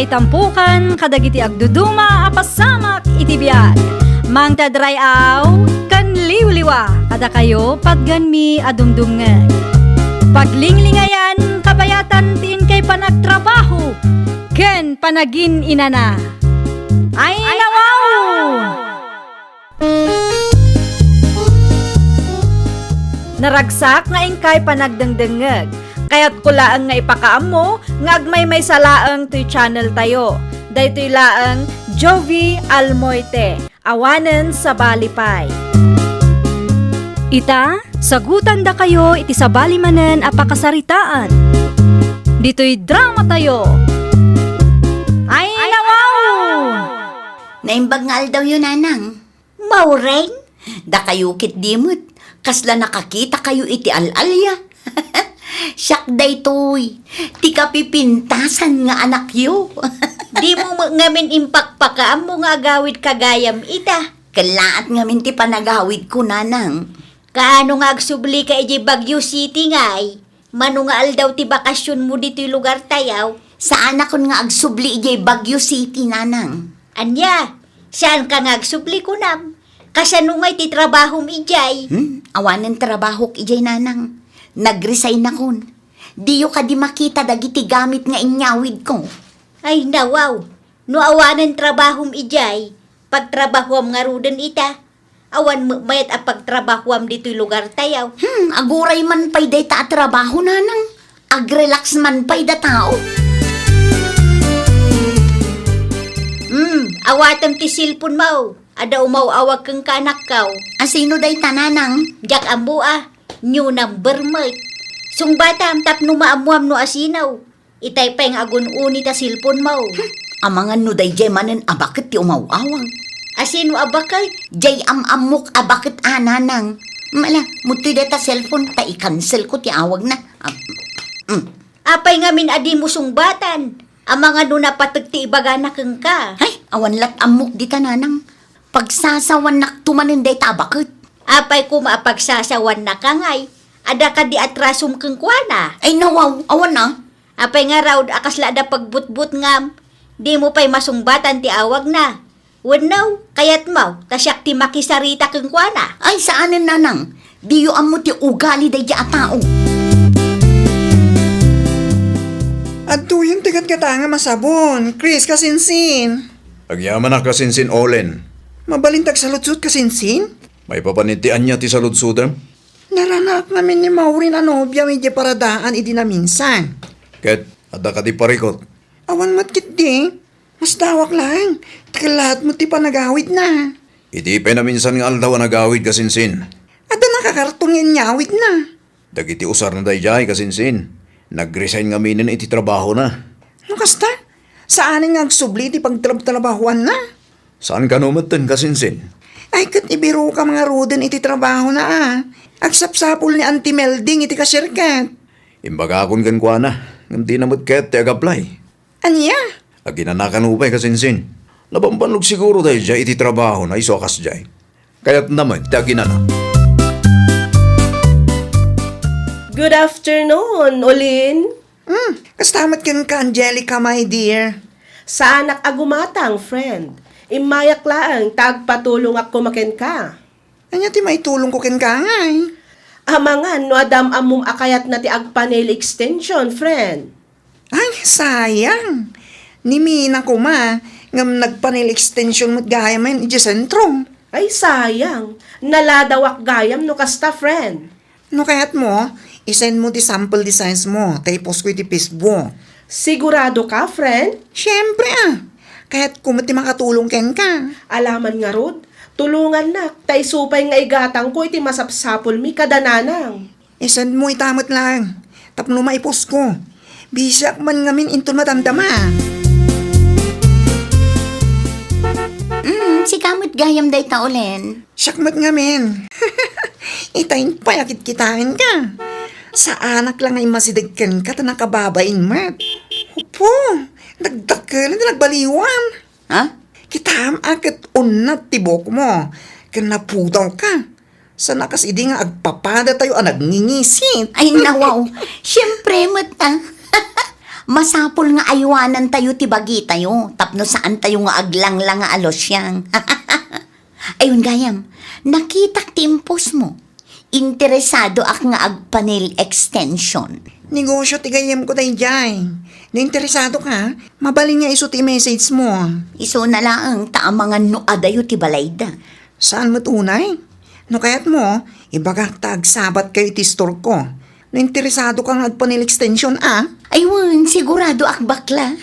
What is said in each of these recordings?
may tampukan, kadagiti agduduma, apasamak iti biyag. Mang tadrayaw, kan liwliwa, kada kayo pagganmi adumdumngeg. Paglinglingayan, kabayatan tiin kay panagtrabaho, ken panagin inana. Ay nawaw! Naragsak nga ingkay panagdengdengeg. Kaya't kulaang nga ipakaam mo, nga agmay may salaang to'y channel tayo. Daytoy laang Jovi Almoite, awanen sa balipay. Ita, sagutan da kayo iti sa balimanen apakasaritaan. Dito'y drama tayo. Ay nawaw! Naimbag nga daw yun, nanang. Maureng? Da kayo kit dimut. Kasla nakakita kayo iti alalya. Siyak day toy. Ti kapipintasan nga anak yo. Di mo ngamin impakpakaam mo nga agawid kagayam ita. Kalaat ngamin ti panagawid ko, nanang. Kaano nga agsubli ka iti Baguio City ngay? Mano nga aldaw ti bakasyon mo dito'y lugar tayaw? Saan ako nga agsubli iti Baguio City, nanang? Anya, saan ka nga agsubli ko nam? Kasano nga iti trabaho mi ijay? Awanan trabaho ijay, nanang. Nag-resign akon. Diyo ka di makita dagiti gamit nga inyawid ko. Ay nawaw, no awanan trabahom ijay, pagtrabahuam nga rudan ita. Awan mayat a pagtrabahuam dito'y lugar tayaw. Aguray man pa'y day ta trabaho, nanang. Agrelax man pa'y da tao. Awatam ti silpon mo. Ada umaw-awag kang kanak kaw. Asino day ta, nanang? Jak ambua. New number mate. Sung batam tapno maamuam no asinaw. Itay pa yung agun-uni ta silpon mo. Amangan no day jay manen abakit ti umaw-awang. Asino abakay? Jay amamok abakit ananang. Mala, mutoy da ta cellphone ta i-cancel ko ti awag na. Apay ngamin adi mo sungbatan. Amangan no napatag ti ibagana kang ka. Ay, awan lat amok di ta, nanang. Pagsasawan naktumanin day ta abakit. Apay ko maapagsasawan na kangay. Ada ka di atrasum keng kuana. Ay nawaw, awan na. Apay nga raw akasla da pagbutbut ngam. Di mo pa'y masungbatan ti awag na. Wanaw, kayat mo, tasyak ti makisarita keng kuana. Ay saanin, nanang? Diyo amo ti ugali day di atao. At tuyong tigat katanga masabon, Chris kasinsin. Agyaman na kasinsin Olen. Mabalintag sa lutsut kasinsin? May papanitian niya ti saludsudan. Naranak namin ni Maureen na nobya medya paradaan idi na minsan. Ket, ada ka ti parikot. Awan matkit di, mas dawak lang. Lahat mo ti panagawid na. Iti pa na minsan nga aldaw nagawid kasinsin. Ada nakakartong yan nyawid na. Dagiti usar na dayjay kasinsin. Nag-resign nga minin iti trabaho na. Ano kasta? Saan nga agsubli ti pagtrabahuan na? Saan ka numatan kasinsin? Ay kat ibiro ka mga ruden iti trabaho na ah. Agsapsapul ni Auntie Melding iti kasyerkat. Imbaga akon kan kwa na. Hindi namot ket ti ag-apply. Anya? Aginanakan upay kasinsin. Nabambanlog siguro dayjay iti trabaho na isokas jay. Kaya't naman ti aginana. Good afternoon, Olin. Kastamat kan ka, Angelica, my dear. Sa anak agumatang, friend. Imayak laang, tagpatulong ako maken ka. Anya ti maitulong ko ken ka ngay. Amangan, no adam amum akayat na ti agpanel extension, friend. Ay, sayang. Nimina ko ngam nagpanel extension mo't gaya man iti sentro. Ay, sayang. Naladawak gayam no kasta, friend. No kayat mo, isend mo ti sample designs mo, tapos ko iti Facebook. Sigurado ka, friend? Siyempre kaya't kumati makatulong ken ka. Alaman nga rod, tulungan na, tay supay nga igatang ko iti masapsapol mi kadananang. Isend mo itamot lang, tapno maipos ko. Bisak man ngamin into madamdama. Si kamot gayam day ta, Olen. Sakmat ngamin. Itayin payakit kitain ka. Sa anak lang ay masidagkan ka ta nakababain mat. Upo, nagdakkel, nagbaliwan. Ha? Kitam akit unat tibok mo. Kanaputaw ka. Sa nakas idi nga agpapada tayo ang nagngingisit. Ay nawaw, siyempre mata. Masapol nga aywanan tayo ti bagi tayo, tapno saan tayo nga aglang lang nga alosyang. Ayun gayam, nakita ti impos mo. Interesado ak nga agpanel extension. Negosyo tigayam ko tayo dyan. Nainteresado ka? Mabaling nga iso ti message mo. Iso na lang taamangan no adayo ti balayda. Saan mo tunay? No kayat mo, ibagak tag sabat kayo ti store ko. Nainteresado ka nga agpanel extension Ayun, sigurado ak bakla.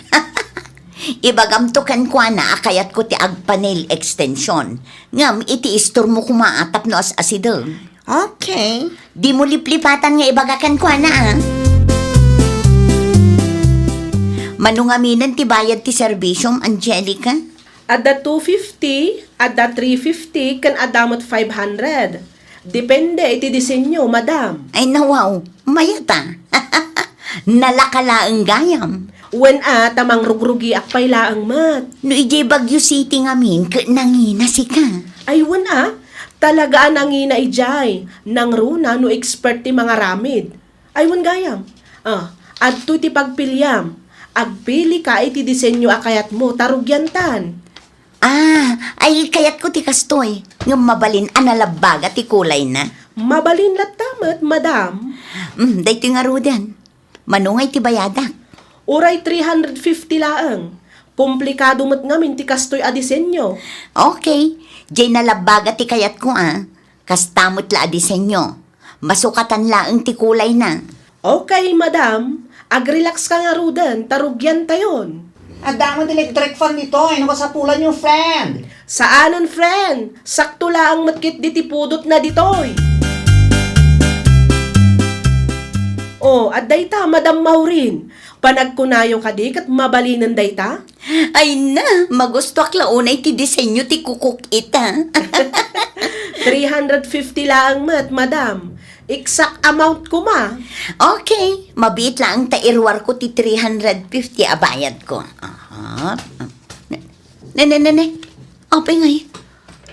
Ibagam to kan kwa na akayat ko ti agpanel extension. Ngam iti istor mo kumaatap no as asidong. Okay. Di mo liplipatan nga ibagakan kwa na Manungaminan ti bayad ti serbisyong, Angelica? Ada 250, ada 350, kan adamot 500. Depende iti disenyo, madam. Ay nawaw, mayata. Nalakalaang gayam. When tamang rugrugi ak pailaang mat. No ijay Baguio City ngamin, nangina si ka. Ay when talaga nangina ijay. Nang runa no expert ti mga ramid. Ay when gayam. Adto ti pagpilyam. Agpili ka iti disenyo akayat mo, tarugyantan. Ay kayat ko ti kastoy. Nga mabalin analabaga ti kulay na. Mabalin latamat, madam. Dahito nga rudan. Manungay ti bayadak. Uray 350 laang. Komplikado mo't ngamin ti kastoy a disenyo. Okay, jay nalabaga ti kayat ko Kastamot la a disenyo. Masukatan laang ti kulay na. Okay, madam. Agrelax ka nga rudan, tarugyan tayon. Adamon electric fan nito, nakasapulan yung friend. Saanan, friend? Sakto lang matkit di tipudot na ditoy. Dayta, Madam Maureen. Panagkunayo ka di kat mabalinan dayta? Ay na, magusto ak launay ti disenyo ti kukuk ita. 350 lang mat, madam. Exact amount ko ma. Okay, mabit lang ta irwar ko ti 350 abayad ko. Ne. Apay ngay.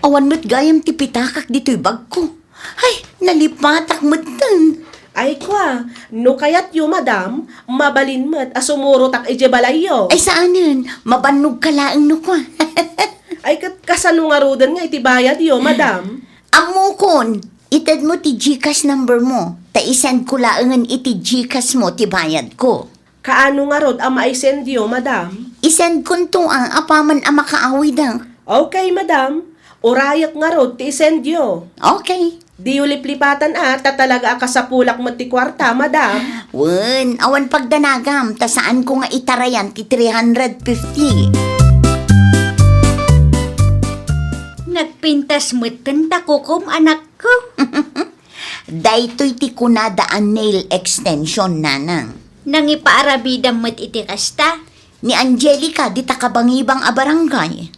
Awan mo't gayam ti pitakak dito'y bag ko. Ay, nalipatak mo't tan. Ay kwa, no kayat yo madam, mabalin mat asumuro tak ijebalayo. Ay saanan, mabanog ka laang no kwa. Ay kasano nga rudan nga itibayad yo, madam. Amukon, itad mo ti GCash number mo. Ta-isend ko laangan iti GCash mo ti bayad ko. Kaano nga rod ang maisend yo, madam? Isend ko to apaman ang makaawi dang. Okay, madam. Urayak nga rod ti isend yo. Okay. Di uliplipatan talaga akasapulak mo ti kwarta, madam. Wen, awan pagdanagam, ta saan ko nga itarayan ti 350. Nagpintas mo tanda kukum anak ko. Daytoy ti kunadaan nail extension nanang. Nang ipaarabidam mo't iti kasta. Ni Angelica di takabangibang a barangay.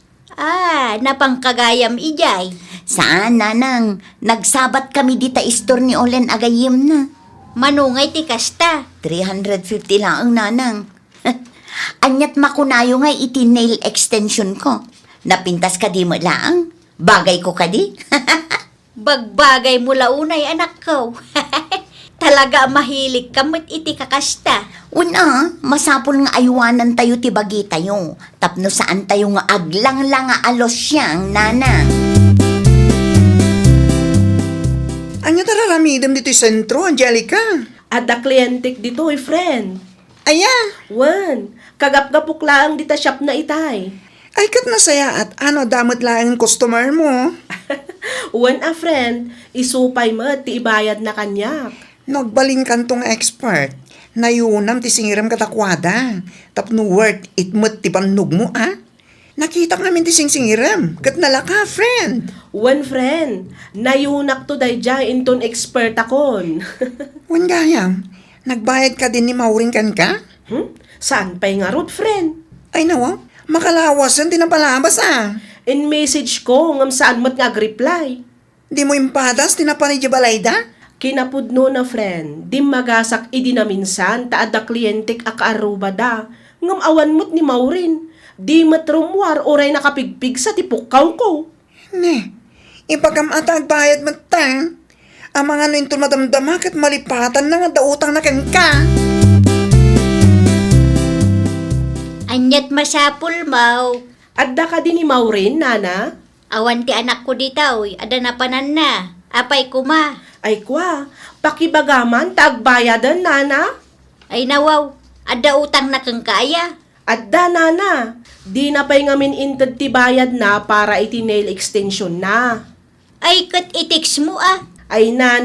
Napangkagayam ijay. Saan nanang? Nagsabat kami di ta istor ni Olen agayim na. Manungay ti kasta. 350 lang ang nanang. Anyat makunayo nga iti nail extension ko. Napintas ka di mo lang. Bagay ko ka di. Bagbagay mo launay anak ko. Talaga mahilig ka mo't iti kakasta. Una, masapol nga aywanan tayo ti bagi tayo. Tapno saan tayo nga aglang lang nga alos siyang nanang. Anya tararamidam dito sentro, Angelica? Ada klientik dito, friend. Aya, Wan, kagap-gapok lang dita shop na itay. ay kat nasaya at damot lang ang customer mo. Wan friend, isupay mo ti ibayad na kanyak. Nagbaling kantong expert. Nayunam ti singiram katakwada. Tapno worth it mo't ti panog mo, Nakita namin ti singiram. Kat nalaka, friend. Wan friend, nayunak to dayjay inton expert akon. Wan gayam, nagbayad ka din ni Maureen kan ka? Saan pa'y nga rod, friend? Ay nawa, makalawasan din ang palabas, In message ko, ngam saan mo't nga reply. Di mo impadas, tinapanay di balayda? Kinapudno na friend, di magasak idi na minsan, taada klientik akaaruba da. Ngam awan mo't ni Maureen, di matrumwar oray nakapigpig sa tipukaw ko. Ne, ipagkamatag bayad mo ta. Ang mga nintong madamdamak at malipatan na nga dautang na ka. Anyat masapul mau. Adda ka din ni Maureen, nana? Awan ti anak ko ditaw, ada na panan na. Apay kuma. Ay kwa, pakibagaman taagbayadan, nana? Ay nawaw, ada utang na kang kaya. Adda, nana. Di na pa'y ngamin inted ti bayad na para iti nail extension na. Ay kat itiks mo ah. Ay na.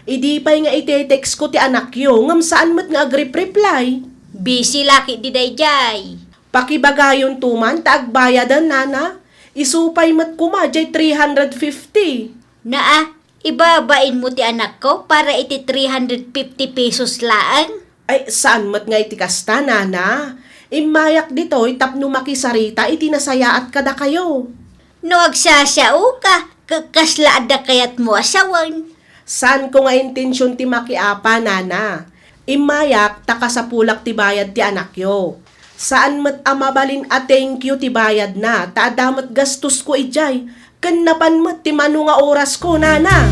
Idi pa'y nga ite-text ko ti anak yo, ngam saan mat nga agrip-reply. Busy laki di dayjay. Pakibagayon tuman, taagbayadan, nana. Isupay mat kuma, jay 350. Naa, ibabain mo ti anak ko para iti 350 pesos laang. Ay, saan mat nga iti kasta, nana? Imayak dito'y tapno makisarita, iti nasayaat kada kayo. No agsasao ka, kakasla ada kayat mo asawan. Saan ko nga intensyon ti makiapa, nana? Imayak, takasapulak ti bayad ti anak yo. Saan mat amabalin a thank you ti bayad na, taadamat gastos ko ijay. Kanapan mat ti mano nga oras ko, nana.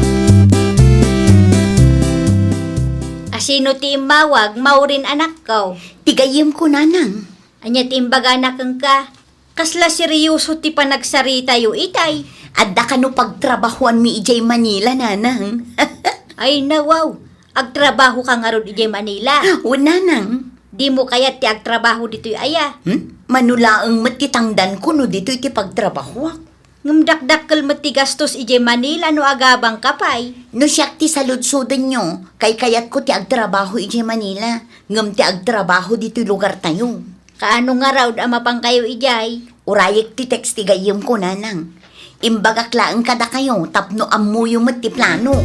Asino ti imawag, Maureen anak ko. Tigayim ko, nanang. Anya ti imbaga na kang ka. Kasla seryoso ti panagsarita yo itay. Adda ka no pagtrabahuan mi ijay Manila, nanang. Ay nawaw, agtrabaho ka nga ron ijay Manila. O, nanang. Di mo kaya ti agtrabaho dito'y aya. Manulaang matitangdan ko no dito iti pagtrabaho. Ngumdakdakkel mati gastos ijay Manila no agabang kapay. No siyak ti saludsudan nyo, kay kayat ko ti agtrabaho ijay Manila. Ngam ti agtrabaho dito lugar tayo. Kaano nga raw amapang kayo ijay? Urayek ti text ti gayim ko, nanang. Imbagaklaan kada kayo, tapno amuyo mat ti plano.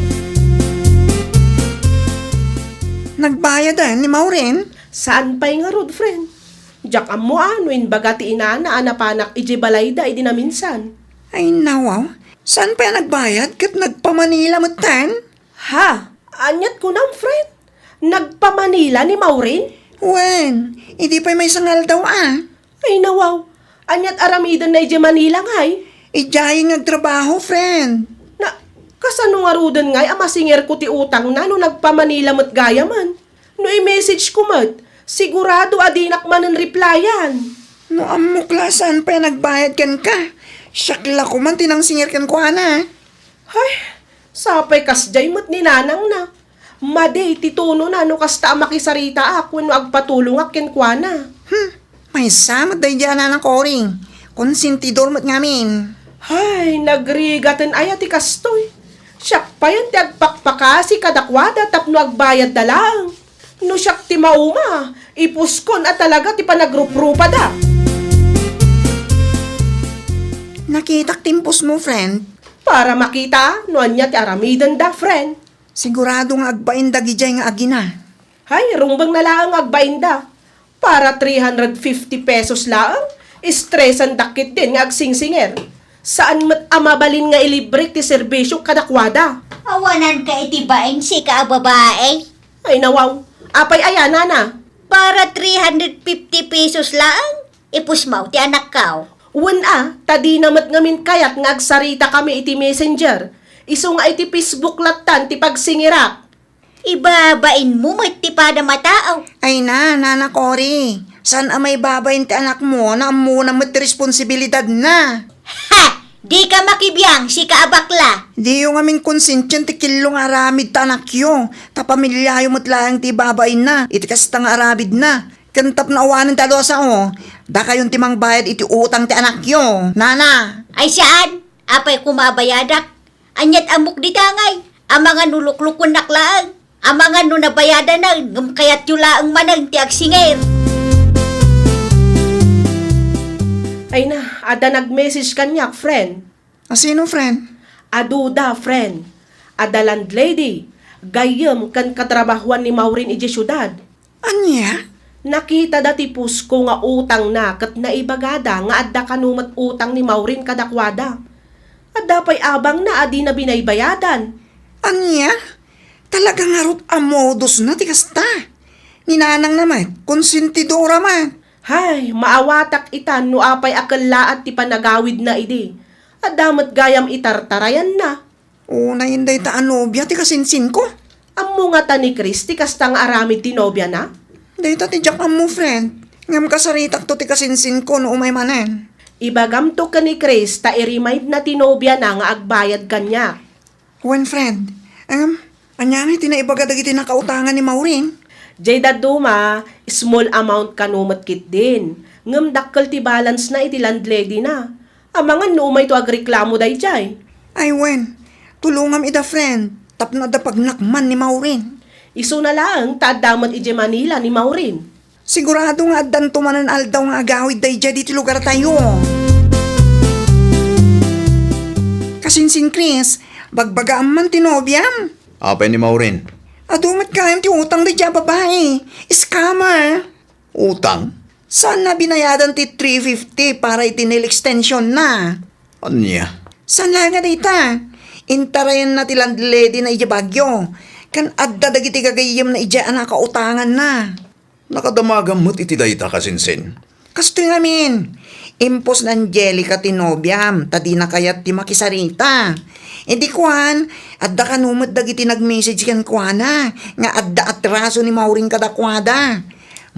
Nagbayad ni Maureen? Saan pa'y nga rod, friend? Jak mo ano, inbaga ti inana, anapanak iji balayda, idi na minsan. Ay nawaw, saan pa yan nagbayad kat nagpamanila mo tan? Ha? Anyat ko nang, friend? Nagpa-Manila ni Maureen? Wen, hindi pa may sangal daw Ay nawaw, anyat aramidan na iji Manila ngay. Ijay nagtrabaho, friend. Na, kasano nga rudan ngay, amasinger ko ti utang na no nagpa-Manila mo't gaya man. No i-message ko mat, sigurado adinak man ang replyan. No amo klasan pa yan nagbayad kan ka. Syakla ko man tinangsingir kan ko, ana. Ay, sapay kasjay mo't ni nanang na. Maday, tituno na no kasta makisarita ako no agpatulong akin kwa na. May samot day dyan na ng koring. Konsentidor mo't ngamin. Ay, nagrigatan ay ati kastoy. Siyak pa yan ti agpakpakasi kadakwada tapno agbayad na lang. No siyak ti mauma, ipuskon at talaga ti panagrup-rupa da. Nakitak timpos mo, friend. Para makita, no anya ti aramidan da, friend. Sigurado nga agbain dagijay nga agina. Hay, rumbang na lang agbainda. Para 350 pesos lang, stressan dakit din nga agsingsinger. Saan mat amabalin nga ilibre ti serbisyo kadakwada? Awanan ka itibain si ka babae. Ay nawaw, apay ayana na. Para 350 pesos lang. Ipusmaw ti anak ka. Tadi namat ngamin kayat nga agsarita kami iti messenger. Iso nga iti Facebook latan ti pagsingirak. Ibabain mo ti pada mataaw. Ay nana Cory. San amay babayin ti anak mo na amo na mat responsibilidad na? Ha! Di ka makibiyang si kaabakla. Di yung aming konsensyon ti kilong aramid ta anak yo. Ta pamilya yung matlayang ti babayin na. Iti kastang aramid na. Kantap na awanan talo sa o. Da kayon timang bayad iti utang ti anak yo. Nana. Ay saan? Apay kumabayadak. Anyat amok di tangay. Ang mga nuluklukon naklaan. Ang mga nunabayadan na. Kayat yula ang manang ti agsinger. Ay na, ada nag-message kanyak, friend. Sino, friend? Aduda, friend. Ada landlady. Gayam kan katrabahuan ni Maureen iji syudad. Anya? Nakita dati pusko nga utang na kat naibagada nga adda kanumat utang ni Maureen kadakwada. Adda pa'y abang na adi na binaybayadan. Anya? Talaga nga rot amodos na ti kasta. Ninanang naman, konsentidora man. Hay, maawatak itan no apay akalaat ti panagawid na idi. Adamat gayam itartarayan na. Una hinday ta anobya ti kasinsin ko. Ammo nga ta ni Christy kastang aramid ti nobya na. Day ta ti jak mo, friend. Ngam kasaritak to ti kasinsin ko no umay manen. Ibagam to ka ni Chris ta i-remind na tinobya na nga agbayad kanya. Wen friend, anyami tinaibaga dagiti nakautangan ni Maureen. Jay daduma, small amount kanumat kit din. Ngam dakkel ti balance na iti landlady na. Amangan no umay to agreklamo day jay. Ay wen, tulungam ida friend, tapno da pagnakman ni Maureen. Iso na lang, tadamat ije Manila ni Maureen. Sigurado nga addan tumanan aldaw nga agawid day dya dito lugar tayo. Kasinsin Chris, bagbagaan man tinobyam. Apay ni Maureen. Adumat kayam ti utang day dya babae. Scammer. Utang? Saan na binayadan ti 350 para itinil extension na? Anya? Saan lang nga dita? Intarayan na ti landlady na ija bagyo. Kan adda dagiti gagayim na ija anak kautangan na. Nakadamagam mo't iti dayta kasinsin. Kasto namin, impos na Angelica tinobyam, tadi na kayat ti makisarita. Di kuan, adda kanumot dagiti nag-message kan kuana, nga adda atraso ni Maureen kadakwada.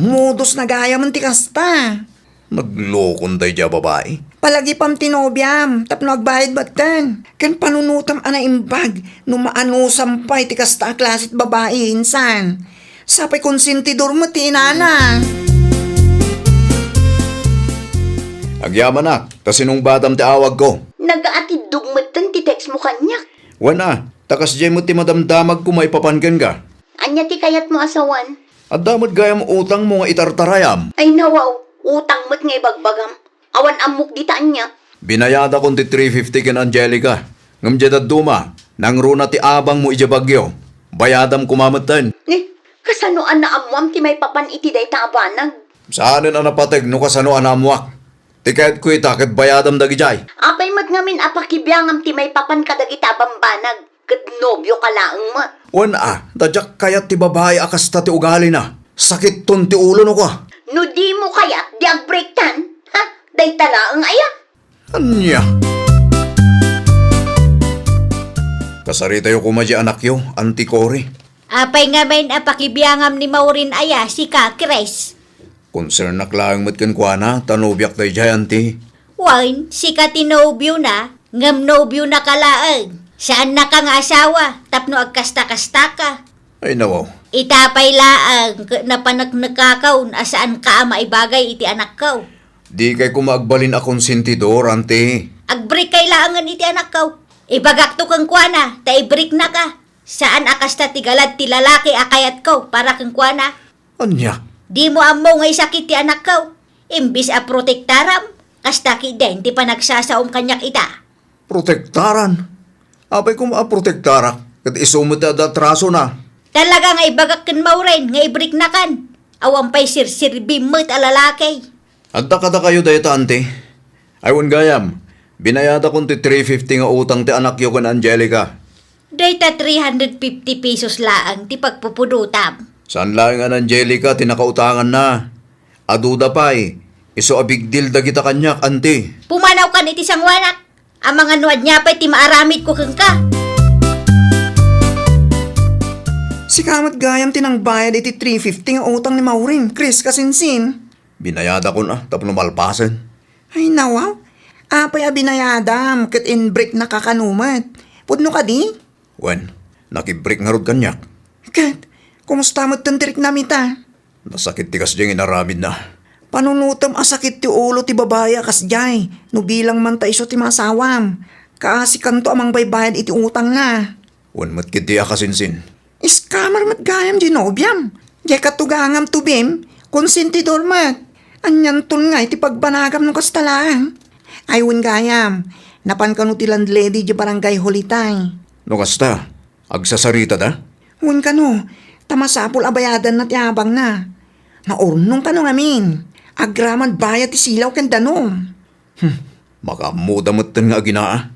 Modus na gaya man ti kasta. Naglokon day dya babae. Palagi pam tinobyam, tapno agbayad batan. Kan panunutam ana imbag, numaano sampay ti kasta klasit babae insan. Sapay konsentidor mo ti inana. Agyaman na, tasinong batam ti awag ko. Nagaatid dugmatan ti text mo kanya. Wana, takas jay mo ti madamdamag kung maipapangan ka. Anya ti kayat mo asawan. At damat gayam utang mo nga itartarayam. Ay nawaw, utang mo't nga ibagbagam. Awan amok di anya. Binayada kong ti 350 ken Angelica. Ngam jadad duma, nang runa ti abang mo ija bagyo. Bayadam kumamatan. Kasanoan na amuam ti may papan iti day taabanag. Saanin ang napatag no kasano anamwak. Tikayat ko itakit bayadam dagi jay. Apay mat ngamin apakibyangam ti may papan kadagita bambanag. Kat nobyo ka laang mat. Wana, dadyak kayat ti babae akasta ti ugali na. Sakit ton ti ulo no ka. No di mo kayat di agbreaktan. Ha? Day talaang aya. Anya? Kasarita yo kumadya anak yo, Auntie Cory. Apay nga main apakibiyangam ni Maureen aya si ka Chris. Concern na klaang mat kan kuana, tanubyak day jay, Auntie. Wine, si ka tinobyo na, ngam nobyo na kalaang. Saan na ka nga asawa, tapno agkasta-kasta ka. Ay nawaw. Itapay laang na panagnakakaw asaan ka maibagay iti anak kaw. Di kay kumagbalin akong sentidor, Auntie. Agbreak kay laangan iti anak kaw. Ibagak to kang kuana, ta ibreak na ka. Saan akasta tigalad ti lalaki akayat kaw para kang kuana. Anya? Di mo amo ngay sakit ti anak kaw. Imbis a protektaram, kasta ki den ti panagsasaom kanyak ita. Protektaran? Apay kung maaprotektarak, kat isumot at atraso na. Talaga nga ibagak kan Maureen, nga ibreak na kan. Awan pa'y sirsirbi mo't alalaki. Adda kada kayo dayta, Auntie. Aywan gayam, binayada kong ti 350 nga utang ti anak yo kan Angelica. Dayta 350 pesos laang ti pagpupudutam. Saan lang ang Angelica, tinakautangan na. Aduda pa'y, iso a big deal dagita kanyak, Auntie. Pumanaw kan iti sangwanak. Ang mga nuad niya pa'y ti maaramid ko kang ka. Si kamat gayam tinangbayad iti 350 nga utang ni Maureen, Chris kasinsin. Binayada ko na, tapno malpasan. Ay nawaw, apay a binayadam, kat in break na kakanumat. Pudno ka di? Wen, nakibreak nga rod kanyak. Kat, kumusta mo't tantirik namita? Nasakit tikas diyang inaramid na. Panunutam asakit ti ulo ti babaya kasjay, no bilang man ta iso ti masawam. Kaasi kanto amang baybayan iti utang na. Wen matkit di akasinsin. Iskamar mat gayam dinobyam. Jay katugangam tubim, konsentidor mat. Anyan tun nga iti pagbanagam ng kastalaan. Ayun gayam, napan kanu ti landlady di barangay Holitay. No kasta, agsasarita da? Hun kanu, tamasapol abayadan na ti abang na. Maurnong kanu ngamin. Agraman bayad ti silaw ken danom. Makamudamutan nga ginaa.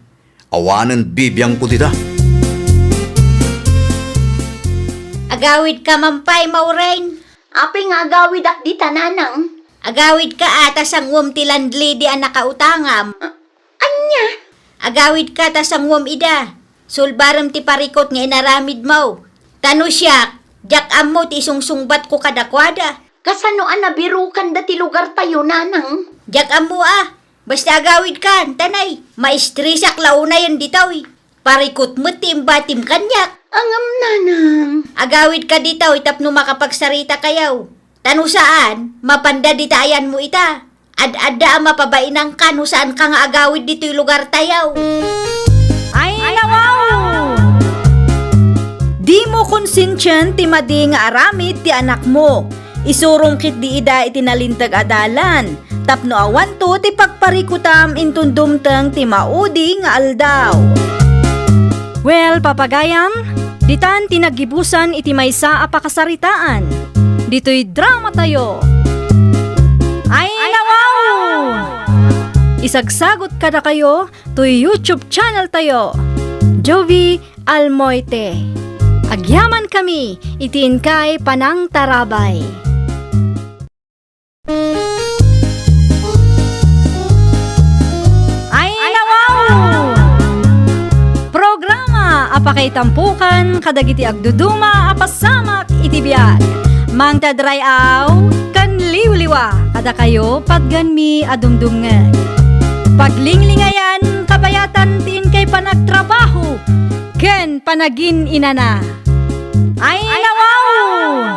Awanan bibiyang ko dita. Agawid ka mampay, Maureen. Apay nga agawid ak di tananang. Agawid ka atas ang ti landlady ang nakautangam. Anya? Agawid ka tas ang ida. Sulbaram ti parikot nga inaramid mo. Tano siya, jak amo ti sungsungbat ko kadakwada. Kasano nabirukan dati lugar tayo, nanang? Jak ambo basta agawid kan, tanay. Maestrisak launa yan ditaw Parikot mo timba-tim kanyak. Angam, nanang. Agawid ka ditaw tapno makapagsarita kayaw. Tano saan, mapanda ditayan mo ita. Ad-ada ang mapabainang ka no saan ka nga agawid dito'y lugar tayaw. Ay, nawaw! Di mo konsensyon ti madi nga aramid ti anak mo. Isurong kit di ida itinalintag adalan. Tapno awan to ti pagparikutam intundumteng ti maudi nga aldaw. Well, papagayam, ditan tinagibusan iti maysa a pakasaritaan. Dito'y drama tayo. Ay, nawaw! Isagsagot kada kayo to YouTube channel tayo. Jovi Almoite. Agyaman kami, itiin kay Panang Tarabay. Ay, nawaw! Programa apakay tampukan kadagiti agduduma apasamak iti biag. Mang tadray aw kan liwliwa kada kayo pagganmi adumdumngeg. Paglinglingayan kabayatan tiin kay panagtrabaho ken panagin inana. Ay, nawaw!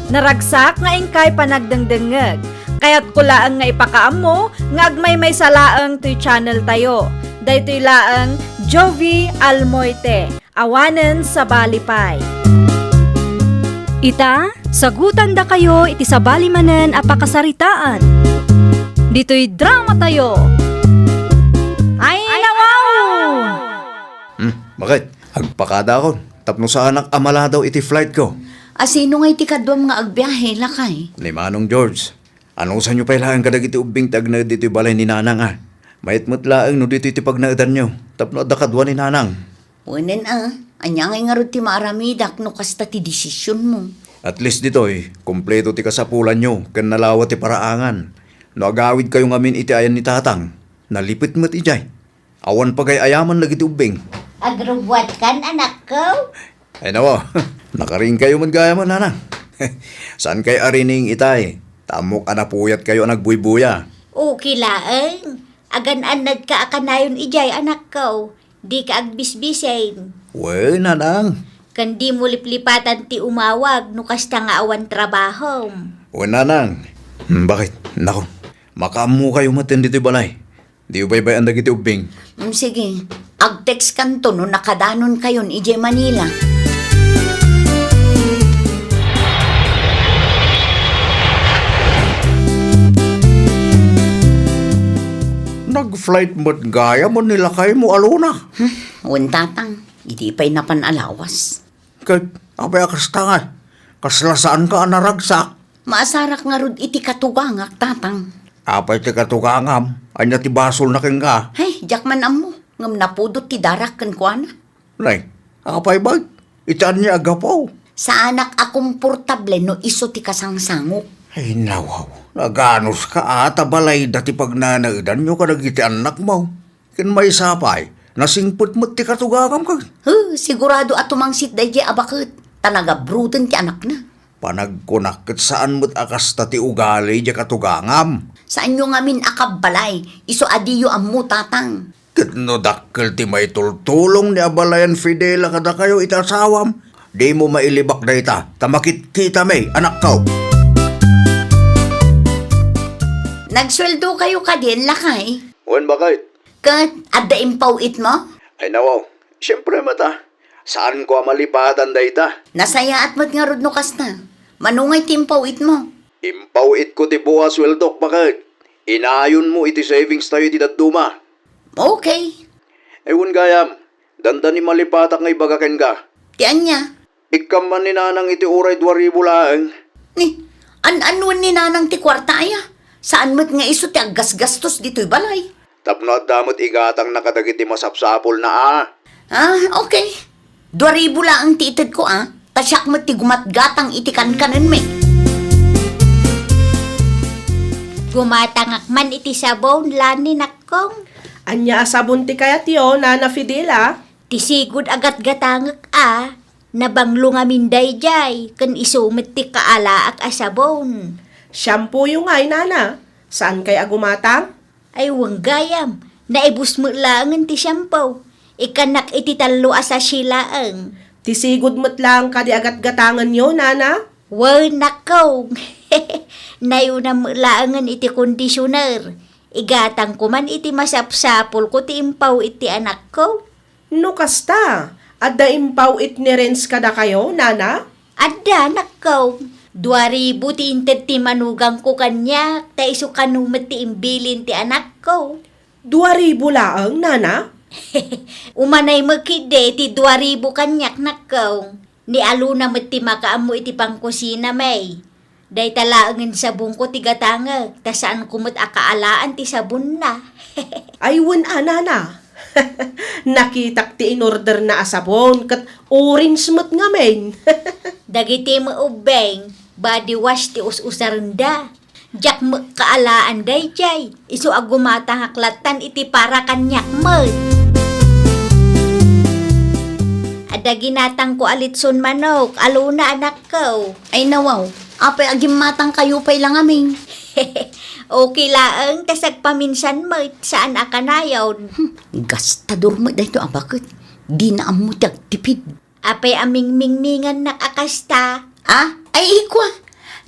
Naragsak nga ingkay panagdengdengeg. Kaya't kulaang nga ipakaam mo nga agmay may salaang to'y channel tayo. Daytoy laang Jovi Almoite. Awanen sa Balipay. Ita, sagutan da kayo iti sa balimanen apakasaritaan. Dito'y drama tayo. Ay, nawaw! Bakit? Agpakada ko. Tapno sa anak amala daw iti flight ko. Asino nga iti kadwam nga agbiyahe, lakay? Ni Manong George. Anong sa nyo pailahan kadag iti ubing tag na dito'y balay ni Nanang Mayat-mat laang no dito'y iti pagnaadan nyo. Tapno adakadwa ni Nanang. Unen anyangay nga rin ti maaramidak no kasta ti desisyon mo. At least dito'y, kompleto ti kasapulan nyo, kan nalawa ti paraangan. No agawid kayo ngamin iti ayan ni Tatang. Nalipit mo't ijay. Awan pagay ayaman lagi ti ubing. Agrubuat kan anak ko? Ay nawa, nakaring kayo magaya man, Nanang. Saan kay arining itay? Tamok anapuyat kayo nagbuybuya. Okay laeng. Agan-anad ka akanayon ijay anak ko. Di ka agbisbisen. Well, Nanang. Kandi mo liplipatan ti umawag no kasta nga awan trabaho. O Nanang. Bakit? Nako, makaamu kayo matindi ti balay. Di ubay-bay ang dagiti ubing. Sige, ag-text kanto no nakadanon kayon ije Manila. Nag-flight mo't gaya mo nila kayo mo aluna. Tatang, iti pa'y napanalawas. Kaya, abay akastangan. Kaslasaan ka anaragsak. Maasarak nga rod iti katugangak, tatang. Apay ti katugangam. Anya ti basol na king ka. Hey, jakman amo, ngam napudot ti darak kan kuana. Nay, apay ba? Itaan niya agapaw. Sa anak akomportable no iso ti kasangsangok. Ay nawaw. Naganos ka ata balay dati pag nanaidan nyo ka nagiti anak mo. Kin may sapay. Nasingput mo't ti katugangam ka. Sigurado atumangsit dahi abakit. Tanaga bruden ti anak na. Panagkunakit saan mo't akas ti ugali di katugangam. Saan nyo ngamin akabalay, iso adiyo ammo tatang. Kitno dakkel ti may tultulong ni abalayan Fidela kada kayo itasawam. Di mo mailibak na ita, tamakit kita may anak ka. Nagsweldo kayo ka din, lakay. Wan bakit? Kat, adda impawit mo? Ay nawaw, siyempre mata. Saan ko malipatan da ita? Nasaya at mat nga rod no kasta. Manungay ti impawit mo. Impawit ko ti buwas weldok bakit? Inayon mo iti savings tayo ti datduma. Okay. Ewan gayam, dandan ni malipatak ngay bagaken ka. Tiyan niya. Ikam man ni Nanang iti uray 2,000 laeng. Ni, an-anuan ni nanang ti kwarta aya. Saan mo't nga iso ti aggas-gastos dito'y balay. Tapno at damot igatang nakadagiti masapsapol na Okay. 2,000 lang ang tiitid ko Tasyak mo't ti gumatgatang iti kankanan me. Gumatangak man iti sabon lani nakong. Anya asabon ti kaya tiyo, Nana Fidela? Tisigod agat gatangak Nabanglo nga minday jay, kan isumit ti kaala ak asabon. Shampoo yung ay, nana. Saan kay agumatang? Ay wanggayam, naibus mo langan ti shampoo. Ikanak iti talo asa silaang. Tisigod mo't lang kadi agat-gatangan nyo, nana. Wow, nakaw. Nayuna mo langan iti kondisyoner. Igatang ko man iti masapsapol ko ti impaw iti anak ko. No kasta, adda impaw it ni Renz kada kayo, nana? Adda, nakaw. 2,000 ti inted ti manugang ko kanya, ta iso kanumat ti imbilin ti anak ko. 2,000 laang, nana? Umanay magkide ti 2,000 kanyak nakaw. Ni aluna met ti makaamo iti pangkusina may. Day talaangin sabon ko ti gatanga, ta saan kumot akaalaan ti sabon na. Ay, nana. Nakitak ti in-order na asabon, kat orange mat nga men. Dagiti mo ubeng, body wash ti us-usaranda. Jak mo kaalaan day jay, iso agumata haklatan iti para kanyak mo. Ada ginatang ko alitson manok, aluna anak ko. Ay nawaw, apay agim matang kayo pa'y lang aming. Okay laang, tasag paminsan mo, saan akanayaw. Gastador mo dahito abakit. Di na amo tipid. Apay aming mingmingan nakakasta. Ah, ay ikwa.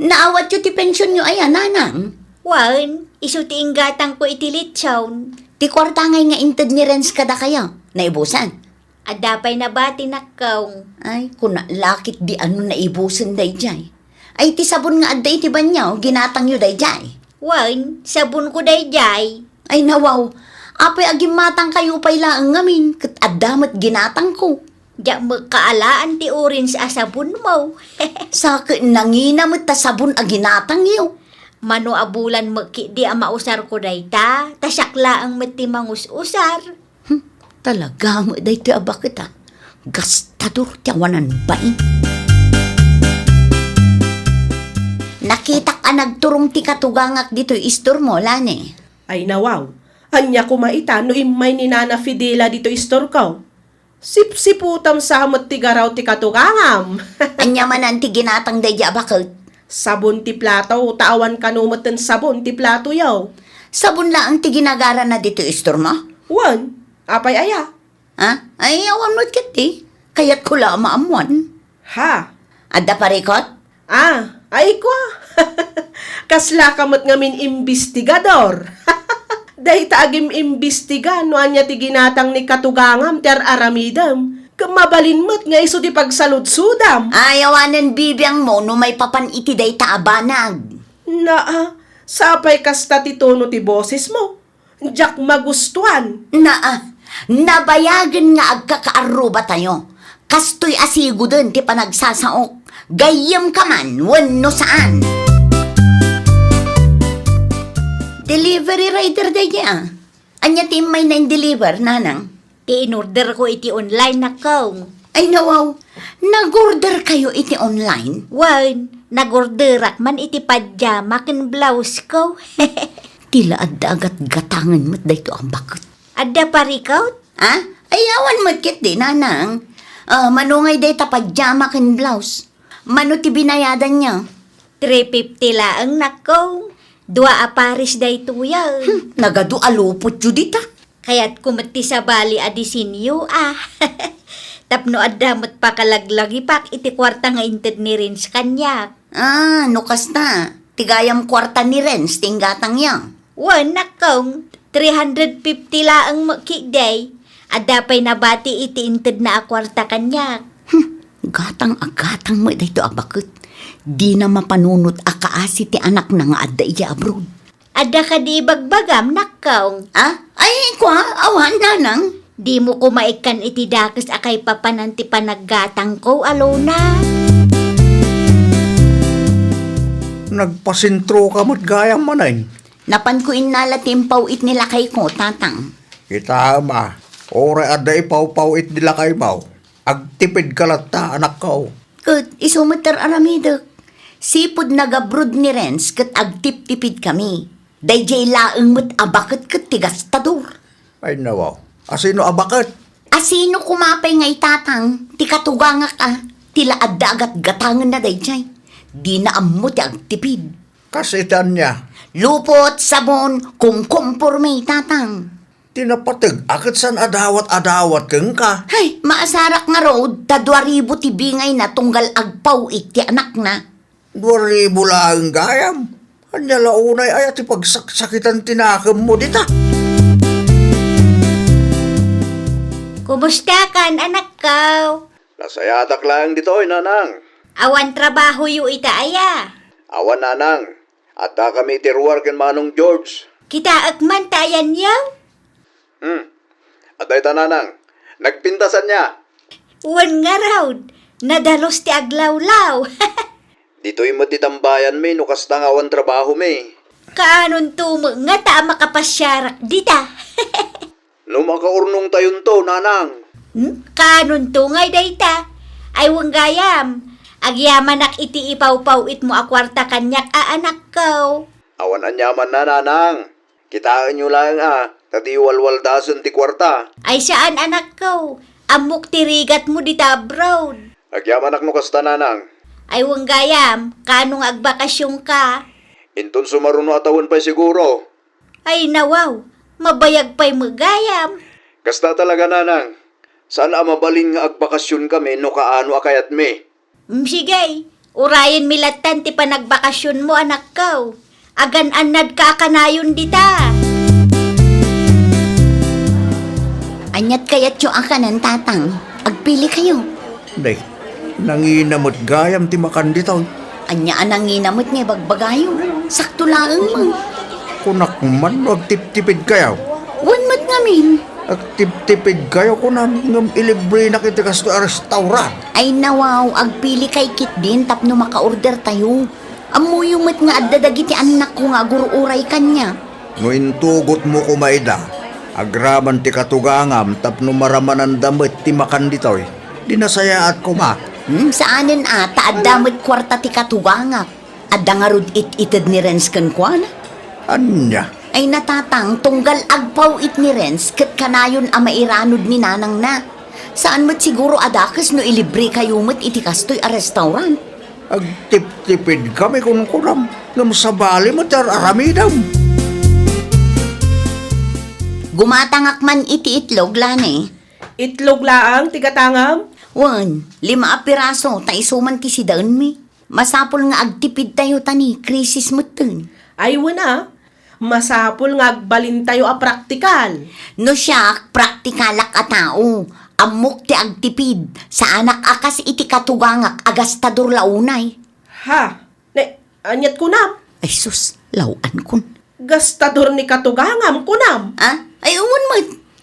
Naawat yu ti pensyon nyo ay nanang. Wan, iso ti inggatang ko itilitsawn. Ti kwarta ngay nga inted ni Renz kada kayo. Naibusan. Adapay na bati nakaw. Ay, kuna lakit di ano naibusan day jay. Ay, ti sabon nga adda iti banyaw, ginatang yu day jay. Wan, sabon ko day jay. Ay nawaw, apay agim matang kayo pa'y laang ngamin, kat adamat ginatang ko. Diyak magkaalaan ti orange asabon mo. Sakit nanginamot ta sabon a ginatang yu. Mano abulan magki di mausar ko day ta. Tasakla ang mati mangus-usar. Talaga mo day ti abakit ah. Gastador ti awanan bain. Nakita ka nagturong ti katugangak dito istor mo, lane. Ay nawaw, anya kumaita no imay ni Nana Fidela dito istor ko. Sip-siputam samot ti garaw ti katugangam. Anya manan ti ginatang day di abakit. Sabon ti plato, taawan kanumot ten sabon ti plato yaw. Sabon lang ti ginagara na dito istor mo? Wan, apay aya. Ha? Ay, awan mo't kiti. Kaya't kula maamuan. Ha? Adda parikot? Ah, ay kwa. Kasla kamot ngamin imbestigador. Dahi taagim imbestiga no anya ti ginatang ni katugangam ti aramidam. Kamabalin mo't nga iso ti pagsaludsudam. Ayawanan bibiyang mo no may papan iti day taabanag. Sapay kasta ti tono ti boses mo. Diyak magustuhan. Nabayagan nga agkakaaruba tayo. Kastoy asigo dun ti panagsasaok. Gayam ka man, wano saan. Delivery rider day niya. Anya ti may na-deliver, nanang? Ti in-order ko iti online nakaw. Ay nawaw, nag-order kayo iti online? Wan, nag-orderak man iti pajama ken blouse ko. Tila adda agat gatangan mo't dayto ang bakit. Adda parikaw? Ha? Ayawan mo't kit di, nanang. Manungay day ta pajama ken blouse. Mano ti binayadan niya? 350 laang nakaw. 2 aparis day tuyaw. Nagadu alupot yu dita. Kaya't kumati sa bali adisinyo Tapno adamot pakalaglag ipak iti kwarta nga inted ni Renz kanyak. Nukas na. Tigayam kwarta ni Renz, tinggatang yang. Wan nakaw, 350 laang makikday. Adapay nabati iti inted na akwarta kanyak. Gatang mo dito abakit. Di na mapanunot akaasi ti anak na nga adda iya abroad. Adda ka di bagbagam nakaw. Ay, kwa, awan nanang. Di mo kumaikan iti dakas akay papanan ti panaggatang ko, alona. Nagpasintro ka mo't gayang manay. Napan ko inala timpaw it nila kay ko, tatang. Itama, ora ada ipaw-paw it nila kay Mau. Agtipid kalata anak ko. Kat, isumater aramidok. Sipod nagabrod ni Renz kat agtip-tipid kami. Dayjay laeng mo't abakit kat tigastador. Ay nawaw, asino abakit? Asino kumapay ngay tatang, ti katugangak Tila adagat gatangan na dayjay. Di na ammo ti agtipid. Kasitan niya. Lupot, sabon, kumkumpurme, tatang. Tinapatag, akit san adawat-adawat keng ka. Hay, maasarak nga road, ta 2,000 ti bingay na tunggal agpaw iti anak na. 2,000 lang gayam. Anya launay ay ati pagsakitan tinakam mo dita. Kumusta kan, anak ko? Nasayadak lang dito, nanang. Awan trabaho yu ita aya. Awan, nanang. At kami tiruar ken Manong George. Kita agman tayan yaw. At ay nanang. Nagpintasan niya. Wan nga raw. Nadalos ti aglawlaw. Dito'y matitambayan may nukas na awan trabaho may. Kaanon tumo nga ta makapasyarak dita. No makaurnong tayon to, nanang. Kanon to ngay dayta. Ay wang gayam. Agyaman ak iti ipaw-paw it mo akwarta kanyak anak ko. Awan anyaman na, nanang. Kitaan nyo lang tati walwaldasan ti kwarta. Ay saan anak ko? Amok tirigat mo dita abroad. Agyaman ak nukas ta, nanang. Ay wang gayam. Kanong agbakasyon ka? Inton sumaruno atawan pa siguro. Ay nawaw. Mabayag pa'y magayam. Kasta talaga, nanang. Saan mabaling nga agbakasyon kami no kaano akayat me. Sige, urayan milatan ti panagbakasyon mo anak ko. Agan-anad ka kanayon dita. Anyat kayat yung akanan, tatang. Agpili kayo. Day, nanginamot gayam ti makan dito. Anya anang inamot niya bagbagayo. Sakto lang mo. Kunak man, agtip-tipid kayo. Wanmat ngamin. Agtip-tipid kayo kung ngam ilibre na kita kasto restaurant. Ay nawaw, agpili kay kit din tapno maka-order tayo. Amuyumot nga addadagiti anak ko nga guruuray kanya. No intugot mo kumaida, agraman ti katugangam tapno maramanan damit ti makan dito. Dinasayaat ko ma. Saanin taadamot kwarta ti katugangak. Adda nga rod it-ited ni Renz kan kwana. Anya? Ay natatang tunggal agpaw it ni Renz kat kanayon mairanod ni nanang na. Saan mo't siguro adakas no ilibre kayo mo't iti kastoy a restaurant. Agtip-tipid kami kung kuram. Ngam sa bali mo tar aramidam. Gumatangak man iti itlog lani. Itlog laang, tigatangam. 5 piraso, taisuman kisidaan mi. Masapol nga agtipid tayo tani, krisis mo tun. Ay wana, masapol nga agbalin tayo a praktikal. No siya, praktikalak a tao. Amok ti agtipid, sa anak akas iti katugangak agastador launay. Ha, anyat kunam. Ay sus, lawan kun. Gastador ni katugangam kunam. Ay uwan mo,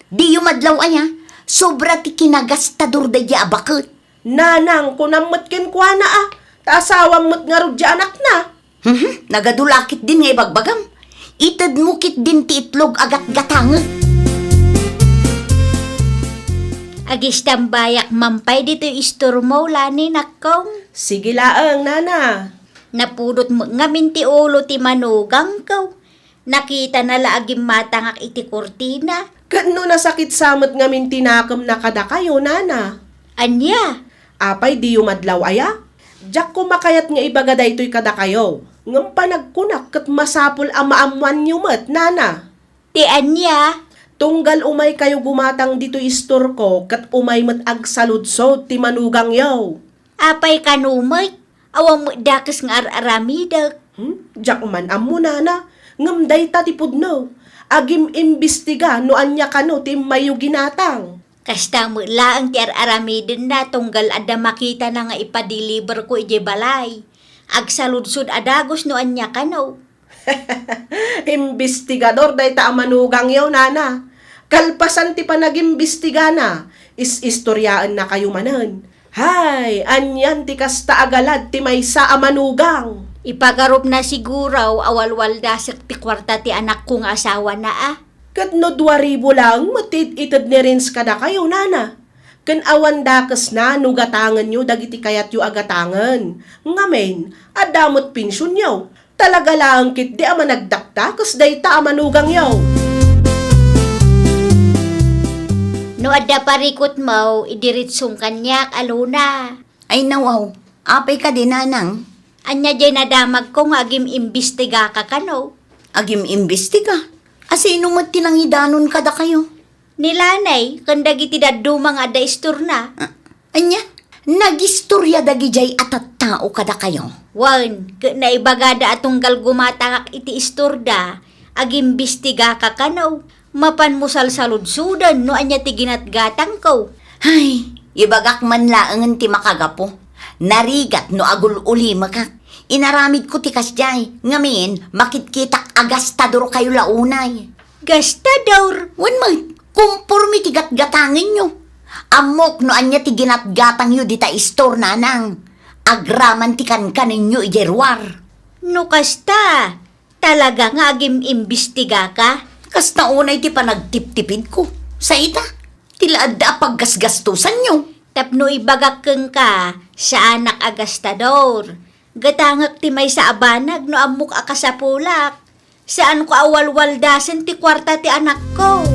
di yumadlaw aya. Sobra ti kinagastador da ya bakit. Nanang kunam matkin kwa na Taasawang mo't nga rudya anak na. Nagadulakit din nga ibagbagam. Itad mo kit din ti itlog agat gatang. Agis tambayak mampay dito istor mo lani nakong. Sige laang, nana. Napudot mo nga minti ulo ti manugang ko. Nakita na laagim matangak iti kurtina. Kano nasakit samot nga mintinakam na kada kayo, nana. Anya? Apay di yumadlaw aya. Diyak kumakayat nga ibaga daytoy kada kayo. Ngam panagkunak kat masapol amaamuan yumat, nana. Ti anya? Tunggal umay kayo gumatang dito istor ko kat umay mat agsaludsod ti manugang yaw. Apay kanumay? Awang mo dakas nga aramidag. Diyak man amu, nana. Ngam day ta ti pudno. Agim imbestiga no anya kano ti mayo ginatang. Kasta mo laang ti aramidin na tunggal ada makita na nga ipadeliver ko ije balay. Agsaludsod adagos no anya kano. Imbestigador day ta manugang yaw, nana. Kalpasan ti panag-imbestiga na. Is-istoryaan na kayo manan. Hay, anyan ti kasta agalad ti maysa a manugang. Ipagarup na siguraw awalwal dasek ti kwarta ti anak kong asawa na Kat no 2,000 lang, matid-itad ni Rins kada kayo, nana. Kan awan dakas na, nugatangan nyo, dagiti kayat yu agatangan. Ngamen, adamot pinsyon yaw. Talaga lang kit di ama nagdakta, kas day ta amanugang yaw. No adda parikot mo, idiritsong kanyak aluna. Ay nawaw, apay ka din nanang. Anya jay nadamag ko nga agim imbestiga ka kano. Agim imbestiga. Asino mo't tinangidanon kada kayo? Nilanay, kandag iti dadumang ada isturna. Anya, nagistorya dagijay at tao kada kayo. Wan, naibagada atong galgumatakak iti isturda, agim bistiga ka kanaw, mapan mo salsaludsudan no anya ti ginatgatang ko. Ay, ibagak man laangan ti makagapo. Narigat no agul uli makak. Inaramid ko ti kasjay. Ngamin, makitkitak agastador kayo launay. Gastador! Wan mo, kumpurmi ti gatgatangin nyo. Amok no anya ti ginatgatang yu di ta istor nanang. Agraman ti kankanin nyo ijerwar. No kasta, talaga nga agim imbestiga ka? Kas naunay ti panagtip-tipid ko. Sa ita, tilaad da paggasgastusan nyo. Tapno ibagak keng ka sa anak agastador. Gatangak ti may sa abanag no amok akasapulak. Saan ko awalwaldasen ti kwarta ti anak ko?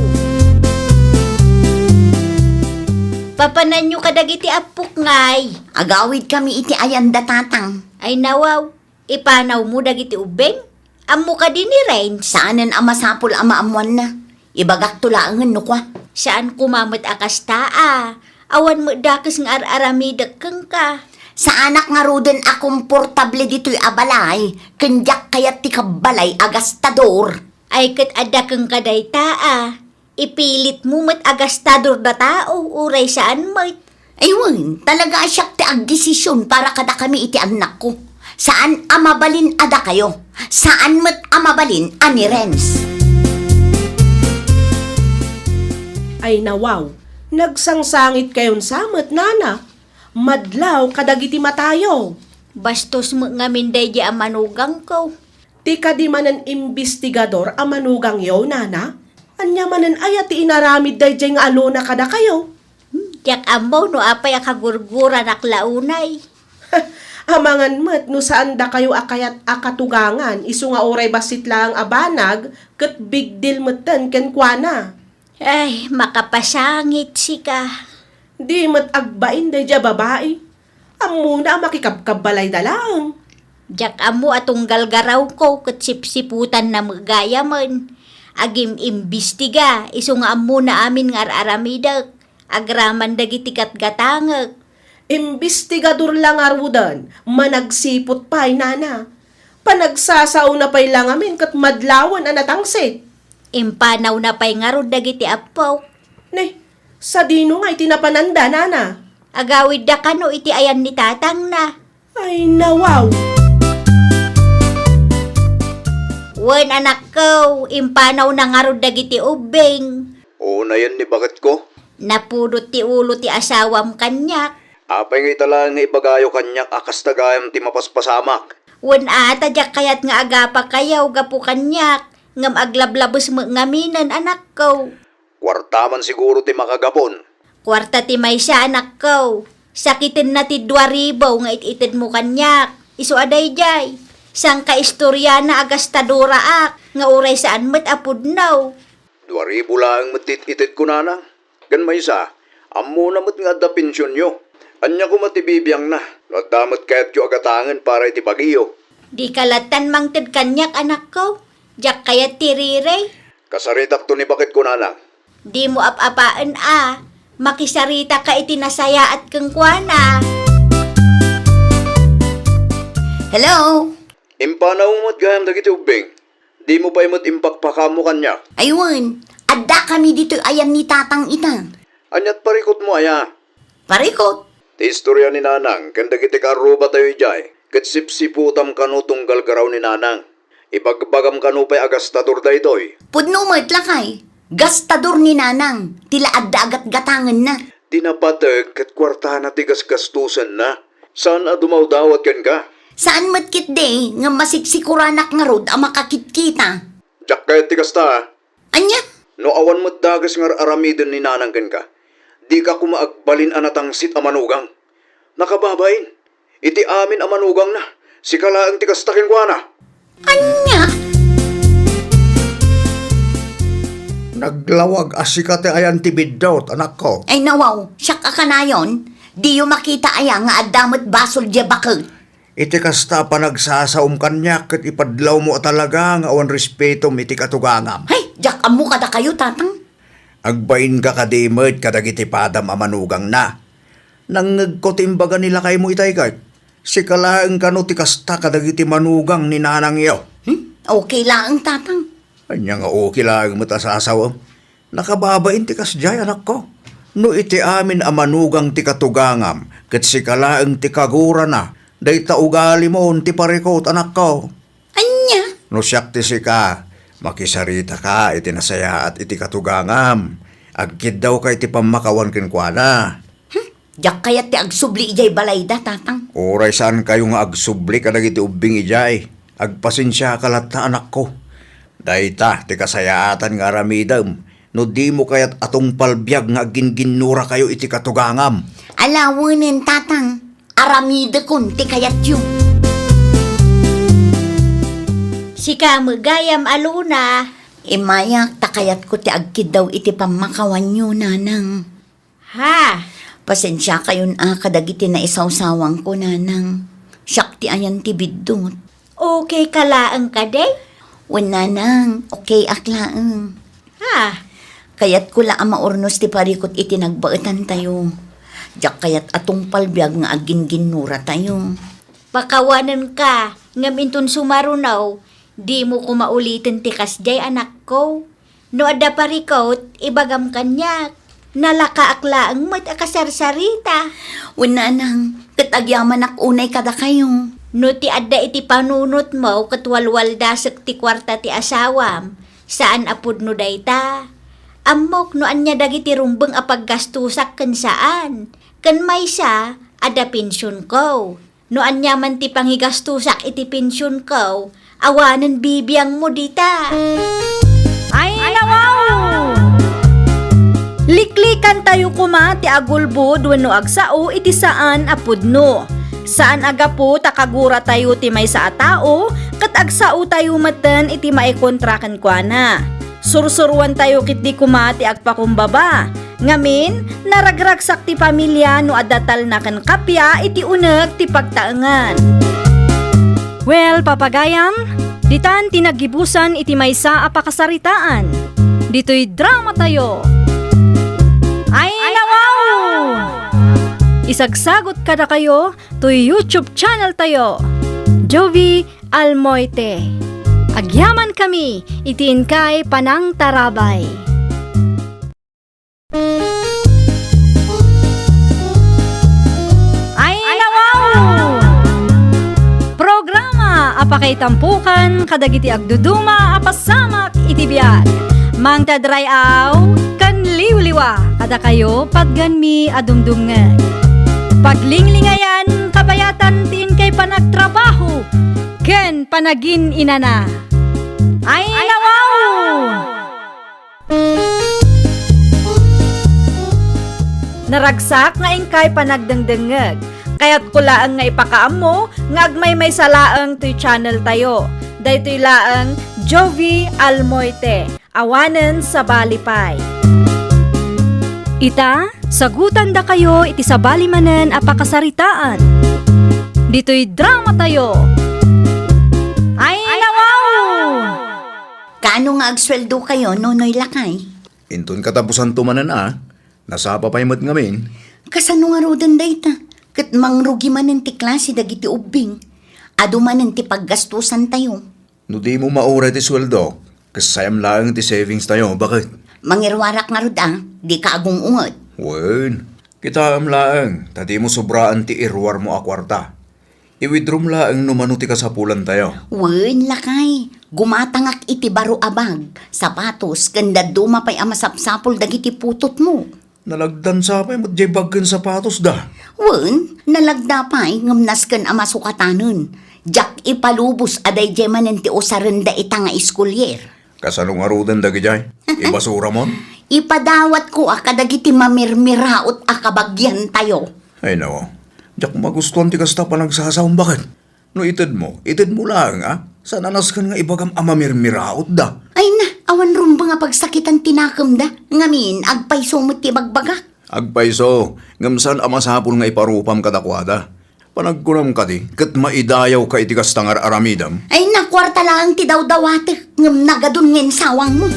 Papanan nyo kadagiti apuk ngay. Agawid kami iti ayan datatang. Ay nawaw, ipanaw mo dagiti ubeng? Amo ka din ni Rain. Saanan ang masapul ama amuan na. Ibagak tulaangan no kwa. Saan kumamot akas taa? Awan mo dakas ng ar-aramidag kang ka. Sa anak nga ruden a komportable dito'y abalay. Kenjak kayat ti kabalay agastador. Ay kat ada kang kaday taa. Ipilit mo mat agastador da tao. Uray saan mo? Aywan, talaga siyak ti agdesisyon para kada kami iti anak ko. Saan amabalin ada kayo? Saan mat amabalin ani Renz? Ay nawaw, nagsangsangit kayon samet nana. Madlaw kadagiti matayo. Bastos mo nga minday di amanugang ko. Ti kadi manen imbestigador a manugang yaw nana. Anya manen aya ti inaramid dayjay nga aluna kada kayo. Tiyak amo no apay akagurgura naklaunay. Amangan met no saan da kayo akayat akatugangan isu nga oray basit lang abanag ket big deal metten ken kuana. Ay, makapasangit si ka. Di met agbain dayjay babae. Amo na makikabkabalay dalang. Diyak amo atong galgaraw ko ket sipsiputan na magaya man. Agim imbestiga, isu nga amo na amin nga aramidag. Agraman dagiti gatgatangag. Imbestigador lang arudan, managsipot pa'y nana. Panagsasaw na pa'y lang amin kat madlawan anatangsit. Impanaw na pa'y nga ro dagiti apaw. Ne, sa dino nga itinapananda nana. Agawid da kano iti ayan ni tatang na. Ay nawaw. Wen anak ko, impanaw na nga ro dagiti ubeng. Oo na yan ni bakit ko? Napudot ti ulo ti asawam kanyak. Apay nga itala nga ibagayo kanyak akas tagayam ti mapaspasamak. Wen ata jak kayat nga agapa kayaw gapu kanyak. Ngam aglablabos mo ngaminan anak ko. Kwartaman siguro ti makagapon. Kwarta ti may siya anak ko. Sakitin na ti 2,000 nga ititid mo kanyak. Isu aday jay. Sang kaistorya na agastadora ak. Nga uray saan mat apudnaw. 2,000 lang matit-itit ko nanang. Gan may isa, amo na mat nga da pensyon nyo. Anya ko matibibiyang na. Ladamat kaya't yung agatangan para iti bagiyo. Di kalatan mangtid kanyak anak ko. Jak kayat tirire. Kasaritak to ni bakit ko nanang. Di mo ap-apaan Makisarita ka itinasaya at kengkwana. Hello? Impanaw mo't gayam dagiti ubing. Di mo pa imot impakpaka mo kanya. Aywan, adda kami dito ayan ni tatang ita. Anyat parikot mo aya. Parikot. Ti istorya ni nanang, kanda kiti karuba tayo ijay. Kat sipsiputam kanu tunggal garaw ni nanang. Ipagbagam kanu pa'y agastador da itoy. Pudno mo itlakay. Gastador ni nanang. Tila adda agat gatangan na. Di napatag kat kwarta na tigas-gastusan na. Saan a dumawdawat kan ka? Saan matkit de nga masiksikuраnak nga rod ang makakitkita? Diyak kaya tigas ta. Anya? No awan mo't dagas nga aramidon ni nanang kan ka. Di ka kumaagbalin anatang sit amanugang. Nakababain. Iti amin amanugang na. Si kalaang tigas takin kwa na. Anya? Naglawag asikate ayan tibidot, anak ko. Ay nawaw, siyak ka na yon. Di yung makita aya nga adamot basol dya bakit. Iti kasta pa nagsasaom kanya kat ipadlaw mo talaga nga awan respeto iti katugangam. Hay, jak amu kada kayo, tatang. Agbain ka kadimot kadagiti padam amanugang na. Nangagkot imbaga nila kay mo itay kay. Si kalaang kano ti kasta kadagiti manugang ni nanang iyo. Okay lang, tatang. Anya nga okay lang matasasawam. Nakababain ti kasjay anak ko. No iti amin amanugang ti katugangam kat si kalaang ti kagura na. Day ugali mo ti parikot anak ko. Anya? No siyak ti si ka. Makisarita ka iti nasaya at iti katugangam. Agkid daw kay ti pamakawan kinkwana. Jak kayat ti agsubli ijay balayda, tatang. Oray saan kayo nga agsubli kadag iti ubing ijay. Agpasensya kalat na anak ko. Dayta, ti kasayaatan nga aramidam. No di mo kayat atong palbiag nga ginginura kayo iti katugangam. Alawanin, tatang. Aramida kun ti kayat yung. Sika magayam aluna. Imayak, takayat ko ti agkid daw iti pamakawan nyo, nanang. Ha? Pasensya kayon kadagiti na isawsawang ko, nanang. Siyak ti ayan ti biddot. Okay kalaang ka day? Wen, nanang, okay aklaang. Ha? Kayat ko la maurnos ti parikot iti nagbaetan tayo. Jak kayat atong palbiag nga agin-ginura tayo. Pakawanan ka, ngaminton sumarunaw, di mo ko maulitin ti kasjay anak ko. No ada parikot, ibagam kanyak. Nalakaakla ang mat akasarsarita. Wen, nanang, kat agyaman ak unay kada kayo. No ti adda iti panunot mo, katwalwal dasek ti kwarta ti asawam. Saan apod no dayta? Amok no anya dagiti rumbeng apaggastusak ken saan. Ken maysa, ada pensyon ko. No anya man ti panghigastusak iti pensyon ko, awanan bibiyang mo dita. Ay, nawaw! Liklikan tayo kuma ti agulbod wenno agsao iti saan apudno. Saan agapo takagura tayo ti may sa tao kat agsao tayo maten iti maikontrakan kwa na. Sursuruan tayo kit di kuma ti agpakumbaba. Ngamin, naragragsak ti pamilya no adatal na kan kapya iti uneg ti pagtaengan. Well, papagayam, ditan tinagibusan iti maysa a pakasaritaan. Dito'y drama tayo. Ay, nawaw! Isagsagot kada kayo to YouTube channel tayo. Jovi Almoite. Agyaman kami, itiin kay Panang Tarabay. Ay, nawaw! Programa apakay tampukan kadagiti agduduma apasamak itibiyag. Mang tadrayaw kan liwliwa kada kayo pagganmi adumdumngeg. Paglinglingayan kabayatan tin kay panagtrabaho ken panagin inana. Ay, nawaw! Naragsak nga ingkay panagdengdengeg. Kaya't kulaang nga ipakaamo nga agmay may salaang to'y channel tayo. Daytoy laang Jovi Almoite. Awanen sa Balipay. Ita, sagutan da kayo iti sa balimanen a pakasaritaan. Dito'y drama tayo. Ay, nawaw! Kaano nga agsweldo kayo, nonoy lakay? Intun katapusan tumanan Nasapa pa'y mat ngamin. Kasano nga rodan dayta? Kat mangrugi manen ti klase dagiti ubing. Ado manen ti paggastusan tayo. No di mo maura ti sweldo. Kasayam lang ti savings tayo. Bakit? Mangirwarak nga roda, di ka agong ungot. Wen, kita am laang. Tadi mo sobraan ti irwar mo akwarta. I-withdraw laang numano ti kasapulan tayo. Wen, lakay. Gumatangak iti baro abag, sapatos, kanda dumapay amasapsapol dagiti putot mo. Nalagdan sa pa'y matjay baggan sapatos da. Wen, nalagdapay ngamnas kan amasukatanon. Jak ipalubos aday jemanen ti usaran da ita nga iskulyer. Kasanong arudan da gijay? Ibasura mon? Ipadawat ko akadagiti mamirmiraot akabagyan tayo. Ay no, jak magustuhan ti kasta pa nagsasawang bakit? No itid mo lang Sananas kan nga ibagam amamirmiraot da. Ay na, awan rumba nga pagsakitan tinakam da. Ngamin, agpay sumot ti bagbagak. Agpaiso, ngamsan amasapol nga iparupam kadakwada. Panagkunam ka di, kat maidayaw ka itikas tangar aramidam. Ay nakwarta lang ti daw-dawate ngam nagadun ngin sawang mo.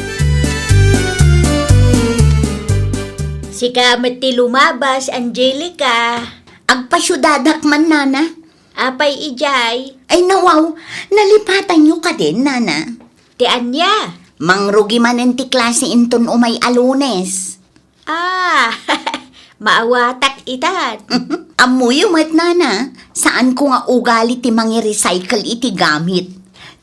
Si kamat ti lumabas, Angelica. Agpasyudadak man, nana. Apay ijay. Ay nawaw, nalipatan nyo ka din, nana. Ti Anya. Mangrugi manen ti klase inton umay alunes. Ah, maawatak itan. Amoy umat, nana. Saan ko nga ugali ti mangi-recycle iti gamit.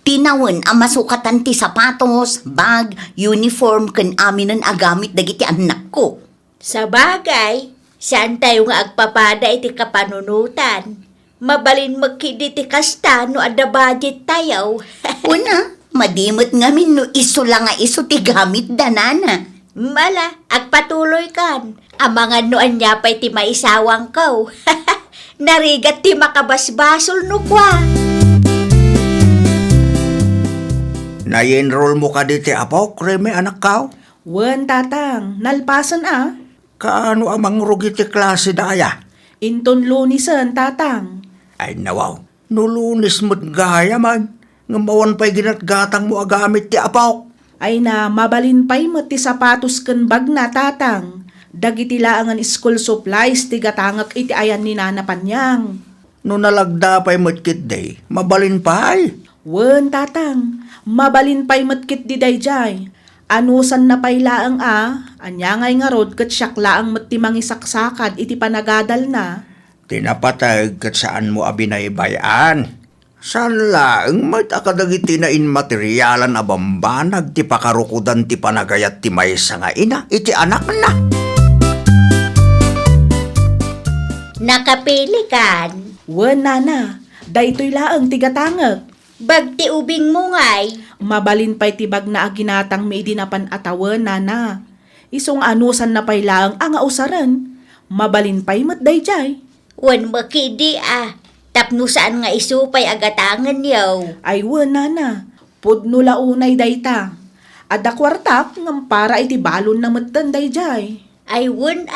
Tinawen ang masukatan ti sapatos, bag, uniform kan aminan agamit dagiti anak ko. Sa bagay, saan tayo nga agpapada iti kapanunutan? Mabalin magkidi ti kasta no ada budget tayo. Una, madimot ngamin no iso lang nga iso ti gamit danana. Mala, agpatuloy kan. Amangan no anya pa'y ti maisawang kaw. Narigat ti makabasbasol no kwa. Na-enroll mo ka diti apo, kreme anak kao? Wen tatang, nalpasan Kaano ang mangrugi ti klase daya? Inton lunisan tatang. Ay nawaw, nulunis mo't gaya man. Ngamawan pa'y ginatgatang mo agamit ti apaw. Ay na mabalin pa'y mo ti sapatos ken bag na tatang. Dagiti laangan school supplies ti gatangak iti ayan ni Nana Panyang. No nalagda pa'y mo't kit day, mabalin pa'y. Wen tatang, mabalin pa'y matkit di dayjay. Anusan na pa'y laang anya ngay nga rod kat siyak laang mati mangisaksakad iti panagadal na. Tinapatag kat saan mo abinaybayan. Saan laang may takadagiti na inmateryalan abambanag ti pakarukudan ti panagayat ti maysa nga ina, iti anak na. Nakapili kan. Wen nana, daytoy laang tigatangak. Bagti ubing mo ngay. Mabalin pa'y tibag na aginatang may dinapan atawan, nana. Isong anusan na pa'y laang ang ausaran. Mabalin pa'y matdayjay. Wan makidi Tapno saan nga isupay agatangan yaw. Ay wen, nana. Pudno launay dayta. Ada kwartak ngam para iti balon na matan dayjay. Ay wan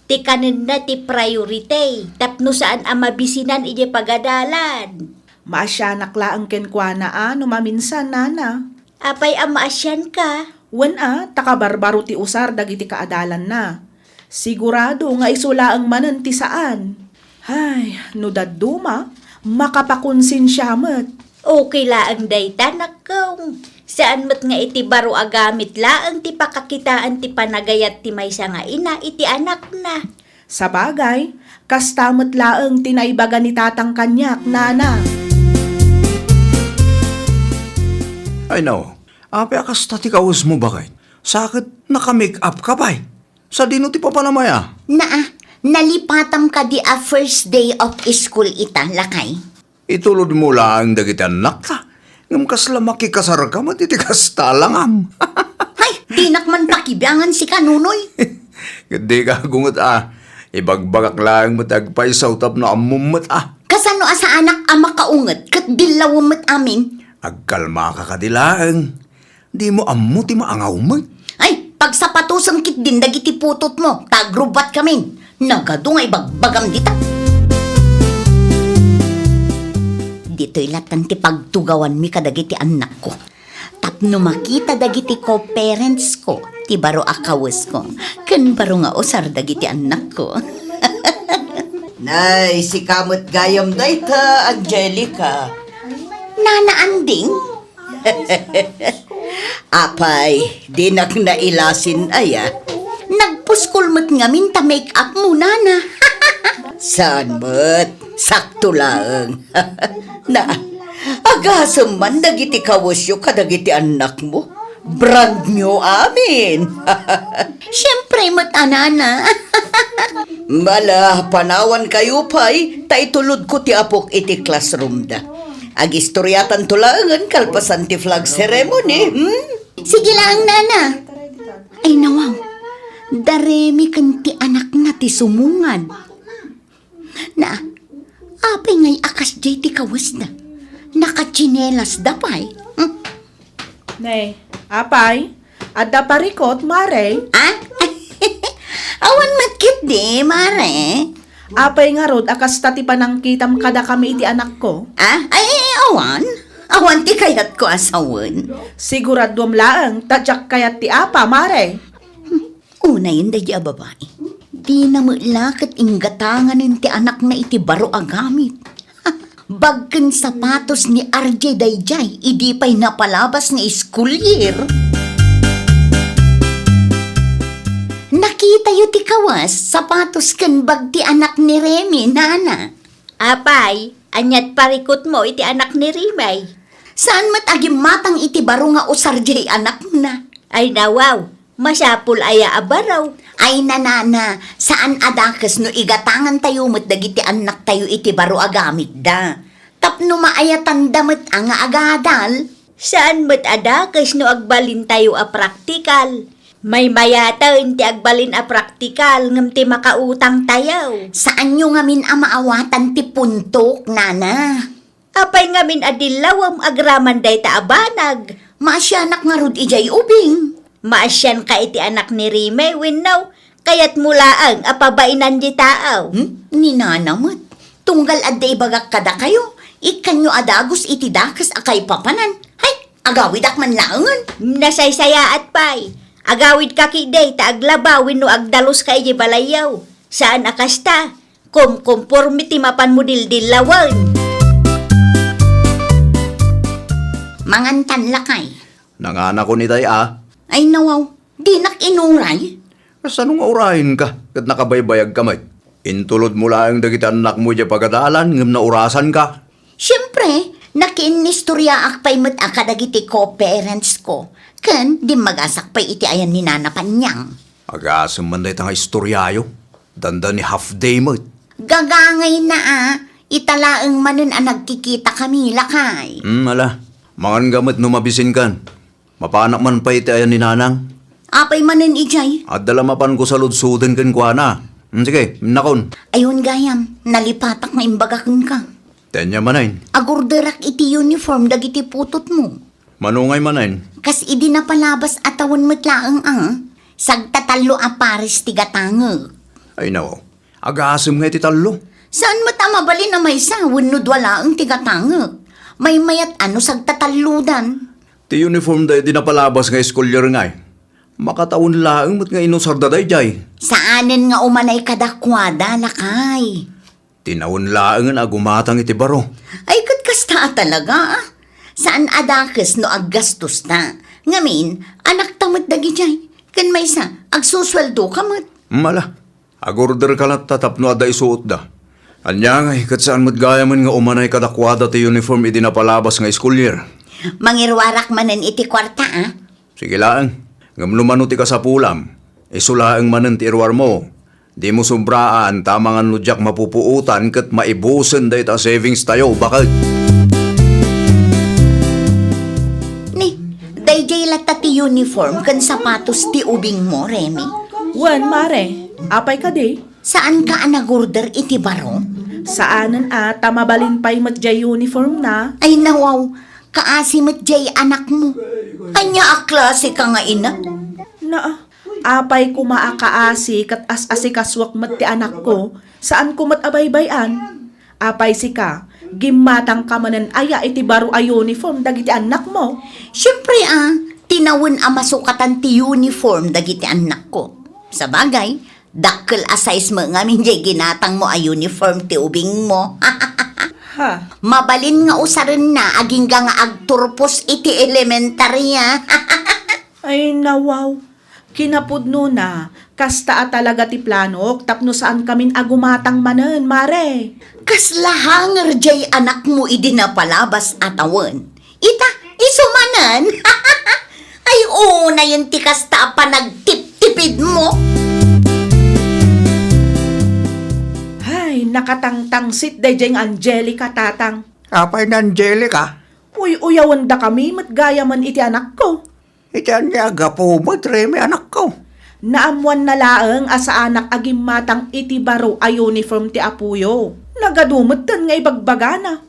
ti kanin na ti priority. Tapno saan ang mabisinan ije pagadalan. Maasyanak laang kenkwana no maminsan, nana. Apay ang maasyan ka. Wen takabarbaro ti usar dagiti kaadalan na. Sigurado nga isula ang manan ti saan. Hay, no daduma, makapakonsensyamat. Okay laang dayta nakaw. Saan mat nga iti baro agamit laang ti pakakitaan ti panagayat ti maysa nga ina iti anak na. Sa bagay, kastamat laang tinaibaga ni tatang kanyak, nana. Ay no, api akas tati kaus mo bakit? Sakit naka-make up ka ba'y? Sa dino ti papanamaya? Nalipatam ka di a first day of school ita, lakay. Itulod mo lang dagiti anak ta. Ngam kasla makikasar ka matitikas talangam. Hay, dinak man pakibiangan si kanunoy. Hindi ka gungot Ibagbagak lang matagpay sa utap na amumot Kasano asa anak ang makaunget kat dilawamot amin. Agkalma ka kadilaang. Di mo ammo ti maangaw mo. Ay, pagsapatosang kit din dagiti putot mo, tagrubat kami. Nagadungay bagbagam dita. Dito'y latan ti pagtugawan mi kadagiti anak ko. Tapno makita dagiti ko parents ko, ti baro akawes ko. Kan baro nga usar dagiti anak ko. Nay, si kamot gayam dayta, Angelica. Nana Anding? Apay, di nak nailasin aya. Nagpuskol mo't ngamin ta make up mo, nana. Saan mo't? Sakto lang. Na, agasam man dagiti kawasyo kadagiti anak mo. Brand new amin. Siyempre mo't anana. Mala, panawan kayo pa'y, taitulod ko ti apok iti classroom da. Agistoryatan tulangan kalpasan ti flag ceremony. Sige lang, nana. Ay nawaw, daremi kan ti anak na ti sumungan. Na, apay ngay akas jay ti kawas na. Nakachinelas dapay. Nay, apay, adda parikot, mare. Ah? Awan mat di, mare. Apay nga rod, akas tati panangkitam kada kami iti anak ko. Ay, awan. Awan ti kayat ko asawan. Siguradom laang, tadyak kayat ti apa, mare. Una yun da babae. Di na mulakit inggatangan ti anak na iti baro agamit. Bagken sapatos ni RJ Dayjay, idi pa'y napalabas ni school year. Nakita yu ti kawas, sapatos ken bag ti anak ni Remy, nana. Apay, anyat parikot mo iti anak ni Rimay. Saan mat agim matang iti baro nga usar jay anak na? Ay nawaw, masapul aya abaraw. Ay nanana, saan adakas no igatangan tayo mat dagiti anak tayo iti baro agamit da. Tapno maayatan damat ang agadal. Saan mo't adakas no agbalin tayo a praktikal? May mayata ti agbalin a praktikal ngam ti makautang tayo. Saan nyo ngamin amaawatan ti puntok, nana? Apay ngamin adilawam agraman day ta abanag. Maasyanak nga rod ijay ubing. Maasyan ka iti anak ni Rime, winnaw, kayat mulaang apabainan di taaw. Ni nana mo't. Tunggal adda ibagak kada kayo. Ikanyo adagos iti dakas akay papanan. Hay, agawidak man laangan. Nasaysaya at pay. Agawid ka kiday ta aglabawin no agdalos ka iti balayaw. Saan akasta? Kumkonformity mapan mo dildilawan. Mangantan lakay. Nanganak ko ni day Ay nawaw, di nak inuray. Saan nga urahin ka? Kat nakabaybayag kamay. Intulod mo lang dagiti anak mo dya pagkadalan, ngam na urasan ka. Siyempre, nakinistorya akpay mo't akadagiti co-parents ko. Ken, di magasakpay iti ayan ni Nana Panyang. Agasam man day tanga istoryayo. Danda ni half day mo. Gagangay na italaang manun ang nagkikita kami lakay. Ala. Mangan gamit no mabisin kan. Mapanak man pa iti ayan ni nanang. Apay manun ijay. At dalamapan ko sa ludsuden kan kwa na. Sige, nakon. Ayun gayam, nalipatak na imbagakon ka. Tenya manayin. Agurderak iti uniform dagiti putot mo. Manungay manayin. Kas idi na palabas atawan matlaang sagtatalo a pares ti gatangag. Ay nawaw. Agasam nga iti talo. Saan matamabali na may sa wenno walaang ti gatangag? May mayat ano sagtataludan. Ti uniform day di napalabas nga school year nga. Makataon laang mat nga inusarda day jay. Saanen nga umanay kadakwada lakay. Tinawon laang nga agumatang iti baro. Ay kasta talaga. Saan adakes no aggastos na? Ngamin, anak tamad dagi jay. Kan may sa, agsusweldo ka mat. Mala. Agorder ka lang tatapno ada isuot da. Anya nga, kat saan mat gaya man nga umanay kadakwada ti uniform iti napalabas nga school year. Mangirwarak manen iti kwarta Sige laang. Ngam lumano ti kasapulam. Isulaang manen ti irwar mo. Di mo sumbraan tamangan nudyak mapupuutan kat maibusen day ta savings tayo. Bakit? Ni, dayjay lata ti uniform kan sapatos ti ubing mo, Remy. Wan, mare, apay ka di? Saan ka anagorder iti baro? Saanan tamabalin pa'y matjay uniform na? Ay nawaw, kaasimat jay anak mo. Anya klase ka nga ina? Na, apay ko maakaasi kat as-asikaswak mat ti anak ko, saan ko mat abaybayan? Apay si ka, gimatang ka manan aya iti baro a uniform dagiti anak mo. Siyempre tinawon masukatan ti uniform dagiti anak ko. Sa bagay, dakkel asize mo nga minjay ginatang mo a uniform ti ubing mo. Ha? Mabalin nga usarin na aging nga agturpos iti elementary Ay nawaw, kinapudno na, kasta talaga ti plano, tapno saan kamin agumatang manen, mare. Kaslahanger jay anak mo idi na palabas atawan. Ita, isumanan. Ay na yun ti kasta pa nagtip-tipid mo. Ay, nakatangtangsit dayjeng Angelica tatang. Apay na Angelica. Uy, uyawan da kami, matgaya man iti anak ko. Itian niya gapo mo, Remy, anak ko. Naamuan na laeng asa anak agim matang iti baro a uniform ti apuyo. Nagadumot tan nga ibagbagana.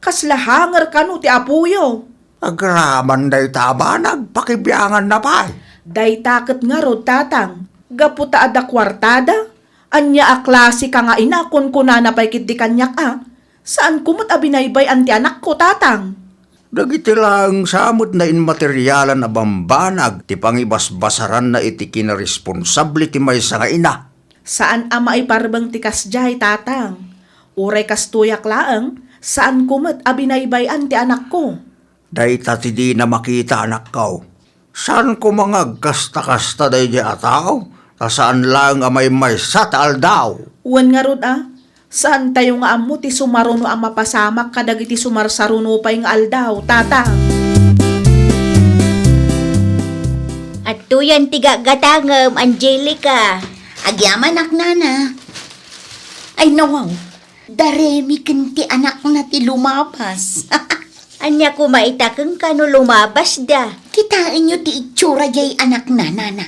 Kaslahanger kanu ti apuyo. Agraman day taba, nagpakibiyangan na pa. Day takot nga rod tatang. Gaputa ada kwartada. Anya a klase ka nga ina kun kunana pa'y kiti kanyak Saan kumot abinaybay anti anak ko, tatang? Dagiti lang samot na inmateryalan na bambanag ti pangibasbasaran na iti kinaresponsable ti maysa nga ina. Saan ama ay parbang tikas jay, tatang? Uray kas tuyak laang, saan kumot abinaybay anti anak ko? Dayta ti di na makita anak ko. Saan ko mga kasta-kasta day di ataw? Ta saan lang amay maysa ta aldaw? Uwan nga rod Saan tayo nga amo ti sumaruno ang mapasamak kadagiti sumarsaruno pa'y nga aldaw, tatang? At tuyan tiga gatangam, Angelica. Agyaman ak nana. Ay nawaw, daremi kanti anak na ti lumabas. Anya ko maitakeng kano lumabas da. Kitain nyo ti itsura jay anak na nana.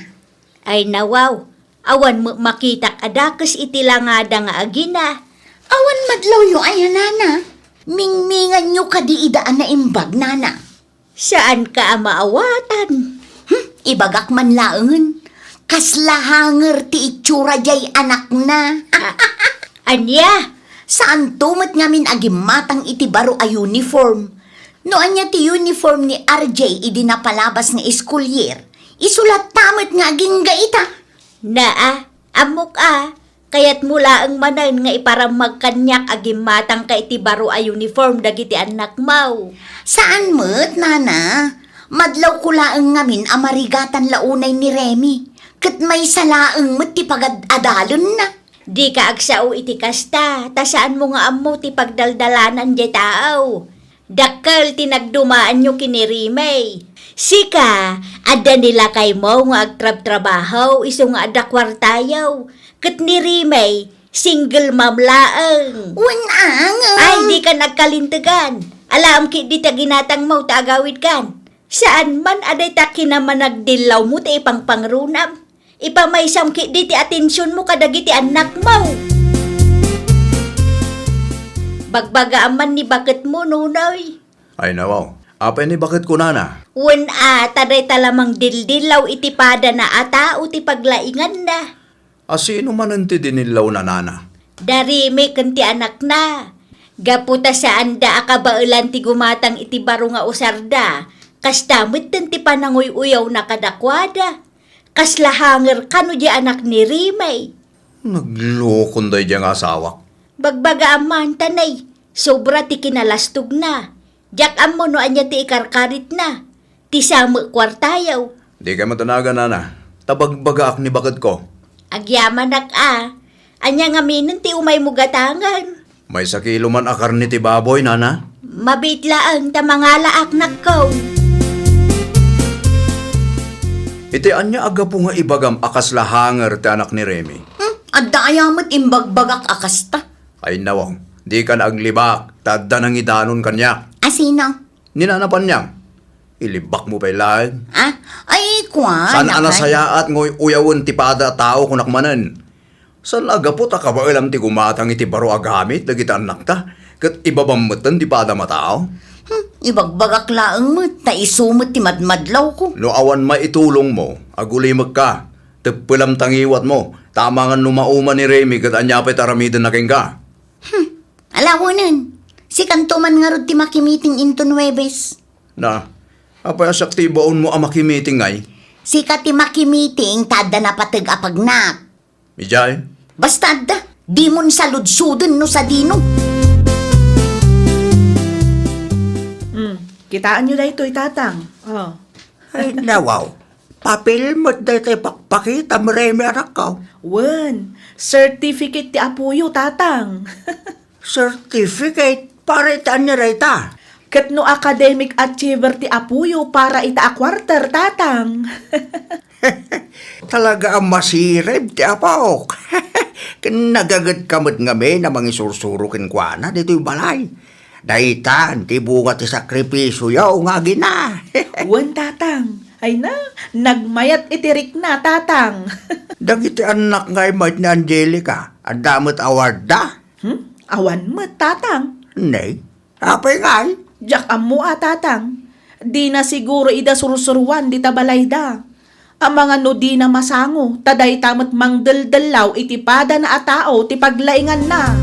Ay nawaw, awan mo makitak adakas iti langada nga agina. Awan madlaw yo ay nana. Mingmingan nyo kadi idaan na imbag nana. Saan ka maawatan? Ibagak man laengen. Kaslahanger ti itsura jay anak na. Anya? Saan tumat ngamin agimatang iti baro a uniform. No anya ti uniform ni RJ idi napalabas nga school year. Isulat tamat nga aging gaita. Naa, amok Kayat mula ang manan nga iparang magkanyak agimatang ka iti baro a uniform dagiti anak mau. Saan mo't, nana? Madlaw ko laeng ngamin amarigatan launay ni Remy. Kat may salaeng mo't ti pagad-adalon na. Di ka agsao iti kasta, ta saan mo nga amo ti pagdaldalanan di tao. Dakkel tinagdumaan nyo kinirimay. Sika, ada nila kay mo nga agtrab-trabaho, iso nga ada kwartayaw. Kat ni Rimay, single mom laeng. Wanang. Ay, di ka nagkalintagan. Alam ki di ta ginatang mo ta agawid kan. Saan man aday ta kinamanagdilaw mo ta ipang pangrunam. Ipamaysam ki di ti atensyon mo kadagiti anak mo. Bagbagaan man ni bakit mo nunoy. Ay nawaw, apay ni bakit ko nana? Wen taday talamang dildilaw iti pada na ata o ti paglaingan na. Asino man ang ti dinilaw na nana? Dari may kanti anak na. Gaputa sa anda akabailan ti gumatang iti baro nga usarda. Kastamit ti pananguy-uyaw na kadakwada. Kaslahanger kano di anak ni Rimay. Naglokon day diyang asawak. Bagbaga aman tanay. Sobra ti kinalastog na. Jak amo no anya ti ikarkarit na. Ti samu kwartayaw. Di ka matanaga nana. Tabagbaga ak ni bakit ko. Agyaman anya nga minun ti umay mo gatangan. May sakilo man akar ni ti baboy nana. Mabitlaang ta mga laak nakaw. Iti anya aga po nga ibagam akas lahanger ti anak ni Remy. Adda ayamat imbagbagak akasta. Ay nawang, di ka na aglibak, tadda nang idanon kanya. Asino? Ninanapan niyang, ilibak mo pa'y laeng. Ay, kwa. San anasaya at ngoy uyawon ti pada tao kunakmanan. San agapot akabailam ti gumatang iti baro agamit dagiti anak ta, kat ibabamatan ti pada matao. Ibagbagak laeng mo, ta isumot ti madmadlaw ko. No awan maitulong mo, agulimag ka, tagpulam tangiwat mo, tama nga numauma ni Remy kat anyapay taramidan na ka. Alawanan, si kantuman nga rod ti makimiting into Nueves. Na, apay asaktibaon mo ang makimiting ngay. Si ti makimiting, tada na patag apagnak. Mijay, Basta da, di mon saludsudon no sa dino. Kitaan nyo dahito tatang. Oh. Ay, nawaw. Papel mo dito pakita mo rin anak ko. Wen, certificate ti apuyo, tatang. Certificate para itaan niya rin ta. Kat no academic achiever ti apuyo para ita a quarter, tatang. Talaga ang masirib ti apok. Nagagad kamot nga may na mga sursurukin kwa na dito yung balay. Daitan, ti bunga ti sakripisyo yaw nga gina. Wen, tatang. Ay na, nagmayat itirik na, tatang. Dagiti anak ngay mat ni Angelica, ang damot award da. Awan mo, tatang. Nay, apay ngay. Jak amo tatang. Di na siguro ida sursuruan di tabalay da. Ang mga no di na masango, taday tamat mangdaldalaw itipada na atao ti paglaingan na.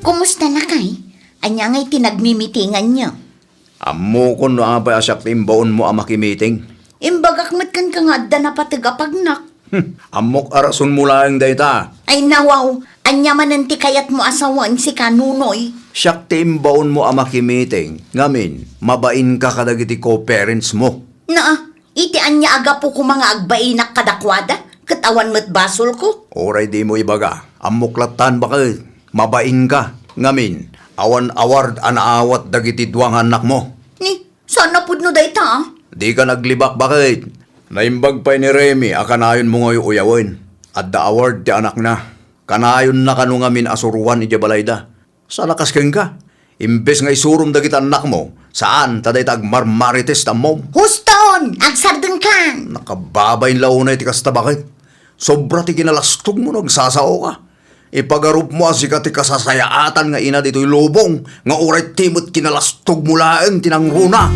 Kumusta na kay? Anya nga'y tinagmimitingan niyo. Ammo ko no apay asyak timbaon mo ang makimiting. Imbagak mat kan ka nga adda na patigapagnak. Amok arason mo lang dayta. Ay nawaw, anya mananti kayat mo asawan si Kanunoy. Siyak timbaon mo ang makimiting. Ngamin, mabain ka kadagiti co-parents mo. Na, iti anya aga po ko mga agbainak kadakwada, katawan mo't basol ko. Oray di mo ibaga. Amuklatan bakit? Mabain ka. Ngamin, awan award anaawat dagiti duwang anak mo. Ni, sana pud no dayta ah. Di ka naglibak bakit? Naimbag pa ni Remy, akanayon mo ngayon uyawin. At the award ti anak na. Kanayon na kanu ngamin asuruan iti balayda. Sa lakas keng ka. Imbes nga isurum dagiti anak mo, saan taday tagmarmarites tamom? Huston, agsardeng kan. Nakababay launay ti kasta bakit? Sobra ti kinalastog mo nagsasao ka. Ipagarup mo asika ti kasasayaatan nga ina dito'y lubong, nga uray timot kinalastog mo laeng tinangruna.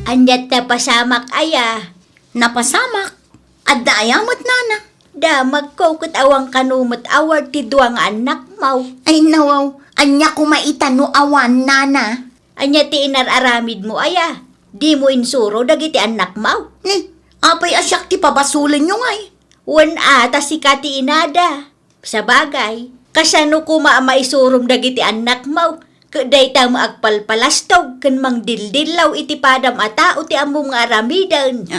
Anyat na pasamak aya. Napasamak, adda ayamot nana. Damag ko kat awang kanumot award ti duwang anak mo. Ay nawaw, anya ko maitano awan nana. Anya ti inararamid mo aya. Di mo insuro dagiti anak mo. Ni, apay asyak ti pabasulan nyo ngay. Wan ata si kati inada. Sa bagay, kasano ko maisurum dagiti anak mo. Kaday ta mo agpalpalastog kan mang dildilaw iti padam ata o ti among nga aramidan.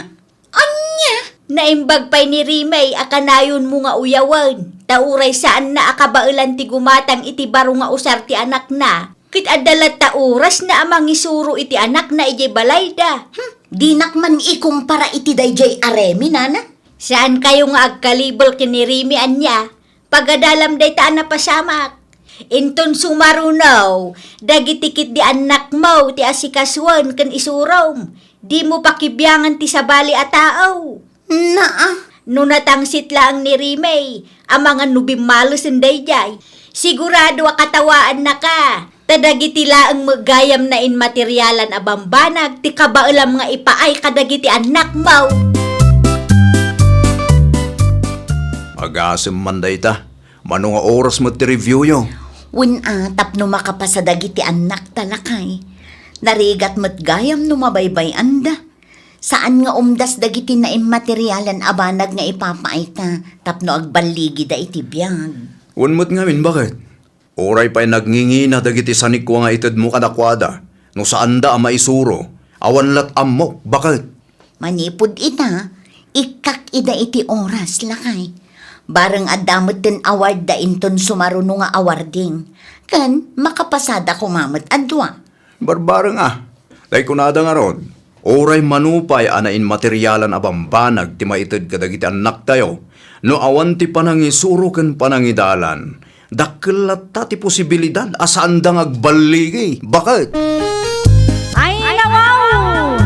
Anya? Naimbag pa'y ni Rimay akanayon mo nga uyawan. Tauray saan na akabailan ti gumatang iti baro nga usar ti anak na. Kit adalat ta oras na amang isuro iti anak na iti balayda. Dinak man ikumpara iti dayjay aremi nana. Saan kayo nga agkalibol kini Rimi anya? Pagadalam day ta na pasamak. Inton sumarunaw, dagitikit di anak mo ti asikaswan kan isurom. Di mo pakibyangan ti sabali a tao. Naa. No natangsit lang ni Rimay, ang mga nubimalos ang dayjay. Sigurado katawaan na ka. Tadagiti laang magayam na in materialan a bambanag, ti kabailam nga ipaay kadagiti anak mo. Agasem man dayta. Mano nga oras mo ti review yo? Win tapno makapasadag iti anak talakay. Narigat mo't gayam no mabaybay anda. Saan nga umdas dagiti na immaterialan abanag nga ipapaay ta tapno agbaligi da iti biyag. Unmot ngamin bakit? Oray pa'y nagngingi na dagiti sanikwa nga itad mo kadakwada. No saan da ang maisuro? Awan lat amok, bakit? Manipod ita, ikak ida iti oras lakay. Barang adamot din award da inton sumaruno nga awarding. Kan makapasada kumamot adwa. Barbarang Day kunada nga ron. Oray manupay anain materialan abambanag ti maitid kadagiti anak tayo. No awan ti panangisuro ken panangidalan. Dakkelat ta ti posibilidad asaan da ngagbaligi. Bakit? Ay, nawaw!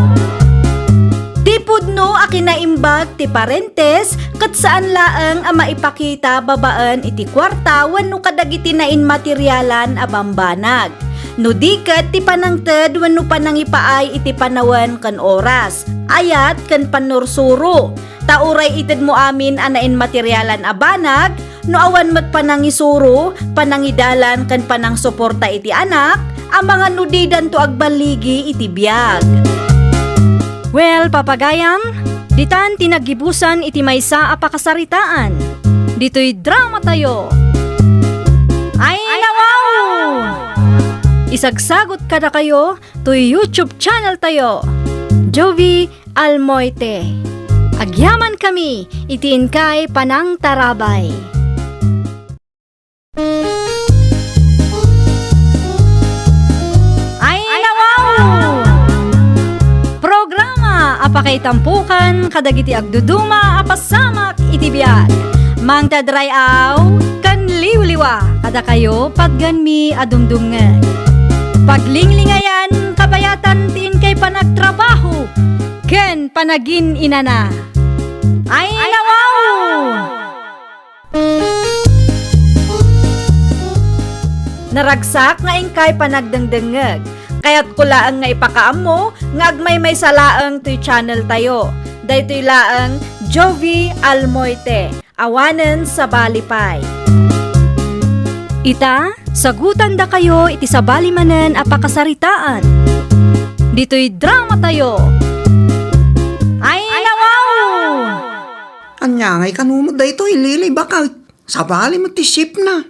Tipudno akinaimbag ti parentes kat saan laeng ang maipakita babaan iti kwarta wenno kadagiti na inmaterialan a bambanag. No diket ti panangted wenno panangipaay iti panawen kan oras. Ayat kan panursuro. Tauray ited mo amin ana inmaterialan a banag no awan met panangisuro, panangidalan kan panangsuporta iti anak, ang mga nudidan to agbaligi iti biyag. Well, papagayam, ditan tinagibusan iti maysa a pakasaritaan. Dito'y drama tayo. Ay, nawaw! Isagsagot kada kayo to YouTube channel tayo. Jovi Almoite. Agyaman kami, itiin kay Panang Tarabay. Ay, nawaw! Programa apakay tampukan kadagiti agduduma apasamak iti biag. Mang tadrayaw kan liwliwa kada kayo pagganmi adumdungan. Paglinglingayan kabayatan tiin kay panagtrabaho ken panagin inana. Ay, nawaw! Naragsak nga ingkay panagdengdengeg. Kaya't kulaang nga ipakaamo nga agmay may salaang to'y channel tayo. Daytoy laang Jovi Almoite, awanen sa balipay. Ita, sagutan da kayo iti sabali manen apakasaritaan. Dito'y drama tayo. Ay, nawaw! Anya ngay kanumod da ito, ilili baka. Sabali mo ti ship na.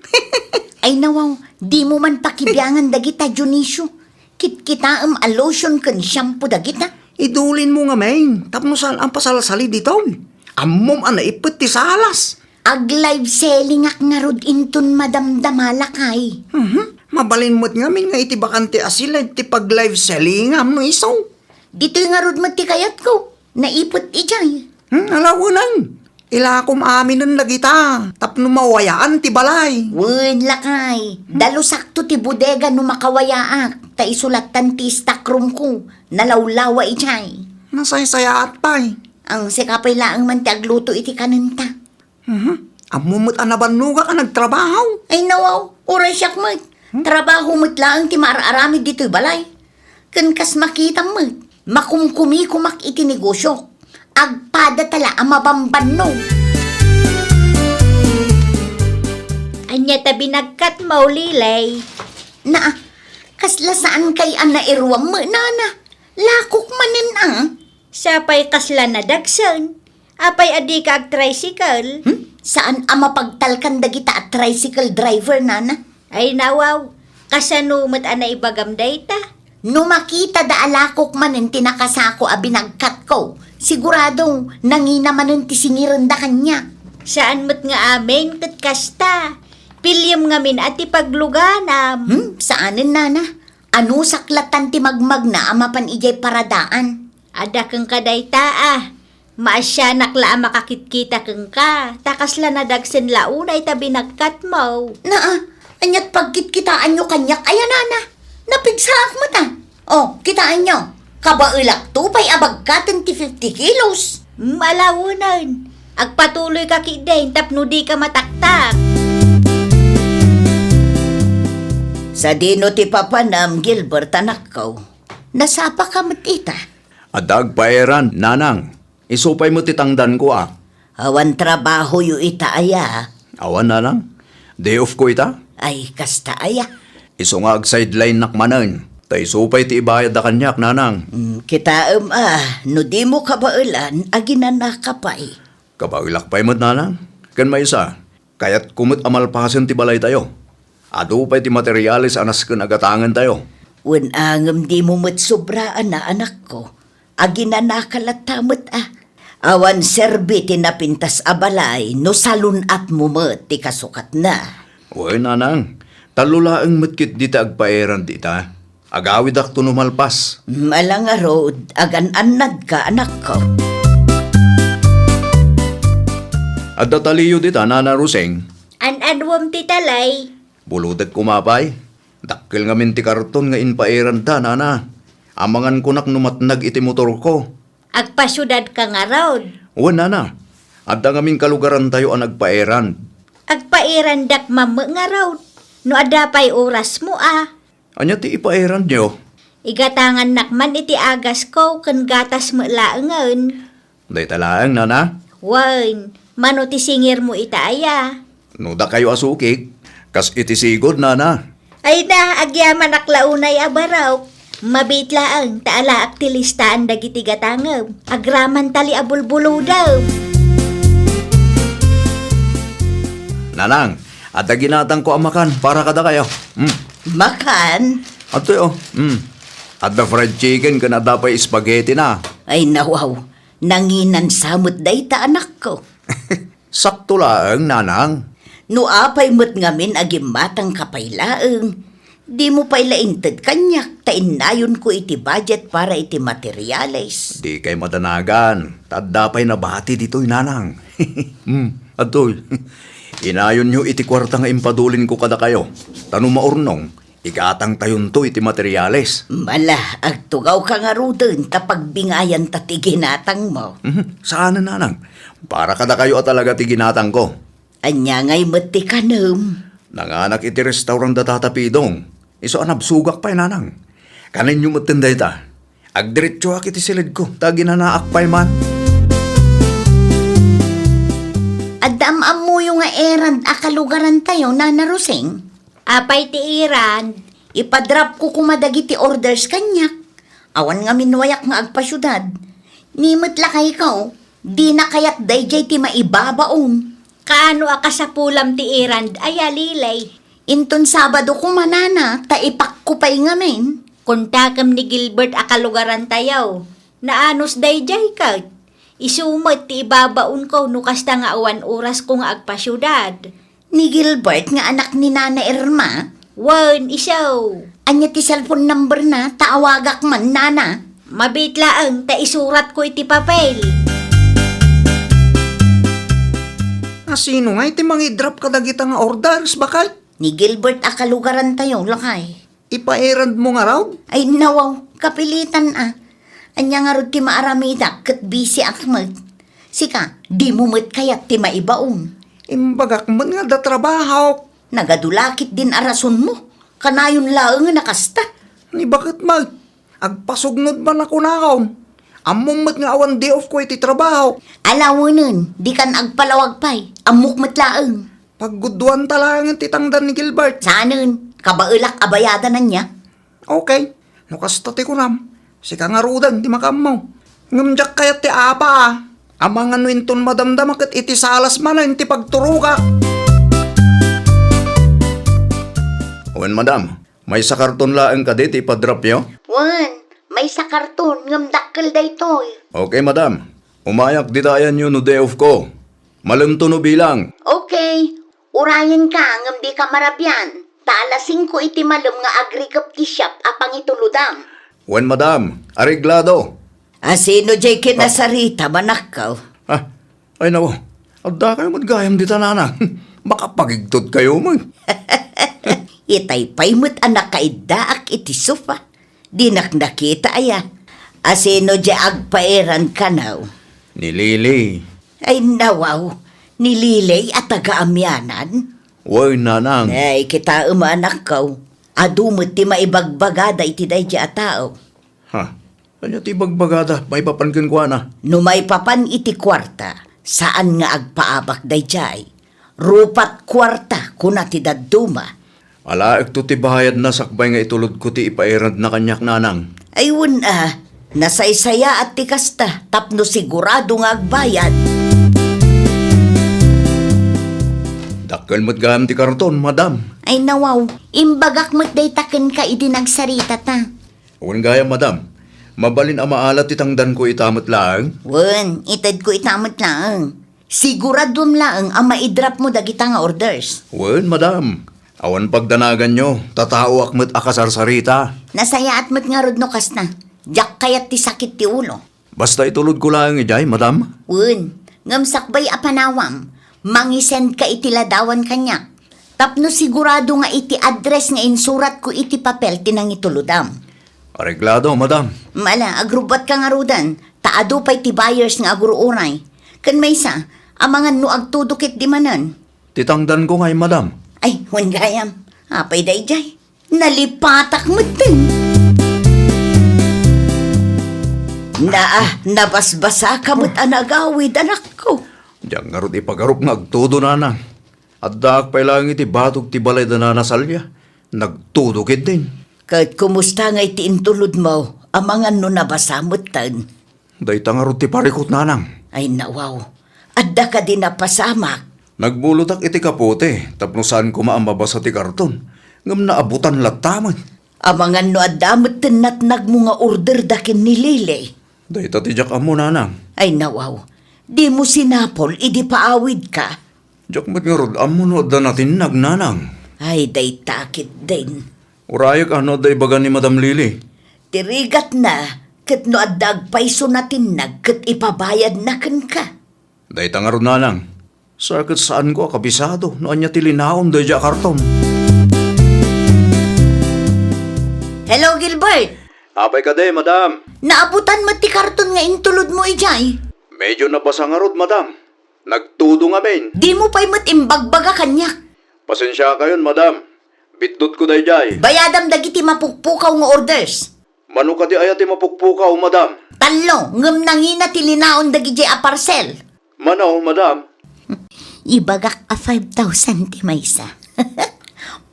Ay nawaw, di mo man pakibiyangan dagita, Dionisio. Kit-kita alotion kan shampoo dagita. Idulin mo nga, main. Tapno saan ang pasalasali dito. Ammom ang naipit ti salas. Ag live selling ak nga rod inton madamdamala kay. Mabalin mo't nga min nga iti bakante asila iti pag live selling am no iso. Dito nga rod magtikayat ko. Naipot ijay. Alawanan. Ilakom amin nun lagita. Tapno mawayaan ti balay. Wen lakay. Dalo sakto ti bodega no makawayaak. Ta isulatan ti stockroom ko. Nalawlawa ijay. Nasay-saya at pay. Ang sikapay laang man ti agluto iti kanenta. Ammumot anabanuga ka nagtrabaho. Ay nawaw, oras siyak mat. Trabaho mo't laang ti mararami dito'y balay. Kan kas makita mat, makumkumi kumak iti negosyo. Agpada tala ang mabambanno. Anya tabi nagkat maulilay. Na, kasla saan kay ang nairuwang mo, nana? Lakok manin ang. Sapay kasla na dagsan. Apay adi ka ag tricycle. Saan ang mapagtalkan dagita at tricycle driver, nana? Ay nawaw, kasano mat ana ibagam dayta. No makita da alakok manin tinakasako a binagkat ko, siguradong nangina manin ti singiran da kanya. Saan mat nga amin kat kasta. Pilyam ngamin at ipagluganam. Saanin, nana? Ano saklatan ti magmag na amapan ijay paradaan? Ada kang kadayta ah. Maasya nakla makakitkita kang ka. Takasla na dagsen launay tabi nagkat mo. Na, anyat pagkitkitaan nyo kanyak, ayan, nana. Napigsaak mo ta. Oh, kitaan nyo. Kabailak to, pa'y abagkatan ti 50 kilos. Malawunan. Agpatuloy ka kidain tapno di ka mataktak. Sa dino ti papanam, Gilbert, anak ko. Nasapa ka matita. Adag paeran, nanang. Isupay mo titangdan ko ah. Awan trabaho yu ita aya. Awan nanang. Day off ko ita. Ay, kasta aya. Iso nga ag sideline nakmanan. Tay supay ti ibayad da kanyak, nanang. Kita no di mo kabailan, aginan na kapay. Kabailak pa'y mo't nanang. Kan may isa. Kaya't kumot amalpasan ti balay tayo. Ado pa'y ti materialis anas kan agatangan tayo. Wen angam di mo mat sobraan na anak ko. Aginan na kalatamot ah. Awan serbi tinapintas abalay, no salunat mo mat ti kasukat na. Uy, nanang. Talulaang matkit di ta agpaeran di ta. Agawid ak tunumalpas. Malang arod, agan-anad ka anak ko. At dataliyo di ta, Nana Ruseng. An-anwam titalay. Buludag kumapay. Dakil nga min ti karton nga inpaeran ta, nana. Amangan ko nak numatnag iti motor ko. Agpasyudad ka nga raod. O, nana. Adda nga min kalugaran tayo ang nagpaeran. Agpairan dak mama nga raod. No adapay oras mo ah. Anya ti ipaeran nyo? Igatangan nakman iti agas ko kan gatas mo laangan. Day talaang, nana. Wan, mano ti singir mo itaaya. Nuda kayo asukik. Kas iti sigod, nana. Ay na, agyaman aklaunay abaraw. Mabitlaang, taala aktilistaan dagiti gatangam. Agraman tali abulbulo daw. Nanang, adda ginatang ko amakan para kada kayo. Makan? Ato yo. Adda fried chicken ka na dapay spaghetti na. Ay nawaw, nanginan samot dayta anak ko. Sakto laang, nanang. No apay mo't ngamin agimatang kapaylaeng. Di mo pa'y laintad kanyak, tainayon ko iti budget para iti materials. Di kay madanagan. Tadda pa'y nabati dito'y nanang. Atoy, inayon nyo iti kwarta nga impadulin ko kada kayo. Tanong maurnong, igatang tayon to iti materyales. Mala, agtugaw ka nga rudin kapag bingayan tati ginatang mo. Saan na nanang? Para kada kayo at talaga ti ginatang ko. Anya nga'y mati kanam. Nanganak iti restaurant da tatapidong. Iso anabsugak pa'y nanang. Kanin yung matinday ta. Agdiretso akit isilid ko. Tagi na naakpay man. Adamam mo yung nga erand akalugaran tayo, Nana Roseng. Apay ti Iran. Ipadrap ko kumadagi ti orders kanyak. Awan nga minwayak nga agpasyudad. Nimot lakay ka, di na kayat dayjay ti maibabaon. Kaano aka sa pulam ti Iran ay alilay. Inton Sabado kumanana, taipak ko pa'y ngamin. Kontakam ni Gilbert akalugaran tayaw. Naanos dayjay ka. Isumot ti ibabaon ko no kasta nga awan oras ko nga agpasyudad. Ni Gilbert nga anak ni Nana Irma, Wan, isaw. anya ti cellphone number na, taawagak man, Nana. Mabitlaang ta isurat ko iti papel. Sino nga iti mangidrap kadagita nga orders bakal? Ni Gilbert akalugaran tayo, lakay. Ipaerand mo nga raw? Ay nawaw, kapilitan Anya nga rod ti maaramida, kat busy akmat. Sika, di mo mo't kayat ti maibaon. Imbagak man nga da trabaho. Nagadulakit din arason mo. Kanayon laang nga nakasta. Ni bakit mag? Agpasugnod man ako nakaon. Among mat nga awan day off ko iti trabaho. Alawanan, di kan agpalawag pa'y. Amok matlaang. Pagguduan talangan titangdan ni Gilbert. Saanan, kabailak abayadan na niya. Okay, nukasta ti kunam. Sika nga rudan, di makamaw. Ngamjak kayat ti apa Amangan winton madamdam kat iti salas man ti pagturukak. Owen, madam. May sakarton laeng ka dito ipadrap nyo? Wan, may sa karton, ngamdakkel day toy. Okay, madam. Umayak di tayan yun no day off ko. Malamto no bilang. Okay, urayan ka, ngam di ka marabyan. Talasing ko iti malum nga agrikap ti shop apang ituludam. Owen, madam. Areglado. Sino jay kinasarita, manakaw? Ah, ay nawo. Adda kayo magayam di tanana. Baka pagigtod kayo man. Itay pa'y mo't anak kaidaak iti sofa. Dinak nakita aya. Asino jay agpaeran kanaw. Ni Lily. Ay nawaw, nililay at taga-amyanan. Woy, nanang. Ay, kita anak kaw. Adumot ti maibagbagada iti day a tao. Ha? Kanya ti bagbagada. May papankin ko na. Numay papan iti kwarta, saan nga agpaabak day jay. Rupat kwarta kuna ti dadduma. Alaek to ti bahayad na sakbay nga itulod ko ti ipaerand na kanyak nanang. Ayun nasaysaya at ti kasta, tapno sigurado nga agbayad. Dakkel mo't gayam ti karton, madam. Ay nawaw, imbagak mo't day taken ka iti nagsarita ta. Owen gayam, madam. Mabalin ang maalat itangdan ko itamot lang. Wen, itad ko itamot lang. Siguradom lang ang maidrap mo dagita nga orders. Owen, madam. Awan pagdanagan nyo. Tatao akmet akasarsarita. Nasaya at mo't nga rod no kas na. Diyak kayat ti sakit ti ulo. Basta itulod ko lang ijay, madam. Wen, ngamsakbay apanawam. Mangisend ka iti ladawan kanyak. Tapno sigurado nga iti address nga insurat ko iti papel tinang ituludam. Areglado, madam. Mala, agrubat ka nga rudan. Taado pa'y ti buyers nga aguruuray. Kan may isa, amangan no agtudukit di manan. Titangdan ko ngay, madam. Ay, huwag gayam. Apay day jay. Nalipatak mo din. Nabasbasa ka mo't anagawid, anak ko. Diyan nga ron ipagarup nga agtudo nanang. At daak pa ilang iti batog ti balay da nanasalya. Nagtudukid din. Kahit kumusta nga iti intulod mo, amangan no nabasamot tan. Day nga ron ti parikot nanang. Ay nawaw, adda ka din napasamak. Nagbulutak iti kapote, tapno saan ko maambabasa ti karton. Ngam naabutan lataman. Amangan no adamot tinatnag mo nga order dakin ni Lily. Day tatijak amo nanang. Ay nawaw, di mo sinapol, idi paawid ka. Jak mat nga rod amo no da natin nagnanang. Ay day takit din. Urayak ano day baga ni Madam Lily. Tirigat na, kat no adag paiso natin nag, kat ipabayad na kan ka. Day nga rod nanang. Sakit saan ko kabisado no anya tilinaon day ja karton. Hello, Gilbert. Apay ka day, madam. Naabutan mo ti karton nga intulod mo ijay. Medyo nabasa nga rod, madam. Nagtudo nga men. Di mo pa'y mo't imbagbaga kanyak. Pasensya kayon, madam. Bitdot ko day jay. Bayadam dagiti mapukpukaw nga orders. Mano ka di ayati mapukpukaw, madam? Talo, ngam nangina tilinaon dagiti a parcel. Manaw, madam? Ibagak a 5,000 ti maysa.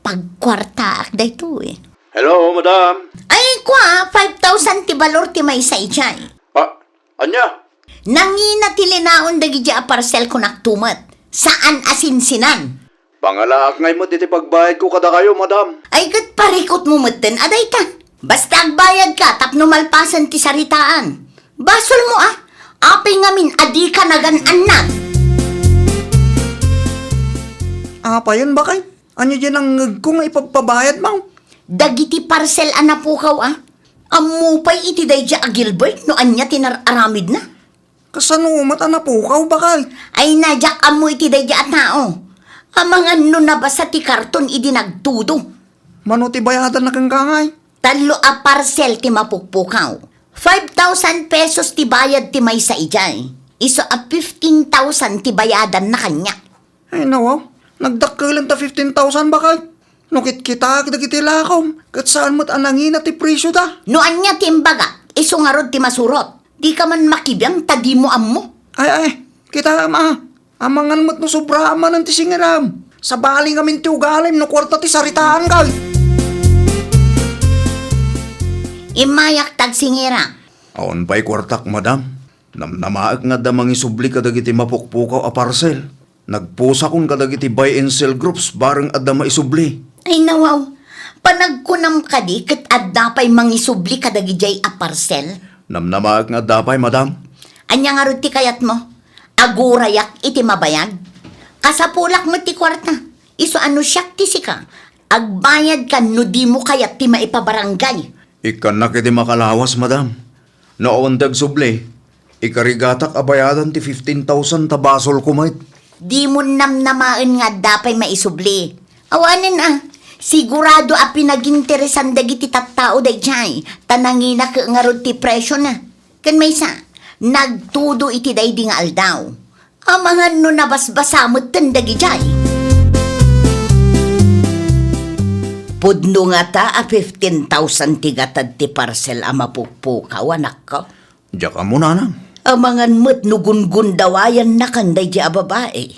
Pagkwartaak da ito eh. Hello, madam? Ay, kwa, 5,000 ti balor ti maysa ijay. Anya? Nangina tilinaon dagiti a parcel ko naktumat. Saan asinsinan? Pangalaak ngay mo titi pagbayad ko kada kayo, madam. Ay, kat parikot mo maten, aday ta. Basta agbayad ka, tapno malpasan ti saritaan. Basol mo ah. Apay ngamin, adi ka nagan-anak. Apa yun ba kay? Ano dyan ang kung ipagpabayad mo? Dagiti parcel anapukaw ah. Amupay iti dayja a Gilbert no anya tinararamid na. Kasanumat na pukaw ba kay? Ay nadyak amu iti dayja a tao. Amangan no nabasa ti karton idi nagtudo. Mano ti bayadan na kang kangay? Talo a parcel ti mapukpukaw. 5,000 pesos ti bayad ti may sa ijay. Iso a 15,000 ti bayadan na kanya. Ay nawaw, nagdakkelan ta 15,000 ba kay? Nukit kita dagiti lakom. Kat saan mo't anangin ti presyo da? No anya ti imbaga, iso nga rod ti masurot. Di ka man makibiyang tadi mo ammo. Ay, kita ma. Amangan mo't no sobra man ang ti singiram. Sa baling amin ti ugalim no kwarta ti saritaan kay. Imayak tagsingira. Aon pa'y kwartak, madam. Namnamaak nga damang isubli kadagiti mapukpukaw a parcel. Nagpusa kong kadagiti buy and sell groups bareng adda maisubli. Ay nawaw, panagkunam ka di kat adda pa'y mangisubli kadagijay a parcel. Namnamaak nga dapay, madam. Anya nga ti kayat mo? Agurayak iti mabayag. Kasapulak mo ti kwarta. Iso ano siyak ti sika. Agbayad ka no di mo kayat ti maipabarangay. Ikan na kiti makalawas, madam. Noon dag subli, ikarigatak abayadan ti 15,000 tabasol kumait. Di mo namnamaan nga dapay maisubli. Awanan ah. Sigurado a pinaginteresan dagiti tattao day jay. Tanangina ka nga rod ti presyo na. Kan may sa, nagtudo iti day di nga aldaw. Amangan no nabasbasamot tan dagi jay. Pudno nga ta a 15,000 tigatad ti parcel a mapukpukaw anak ko. Diya ka muna na. Amangan mo't nugungun dawayan na kanday di a babae.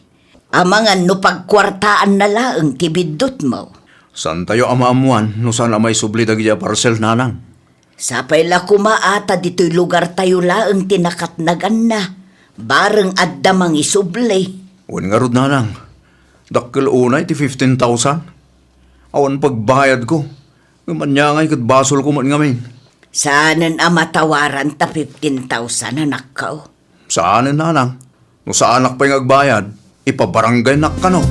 Amangan no pagkwartaan na laeng ti bidot mo. San tayo amaamuan no sana may subli dagi parcel nanang? Sapay la kumaata dito'y lugar tayo laeng tinakatnagan na. Bareng adda mang isubli. Wan nga rod nanang. Dakkel unay ti 15,000. Awan pagbayad ko. Gamanyangay kat basol ko man ngamin. Saanan a matawaran ta 15,000 anak ko. Saanin nanang? No sa anak pa yung agbayad, ipabarangay nak ka no.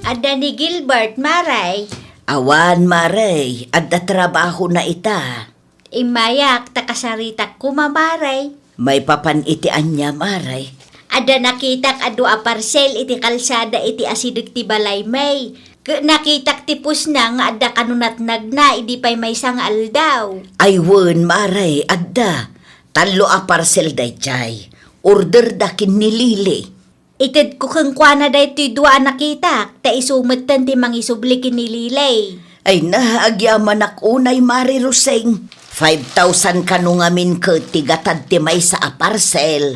Ada ni Gilbert, Maray. Awan maray, adda trabaho na ita. Imayak, takasaritak ko, Mamaray. May papanitian niya maray. Ada nakitak adu a parcel iti kalsada iti asidig ti balay may. Nakitak ti pusna nga adda kanunat nagna idi pay may sang aldaw. Ay wen maray, adda. Talo a parcel day jay. Order dakin ni Lili. Ited ko kang kwa na day ti dua nakitak. Ta isumatan ti mangisubli kinililay. Ay naagyaman ak unay Mari Roseng. 5,000 kanungamin ko tigatad ti may sa a parcel.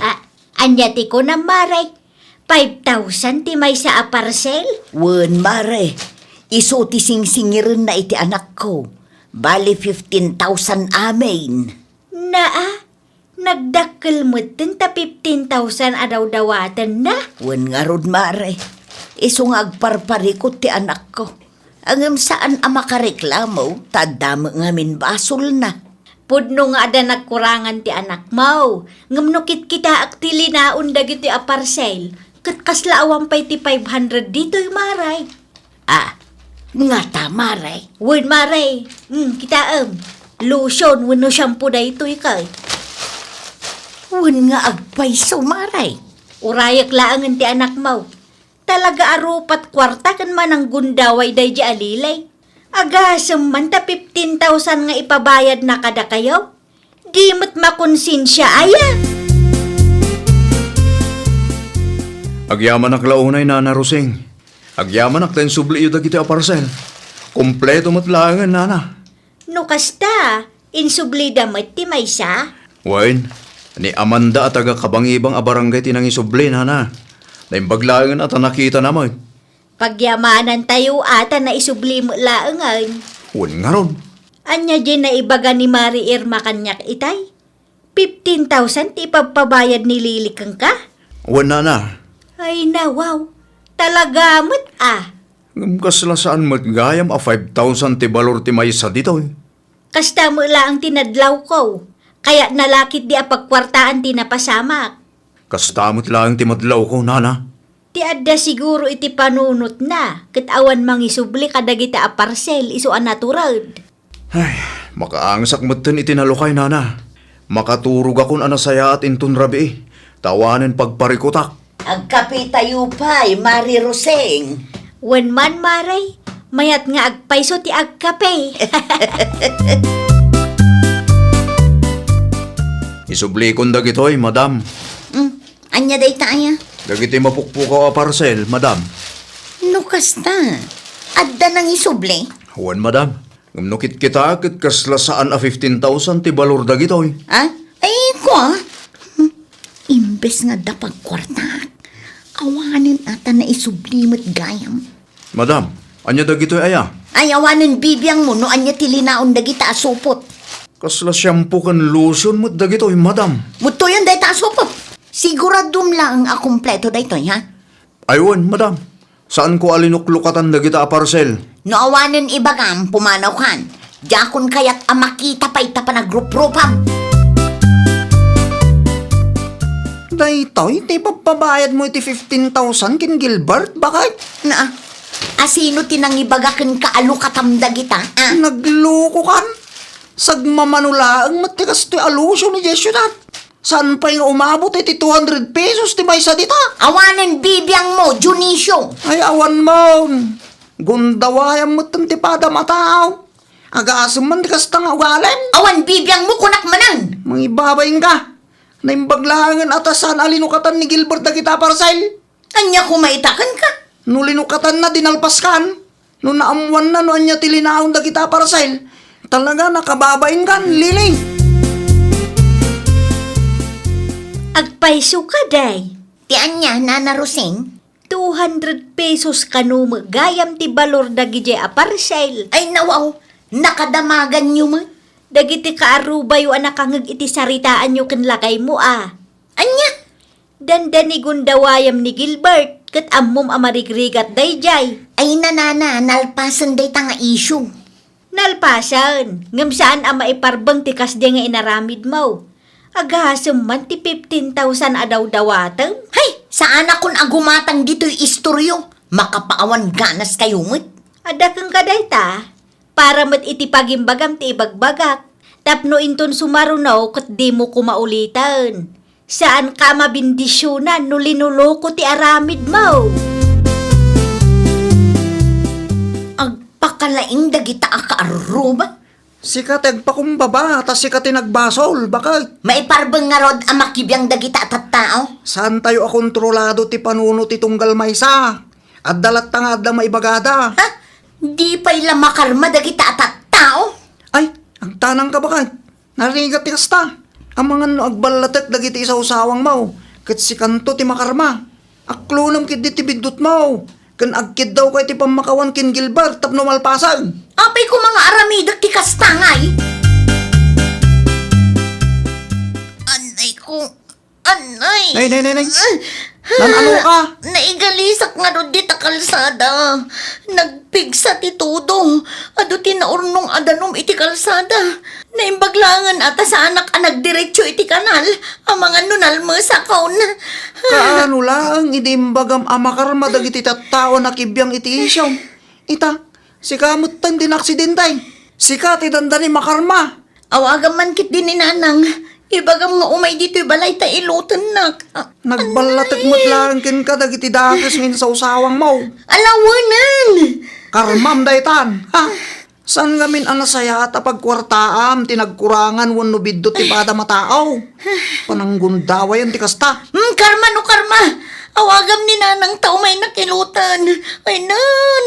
Anya ti ko na Maray. 5,000 ti may sa a parcel? Wen mare, iso ti singsingirin na iti anak ko. Bali 15,000 amin. Nagdakkel mo din ta 15,000 adaw-dawatan na. Wen nga rod mare, iso nga agparparikot ti anak ko. Angam saan ang makareklamo, tadam ngamin basol na. Pudno nga ada nagkurangan ti anak mo. Ngamnukit kita aktili na undag iti a parcel. Kat kaslaawang pa'y ti 500 dito'y Maray. Nga ta mare. Wen Maray, kita lotion, wano shampoo na ito'y kay. Wen nga agpaiso mare. Urayak laangan ti anak mo. Talaga arupat kwarta kan man ang gundaway day di alilay. Agasam man ta 15,000 nga ipabayad na kada kayo. Di mo't makonsensya aya. Agyaman ak launay na Roseng. Agyaman ak ten subli yu dagiti a parcel. Kompleto mo't langan, nana. No kasta, insublida mo't ti maysa. Wain, ni Amanda at taga kabangibang a barangay tinang isublin, nana. Naimbag langan at nakita naman. Pagyamanan tayo ata na isubli mo laangan. Wan nga ron. Anya din na ibaga ni Mari Irma kanyak itay. 15,000 ti ipagpabayad ni Lili kang ka? Wan, nana. Ay na, wow. Talaga mo't Kasla saan mo't gayam a 5,000 ti balor ti maysa dito. Kasta mo lang tinadlaw ko. Kaya nalakit di apagkwartaan ti napasamak. Kastamot lang ti madlaw ko, nana. Ti adda siguro iti panunot na. Kitawan mangisubli kadagita a parcel iso a natural. Ay, makaangsak mo't tin itinalukay, nana. Makaturog akong anasaya at intun rabi. Tawanan pagparikutak. Agkape tayo pa'y, Mari Roseng. Wen man maray, mayat nga agpaiso ti agkape. Isubli kong dagitoy, madam. Anya day tayo? Dagiti mapukpukaw a parcel, madam. No kasta. Adda nang isuble. Huwan, madam. Ngamnukit kita kit kasla saan a 15,000 ti balor dagitoy. Ha? Ay, ko Imbes nga dapag kwarta. Awanin ata na isublimot gayam. Madam, anya dagitoy aya? Ay, awanin bibiyang mo no anya tilinaon dagita asupot. Kasla shampoo kan lotion mo't dagitoy, madam. Muto yun day ta asupot. Siguradum lang ang akumpleto daytoy, ha? Aywan, madam. Saan ko alinuklukatan dagita a parcel? No awanin ibagam, pumanaw kan. Jakon kaya't amakita pa ita pa na grup-grupam. Daytoy, ti papabayad mo iti 15,000 kin Gilbert, bakit? Na, asino tinang ibagakin kaalukatam dagita, ah? Nagloko kan? Sagmamanula ang matikas ti alusyo ni Jesudat. Saan pa yung umabot iti 200 pesos ti maysa dita? Awanin bibiyang mo, Junisyo. Ay, awan mo. Gundawayam mo ti pada mataw. Agasam man ti kasta nga ugalim. Awan bibiyang mo kunak manan. Mangibabayin ka. Naimbaglangan atasan alinukatan ni Gilbert na kita parcel. Anya kumaitakan ka. No linukatan na dinalpaskan. No naamuan na no anya tilinaon na kita parcel. Talaga nakababain kan, Lili. Agpaiso ka day. Ti anya, Nana Roseng. 200 pesos kanum gayam ti balor dagiti a parcel. Ay nawaw, nakadamagan nyo mo. Dagiti kaarubay o anak kangag iti saritaan nyo kanlakay mo Anya? Dandani gundawayam ni Gilbert kat ammom amarigrigat dayjay. Ay nanana, nalpasan day ta nga issue. Nalpasan, ngam saan ang maiparbang ti kasde nga inaramid mo. Agasam man ti 15,000 adaw dawatam. Hay, saan akong agumatang dito'y istoryo? Makapaawan ganas kayo mo't. Ada kang kaday ta, para mat iti pagimbagam ti ibagbagak. Tapno inton sumarunaw kat di mo kumaulitan. Saan ka mabindisyonan no linuloko ti aramid mo? Agpakalaing dagita akaaruba. Sikat agpakumbaba, tas sikat nagbasol, bakit? Maiparbang nga rod ang makibiyang dagita at tao. Saan tayo akontrolado ti panuno ti tunggal maysa? At dalat ta nga adda maibagada. Ha? Di pa ila makarma dagita at tao. Ay, ang tanang ka bakit? Narigat ti kasta. Ang mga no agbalatek dagiti sa usawang mo. Kat si kanto ti makarma. Aklunam kid di ti bidot mo. Kan agkid daw kay ti pamakawan kin Gilbert tapno malpasag. Apay ko mga aramidak ti kastangay. Anay ko. Anay. Nay. Nan ano ka? Naigalisak nga ro di ta kalsada. Nagpigsa ti todo. Ado tinaurnong adanom iti kalsada. Naimbaglangan ata sa anak nagdiretso iti kanal. Ang mga nunal mo sa kaon. Kaano lang, idimbagam amakarma dagiti tattao na kibyang iti isyaw. Ita, si kamot tan din aksidentay. Sika ti dandani makarma. Awagan man kit din ni nanang. Ibagam nga umay dito'y balay ta ilutan nak. Nagbalatek mo't lang kin ka dagiti dakas min sa usawang mo. Alawanan! Karmam daytan. Ha? San gamin ang nasaya at apagkwartaam tinagkurangan wano biddo ti pada matao. Pananggundawa yan ti kasta. Karma no karma! Awagam ni nanang tao may nakilutan. Ay na,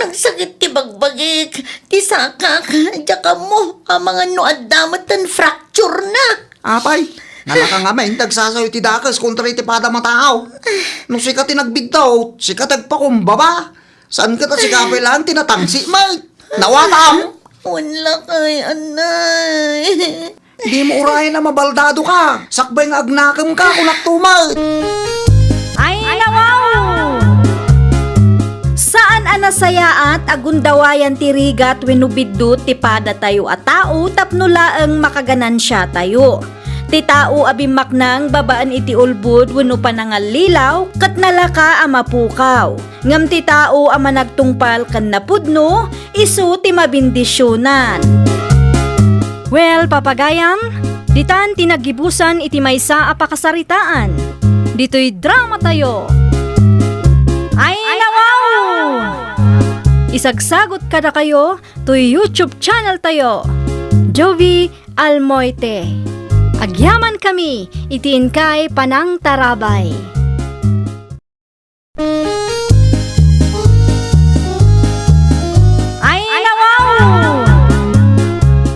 nagsakit ti bagbagik. Ti sakak, diyaka mo, ang mga nuad damatan fracture na. Apay, nalaka nga may tagsasayo ti dakas kontra iti pada mataaw. Nung sika tinagbigdaw, sika tagpakumbaba. Saan ka ta si kapelan tinatangsi, may? Nawatam! Wala kay anay. Di mo urahin na mabaldado ka. Sakbay nga agnakam ka kung naktumal. Ay, nawaw! Saan anasaya at agundawayan ti rigat wenubiddo ti pada tayo at tao tapno laeng makaganan siya tayo. Ti tao abimak nang babaan iti ulbud wenno panangalilaw kat nalaka a mapukaw. Ngam ti tao a managtungpal ken napudno isu ti mabindisyonan. Well, papagayam, ditan tinagibusan iti maysa a pakasaritaan. Dito'y drama tayo. Ay, nawaw! Isagsagot kada kayo to YouTube channel tayo. Jovi Almoite. Agyaman kami, itiin kay Panang Tarabay. Ay, nawaw!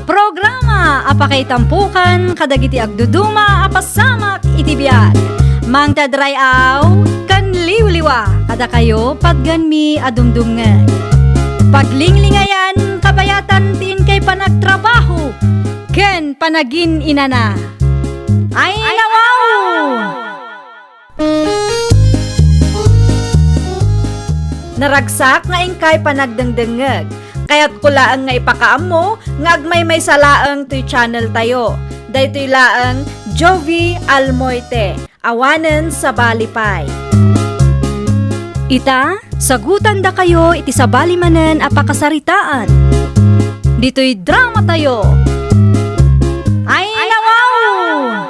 Programa apakay tampukan kadagiti agduduma apasamak itibiyag. Mang tadrayaw kan liwliwa kada kayo pagganmi adumdumngan. Paglinglingayan kabayatan tin kay panagtrabaho ken panagin inana. Ay, nawaw! Naragsak nga ingkay panagdengdengeg. Kaya't kulaang nga ipakaam mo, nga agmay may salaang to'y channel tayo. Daytoy laang Jovi Almoite, awanen sa Balipay. Ita, sagutan da kayo iti sabali manen a pakasaritaan. Dito'y drama tayo. Ay, nawaw!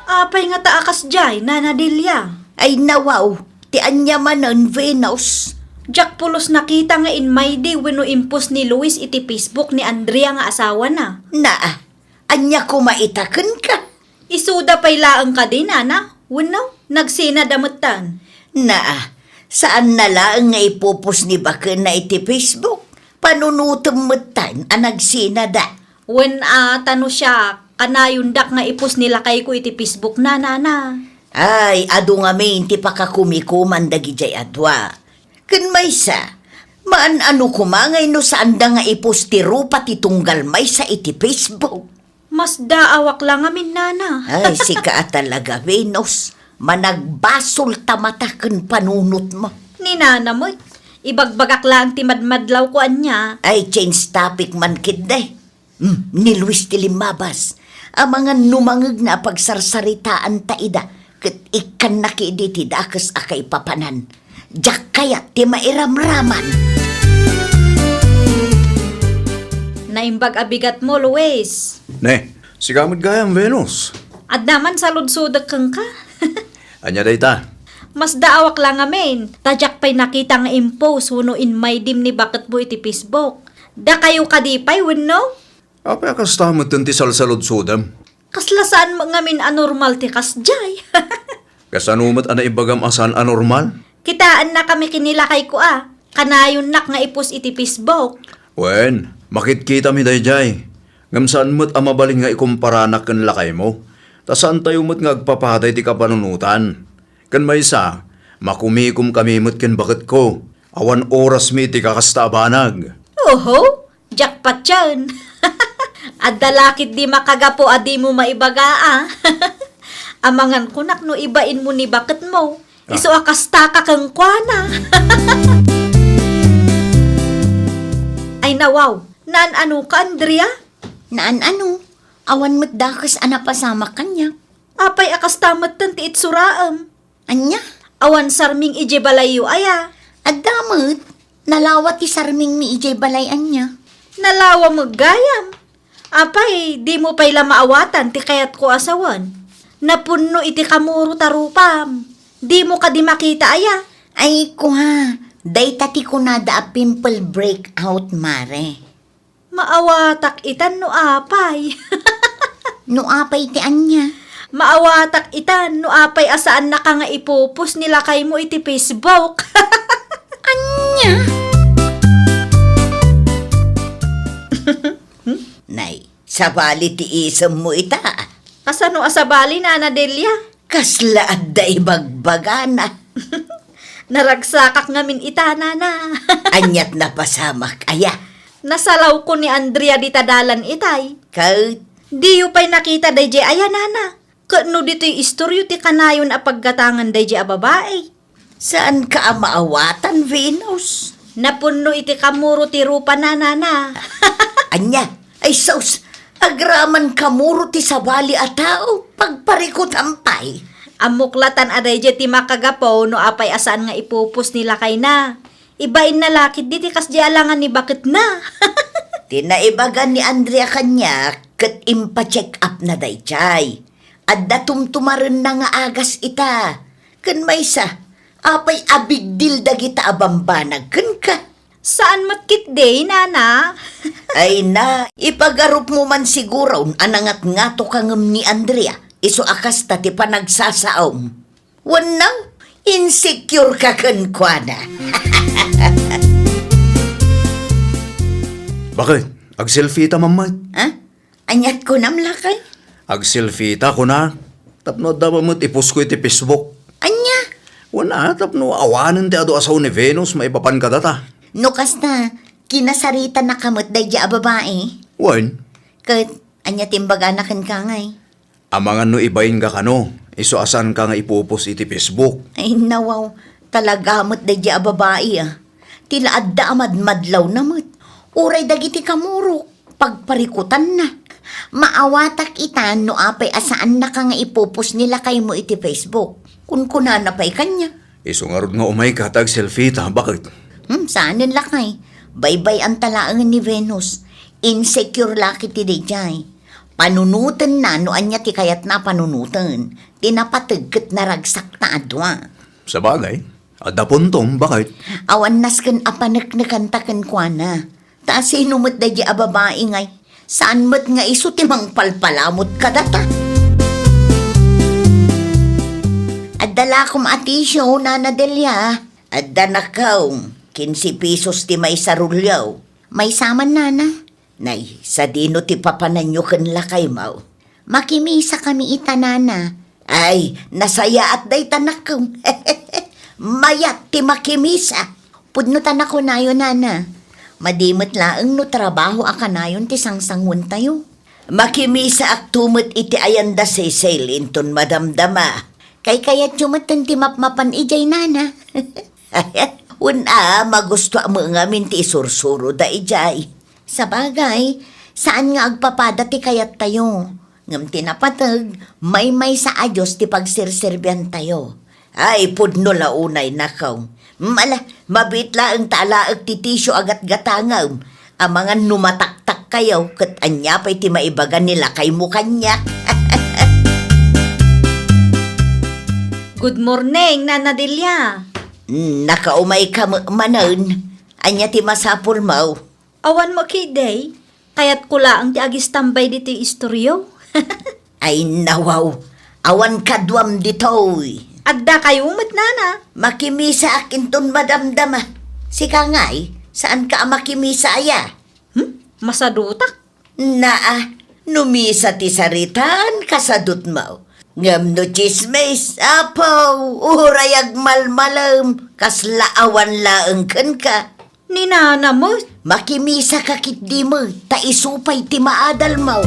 Apay nga taakas jay, nanadilya. Ay nawaw, ti anya manon Venus. Jack pulos nakita nga in my day wenno impos ni Luis iti Facebook ni Andrea nga asawa na. Naa, anya kumaitaken ka. Isuda pay laang ka din, ana. Wenno, nagsina damutan. Naa, saan na lang nga ipupos ni Baken na iti Facebook? Panunutom mutan ang nagsinada. Wen tano siya, kanayundak nga ipos nila kay ko iti Facebook na. Ay, adu nga may ti pakakumikuman dagi jay adwa. Ken maysa, maan ano kumangay no saan da nga ipos ti rupa ti tunggal may sa iti Facebook. Mas daawak lang amin, nana. Ay, sika talaga, Venus. Managbasol tamata ken panunot mo. Ni nana mo, ibagbagak lang ti madmadlaw ko anya. Ay, change topic man kid day. Ni Luis ti Limabas. Ang mga numangag na pagsarsaritaan taida, ket ikan nakidi ti dakas akay papanan. Diyak kaya ti mairamraman. Naimbag abigat mo, Luis. Ne, sigamit gayam Venus. At naman sa ludsudak kang ka. Anya day ta? Mas daawak lang amin. Tadyak pa'y nakita nga impose huno in my dim ni bakit mo iti Facebook. Da kayo kadipay, wenno? Apa kas tamot ti salsalod sudam? Kaslasaan mo ngamin anormal ti kasjay. Kasanumat ana ibagam asan anormal? Kitaan na kami kinilakay ko Kanayon nak nga ipos iti Facebook. Wen, makitkita mi dayjay. Ngam saan mo't amabaling nga ikumparanak ken lakay mo. Ta saan tayo mo't nga agpapaday ti kapanunutan. Ken maysa, makumikom kami mo't ken bakit ko. Awan oras mi ti kakastabanag. Oho, jackpot yan. At dalakit di makagapo adi mo maibaga Amangan ko nak no ibain mo ni bakit mo. Iso akastaka kang kwana. Ay nawaw, naan ano ka, Andrea? Naan ano? Awan mo't dakas anapasama kanya. Apay akastamat tanti itsuraam. Anya? Awan sarming ije balayo aya. Adamot, nalawat ti sarming mi ijay balayan niya. Nalawa magayam. Apay, di mo pa'y lamaawatan ti kayat ko asawan. Napunno iti kamuro tarupam. Di mo ka di makita aya. Ay kuha, day tati ko nada a pimple breakout mare. Maawatak itan no apay. No apay ti anya. Maawatak itan, no apay asaan na ka nga ipupus nila kay mo iti Facebook. Nay, sabali ti isam mo ita. Kasano asabali na Delia? Kasla adda ibagbagana. Naragsakak ngamin ita na. Anyat na pasamak aya. Nasalaw ko ni Andrea di tadalan itay. Kahit Di yu pa'y nakita dayjay aya nana. Kano dito'y istoryo ti kanayon a paggatangan dayjay a babae. saan ka maawatan, Venus? Napunno iti kamuro ti rupa na nana. Anya, ay saus, agraman kamuro ti sabali a tao, pagparikot ampay. Amuklatan aday dya ti makagapaw no apay asaan nga ipupus nila kay na. Ibain na lakit di ti kas di alangan ni bakit na. Tinaibagan ni Andrea kanya, kat impa-check up na dayjay. At datumtumarin na nga agas ita. Kan may sa, apay abigdil dagita abambanag kan ka. Saan matkit day, nana? Ay na, ipagarup mo man siguro anangat nga to kangam ni Andrea. Iso akas ta ti panagsasaom. Wanaw, insecure ka kan kwa na. Bakit? Ag-selfie ta, mamay. Ha? Anyat ko namlakay? Ag-selfie ta ko na. Tapno daw mo ipus ko iti Facebook. Anya? Wala, tapno awanan ti ado asaw ni Venus, maipapan ka data. Nukas na, kinasarita na kamot dayja a babae. Wan, Kat, anya timbaga na kan kangay. amangan no ibayin ka kano. Iso asan ka nga ipupos iti Facebook. Ay nawaw, talaga mo't dayja a babae ah. Tila adda amadmadlaw na mo't. Uray dagiti kamuro, pagparikutan na. Maawatak itan no apay asaan na ka nga ipupos nila kay mo iti Facebook. Kun kunana pa'y kanya. Iso nga rod nga umay ka tag selfie ta. Bakit? Saanin lakay? Baybay ang talaangan ni Venus. Insecure laki ti dayjay. Panunutan na no anya ti kayat na panunutan. Tinapatagkat na ragsak na adwa. Sa bagay. Adda puntong, bakit? Awan nasken apanek na kantakan kwa na. Taas inumot da di a babae ngay. Saan mo't nga iso timang palpalamot ka data? Adala kom atisyo, Nana Delia. Adda na kaw. 15 pesos ti may sarulyaw. May saman, Nana. Nay, sa dino ti papananyo ken lakay mau. Makimisa kami ita, Nana. Ay, nasaya at day tanakaw. Mayat ti makimisa. Pudno tanako na yun, Nana. Madimot laeng no trabaho akanayon ti sangsangon tayo. Makimisa ak tumot iti ayanda say sail inton madamdama. Kay kayat yumatan ti mapmapan ijay, Nana. Una, magusto mo nga minti sursuro da ijay. Sa bagay, saan nga agpapada ti kayat tayo? Ngam tinapatag, may sa ayos ti pagsirsirbian tayo. Ay, pudno launay nakaw. Mabitla ang talaag ti tisyo agat gatangaw. Ang mga numataktak kayo, kat anya pa'y ti maibagan nila kay mo kanya. Good morning, Nana Delia. Nakaumay ka manon. Anya ti masapul mo. Awan mo kiday. Kayat kula ang ti agis tambay diti istoryo. Ay nawaw, awan kadwam ditoy. Adda kayo umat, nana. Makimisa akin ton madamdama. Sika ngay, saan ka makimisa aya? Masadutak. Naa, numisa ti saritan kasadut mo. Ngam no chismes, apaw, urayag malmalam, kaslaawan laeng ken ka. Ni nana mo. Makimisa kakit di mo, taisupay ti maadal mo.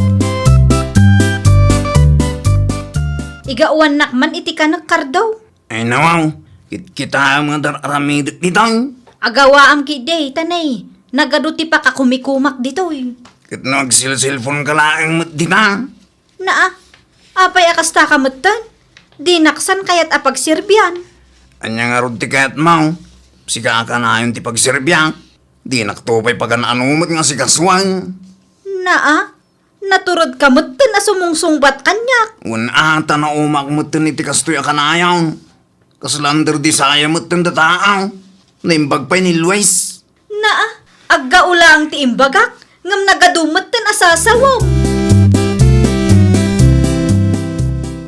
Igauwan nakman iti ka nagkardaw. Ay nawaw, kita mga daramid ditang. Agawa am kiday, tanay. Nagaduti pa ka kumikumak dito eh. Kit nagsil-cellphone ka lang ditang. Naa, apay akasta ka matan. Di naksan kayat apagsirbyan. Anya nga rod ti kayat mau. Sika ka na yun ti pagsirbyan. Di naktupay pagananumot nga si kaswang. Naa, naturod ka matan na sumungsungbat kanyak. Ata na umak mo iti kastoy akanayaw. Kaslander di saya mo dataaw. Naimbag pa'y ni Luis. Naa, aggaula ang tiimbagak. Ngam nagadumatan asasawaw.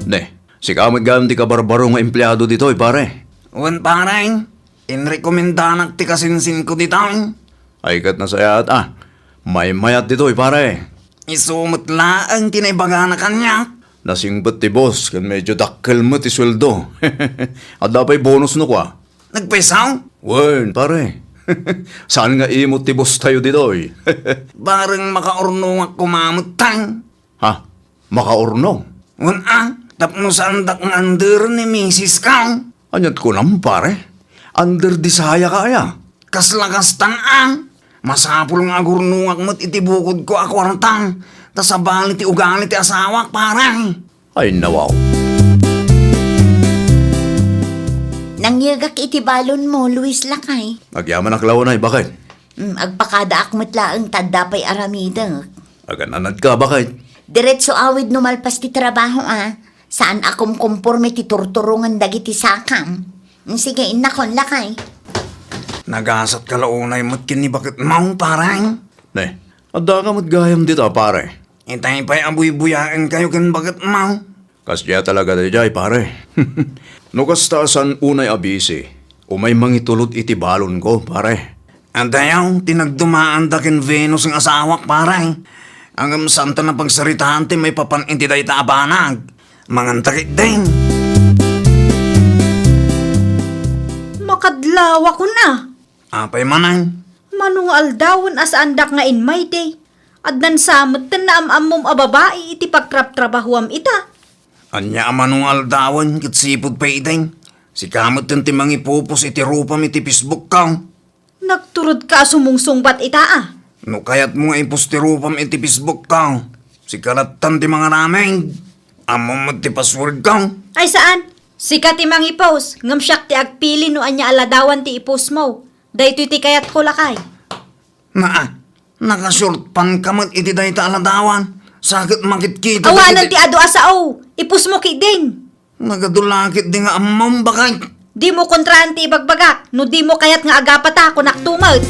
Na Si kamot gam ti kabarbaro nga empleyado ditoy, pare. Wan parang, inrekomendanak ti kasinsin ko ditoy. Ay kat na sayat may mayat ditoy, pare. Isumot laang tinaybaga na kanya. Nasingbat ti boss, kan medyo dakkel mo ti sweldo. At dapay bonus no kwa. Nagpesaw? Wen, pare. Saan nga imot ti boss tayo ditoy? Barang makaurnong at kumamot tang. Ha? Makaurnong? Wan tapno sa andak ng under ni Mrs. Kang. Anyat ko nam, pare. Under di saya kaya. Kaslakas tanang. Masapul nga gurnungak mo't itibukod ko akwartang. Tas sabali ti ugali ti asawak parang. Ay nawaw. Nangyagak iti balon mo, Luis Lakay. Agyaman aklaw na, bakit? Agpakada akmat laang tadapay aramida. Agananad ka, bakit? Diretso awid numalpas ti trabaho Saan akom komporme ti turturungan dagiti sakam. Sige, inakon Lakay. Nagasat ka launay mo't kini bakit maong parang. Ne, adda ka gayam dito, pare. Itay pa'y abuy-buyaan kayo kan bakit mau. Kasya talaga dayjay, pare. No kastasan unay abisi, umay mangitulot iti balon ko, pare. Andayaw, tinagdumaan da ken Venus ng asawak parang. Ang santa na pagsaritahan ti may papaninti day taabanag. Mangantakit din. Makadlawa ko na. Apay manang. Manungal dawon as andak nga in my day. Adnan samot tan na amam ababae iti pagtrap-trabahuam ita. Anya amanong aldawan kit sipod pa ideng. Si kamot ten ti mangipupos iti rupam iti Facebook ka. Nagturod ka sumungsungbat ita No kayat mo nga ipos ti rupam iti Facebook ka. Si karatan ti mga namin. Amo mo ti password ka. Ay saan? Sikat imang ipos. Ngam siyak ti agpili no anya aladawan ti ipos mo. Daytoy ti kayat ko Lakay. Nakashort pan kamat iti day ta aladawan. Sakit makit-kita. Awanan ti ado asao. Ipos mo ki din. Nagadulakit di nga amam bakay. Di mo kontraan ti ibagbagak. No di mo kayat nga agapata kung naktumag.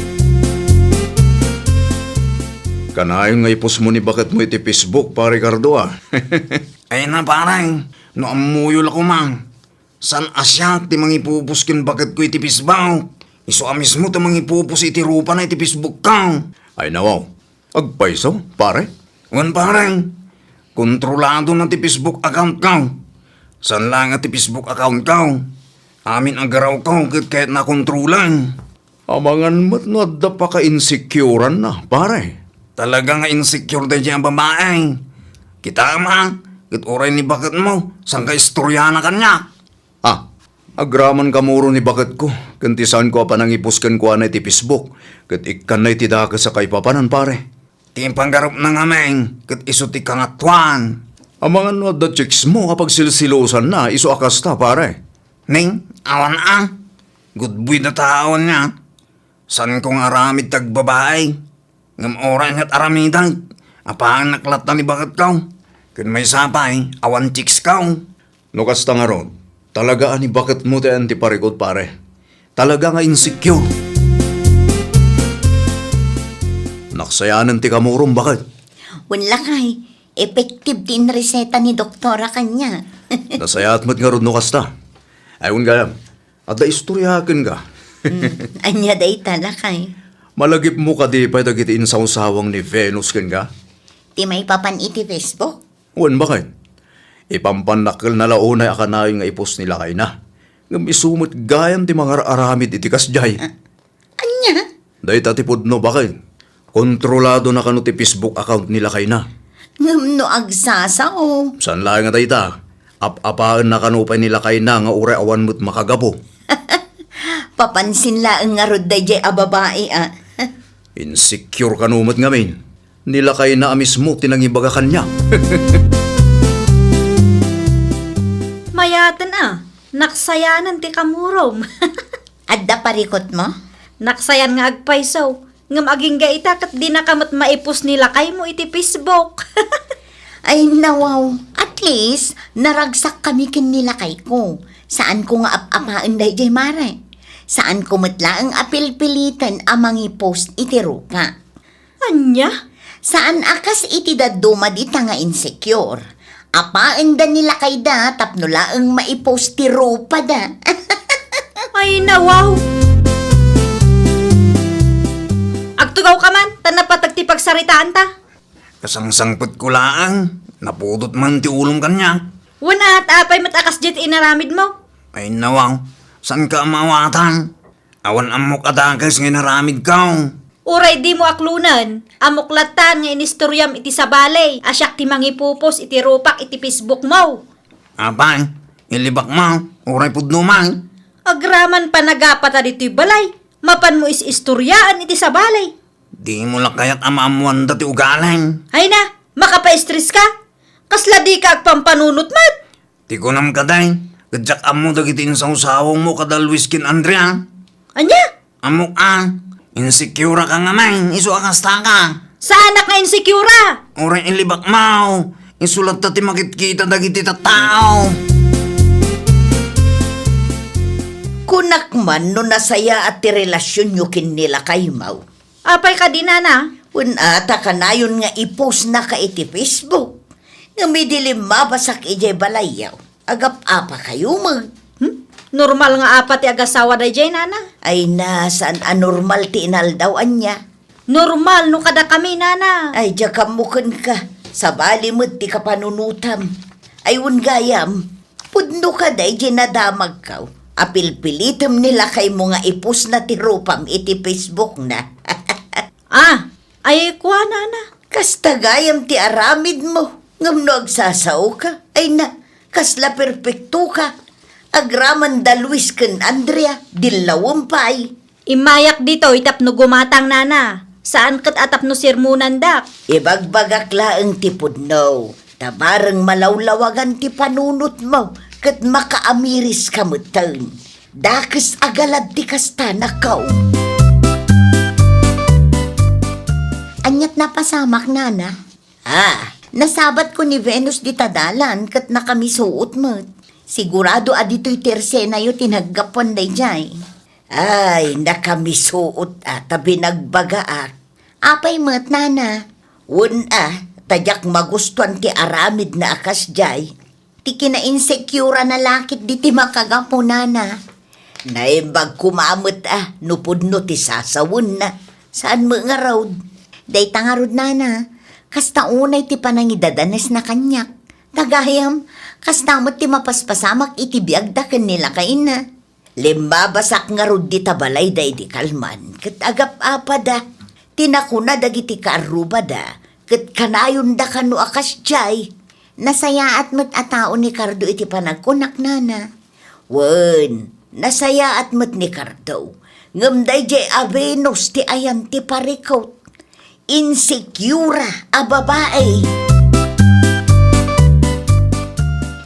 Kanayon nga ipos mo ni bakit mo iti Facebook, pare Ricardo Ay na parang, no amuyol ako mang. San asya ti mangipupos kin bakit ko iti Facebook. Iso amis mo ti mangipupos iti rupa na iti Facebook ka. Ay nawaw, agpaiso, pare. Wan parang, kontrolado na ti Facebook account ka. San lang ti Facebook account ka. Amin ang garaw ka kahit nakontrolan. Amangan mo't no adda pa ka-insecurean na, pare. Talaga nga insecure da dyan ang babae. Kita ma, kit oray ni bakit mo, sang ka istorya na kanya. Agraman kamuro ni bakit ko, kantisan ko pa nang ipuskan ko na iti Facebook, kat ikan na iti daka sa kaipapanan, pare. Timpanggarap na nga meng, kit iso ti kangatwan. Amangan no adda chicks mo kapag silsilosan na, iso akasta, pare. Ning, awan good boy na taon niya. San kong aramid tagbabae? Ngam oray nga't aramidag. Apaan naklat na ni bakit kaw? Kun may sapay, awan chicks kaw. No kasta nga ron, talaga ani bakit mo tayo antiparikot, pare. Talaga nga insecure. Naksayanan ti kamurong, bakit? Wala kay, effective din reseta ni doktora kanya. Nasayat mo't nga ron no kasta. Ayun gayam, at istoryakin ka. Anya day Lakay. Malagip mo ka di pa dagiti insawsawang ni Venus ken ka? Ti may papan iti Facebook. Wan bakit? Ipampanakil na launay akanayon nga ipos nila kay na. Ngam isumot gayam ti mga aramid iti kasjay. Anya? Dahi tatipod no bakit? Kontrolado na kano ti Facebook account nila kay na. Ngam no agsasao. San lang nga dayta? Apaan na kanupay nila kay na nga ure awan mo't makagapo. Papansin laang nga rod day ababae Insecure kanumot ngamin. Nila kay na mismo tinangibaga kanya. Mayatan Naksayanan ti kamurom. Adda parikot mo? Naksayan nga agpaisaw. Ngam aging gaita kat di na kamat maipos nila kay mo iti Facebook. Ay nawaw, at least naragsak kami kin nila kay ko. Saan ko nga apapaan day mare? Saan ko matla ang apil-pilitan amang i-post iti rupa? Anya? Saan akas iti daduma di nga insecure? Apaan da nila kay da, tapno laang maipost ti ropa da. Ay nawaw! Agtugaw ka man, tanapatag ti pagsaritaan ta. Kasangsangpot ko laang, napudot man ti ulong kanya. Wana at apay matakas jet inaramid mo. Ay nawaw, saan ka mawatan? Awan amok adagas nga naramid ka. Uray di mo aklunan. Amuklatan nga inistoryam iti sabalay. Asyak ti mangipupos iti rupak iti Facebook mo. Apay, ilibak mo, uray pudno man. Agraman pa nagapata dito'y balay. Mapan mo is istoryaan iti sabalay. Di mo lakayat amamuan dati ugalan. Ay na, makapa-stress ka. Kasla di ka agpampanunot mat. Di ko nam kaday, kadyak amo dagitin sa usawang mo kada Luis kin Andrea. Anya? Amok insecure ka nga man, iso akasta ka. Sa anak nga insecura. Uray ilibak mo, isulat tati makitkita dagiti tao. Kunak man no nasaya at ti relasyon nyo kin nila kay Mau. Apay ka di nana. Ata ka na yun nga ipost na ka iti Facebook. Nga may dilim mabasak ijay balayaw. Agap-apa kayo mag. Normal nga apat ti agasawa da jay nana. Ay na, saan anormal ti inaldawan niya? Normal no kada kami nana. Ay, jakamukan ka. Sa bali mo't ti kapanunutam. Ay, gayam. Pudno ka day, ginadamag ka. Apil-pilitam nila kay mo nga ipos na ti rupam iti Facebook na. Ay kuha nana. Kasta gayam ti aramid mo. Ngam no agsasaw ka. Ay na, kasla perpekto ka. Agraman da Luis ken Andrea, dilawang pay. Imayak dito itapno gumatang nana. Saan kat atapno sirmunan dak? Ibagbagak laeng ti pudno. Tabarang malawlawagan ti panunot mo. Kat makaamiris ka mutan. Dakes agalad ti kasta na kao. Anyat napasamak nana. Nasabat ko ni Venus di tadalan kat nakamisuot mo. Sigurado adito'y terse na yu tinaggapon day jay. Ay, nakamisuot tabi nagbagaak. Apay mat nana. Tadyak magustuhan ti aramid na akas jay. Ti kina-insecure na lakit di ti makagapo nana. Naimbag kumamot nupudno ti sasawun na. Saan mo nga road? Day tangarod nana. Kasta unay ti panangidadanes na kanyak. Tagayam, kastamot ti mapaspasamak iti biagda ken nila kaina. Limbabasak nga rod di tabalay day di kalman. Ket agap-apa da. Tinakuna dagiti kaaruba da. Ket kanayon da kanu akas jay. Nasayaat mo't atao ni Cardo iti panagkunak nana. Nasayaat mo't ni Cardo. Ngamday jay Avenos ti ayan ti parikot. Insecure a babae.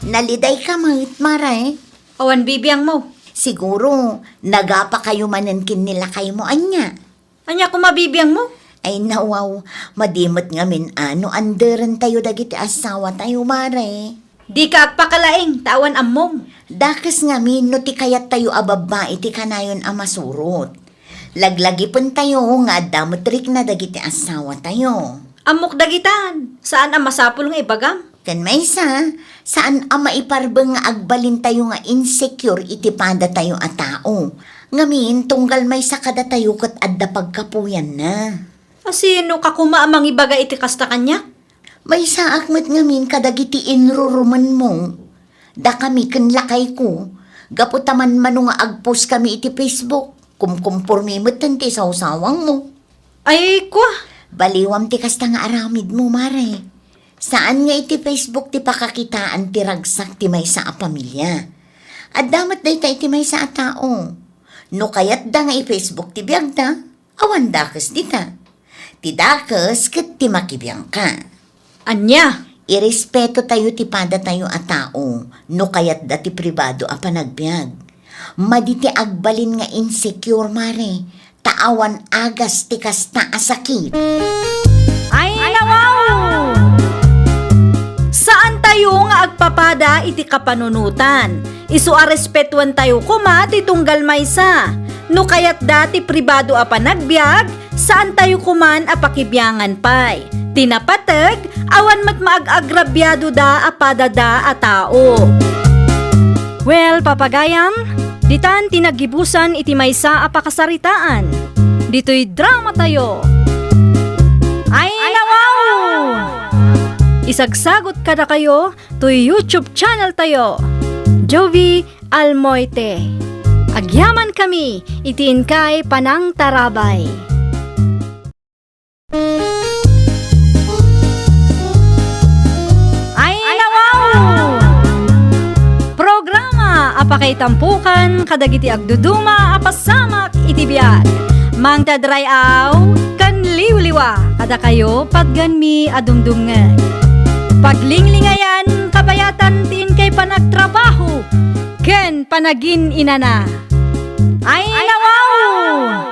Naliday ka mo't maray. Awan bibiyang mo. Siguro, nagapa kayo manankin nila kayo mo anya. Anya ko mabibiyang mo? Ay nawaw, madimot nga min anderan tayo dagiti asawa tayo mare. Di ka agpakalaing, tawan ammom. Dakas nga min no ti kayat tayo ababa iti kanayon amasurot. Laglagi pun tayo nga damotrik na dagiti asawa tayo. Amok dagitan, saan ang masapul nga ibagam? Kan maysa, saan ang maiparbeng nga agbalin tayo nga insecure iti pada tayo a tao. Ngamin, tunggal may sakada tayo kat adda pagkapuyan na. Sino ka kumaamang ibaga iti kasta kanya? May saakmat ngamin kadagiti inruruman mo. Da kami kanlakay ko. Gaputaman mano nga agpost kami iti Facebook. Kumkumpormi mo tanti sa usawang mo. Ay kwa. Baliwam ti kasta nga aramid mo, mare. Saan nga iti Facebook ti pakakitaan ti ragsak ti may sa pamilya. At damat day ta iti may sa tao. No kayat da nga i-Facebook ti biyag da, awan dakas dita. Ti dakas ket ti makibiyang ka. Anya? Irespeto tayo ti pada tayo a tao, no kayat da ti pribado a panagbiag. Maditi agbalin nga insecure, mare. Taawan agas ti kasta a sakit. Ay, nawaw! Saan tayo nga agpapada iti kapanunutan? Isu a respetuan tayo kuma ti tunggal maysa. No kayat dati pribado a panagbiag, saan tayo kuman a pakibyangan pay. Tinapatag, awan mat maag-agrabyado da apada da a tao. Well, papagayam, ditan tinagibusan iti maysa a pakasaritaan. Dito'y drama tayo. Ay, nawaw! Isagsagot kada kayo to YouTube channel tayo. Jovi Almoite. Agyaman kami, itiin kay Panang Tarabay. Ay, nawaw! Programa apakay tampukan kadagiti agduduma apasamak iti biag. Mang tadray aw kan liwliwa kada kayo pagganmi adumdumngeg. Paglinglingayan kabayatan tiin kay panagtrabaho ken panagin inana. Ay, nawaw!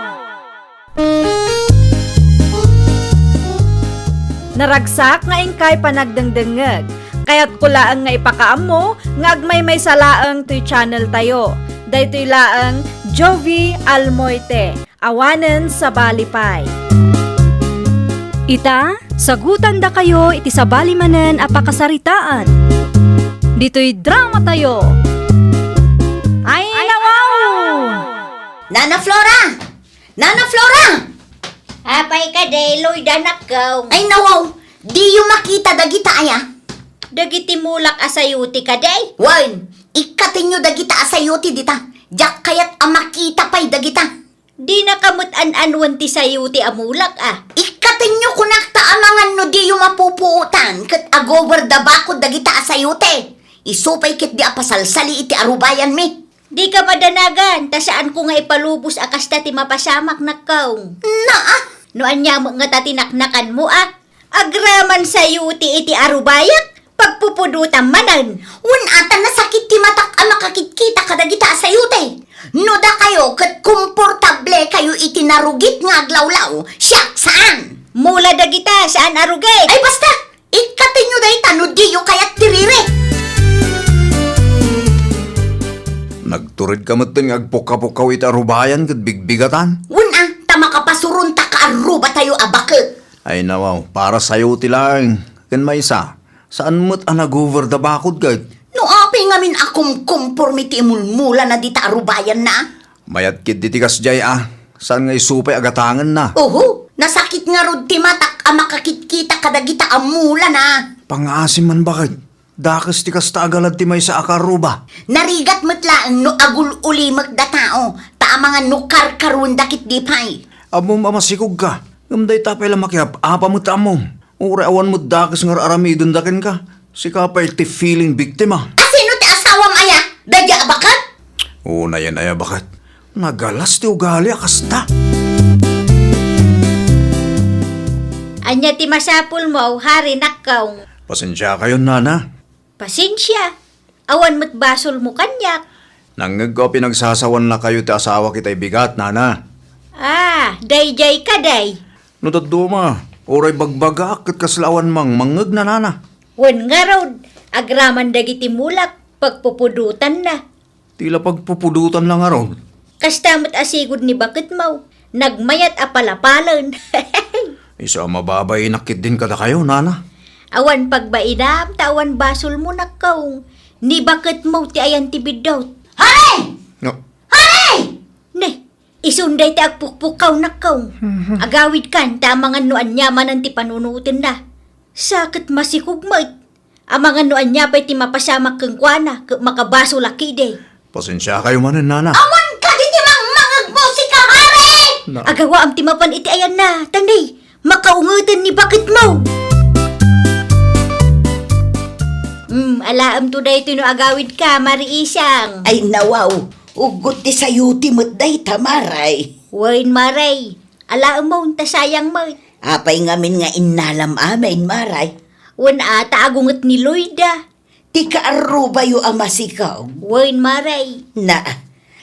Naragsak nga ingkay panagdengdengeg. Kaya't kulaang nga ipakaam mo, nga agmay may salaang to'y channel tayo. Daytoy laang Jovi Almoite, awanen sa Balipay. Ita, sagutan da kayo iti sabali manen a pakasaritaan. Dito'y drama tayo. Ay, nawaw! Nana Flora! Nana Flora! Apay ka day, Lloyd anak ko. Ay nawaw, di yung makita dagita aya. Dagiti mulak asayuti ka day. Wan, ikatin nyo dagita asayuti dita. Jak kayat amakita pa'y dagita. Di nakamot an-anwan ti sayuti amulak ah. Ikatin nyo kunakta amangan no di yung mapupuutan. Kat agover da bakod dagita asayuti. Isupay kit di apasalsali iti arubayan mi. Di ka madanagan, ta saan ko nga ipalubos akasta ti mapasamak nakkaw. Naa, No anya mo nga tatinaknakan mo ah. Agraman sayuti iti arubayak, pagpupudutan manan. un ata nasakit ti matak a makakikita kadagita asayuti. No da kayo kat komportable kayo iti narugit nga aglawlaw. Siyak saan? Mula dagita saan arugay. Ay basta, ikatin nyo dahi tano di yung kayat tirire. Nagturid ka matin nga agpuka-pukaw iti arubayan kat bigbigatan. Una, tama ka pasurun ta kaaruba tayo abake. Ay nawaw, para sa'yo ti lang. Ken maysa, saan mo't anagover da bakod gad? No api nga min akum conformity imulmula na dita arubayan na. Mayat kit ditikas jay saan nga isupay agatangan na? Oho, nasakit nga rod ti matak a makakikita kadagita amula na. Pangasim man bakit? Dakas ti kasta agalad ti maysa akaruba. Narigat matlaang no agul uli magdatao. Ta mga no karkarun dakit di pay. Amom amasikog ka. Gamday tapay lang makiap, apa mo tamom. Ura awan mo dakas nga aramidon dakin ka. Si kapay ti feeling biktima. Asino ti asawam aya? Dadya abakat? Una yan ay bakit? Nagalas ti ugali akasta. Anya ti masapul mo, hari nakkaw. Pasensya kayo nana. Pasensya. Awan mo't basol mo kanyak. Nangag ko pinagsasawan na kayo ti asawa kita'y bigat nana. Ah, day-jay ka day. No daduma, oray bagbaga kat kaslawan mang mangag na nana. Wan nga raw, agraman dagiti mulak, pagpupudutan na. Tila pagpupudutan lang araw. Kastamot asigod ni bakit mo, nagmayat apalapalan. Isa mababay nakit din kada kayo nana. Awan pagbainam, tawan basol mo nakkaw. Ni bakit mo ti ayan ti bidot. Hare! No, Ne, isunday ti agpukpukaw nakkaw. Agawid kan, tamangan no anyaman ang ti panunutin na. Sakit masikog mo. Amangan no anya pa'y ti mapasamak kang kwana, makabaso laki de. pasensya kayo manin nana. Awan ka di ti mangmangag mo si kahare! Agawa am ti mapan iti ayan na, tanday, makaungutan ni bakit mo. Alaam to day ito no agawid ka, mariisang. Ay nawaw, ugot ti sayuti mo't day tamaray. Wain maray, alaam mo, tasayang mo. Apay ngamin nga inalam amin maray. Wan ata agungot ni Lloyda. Ti kaaruba yu amasikaw. Wain maray, Na,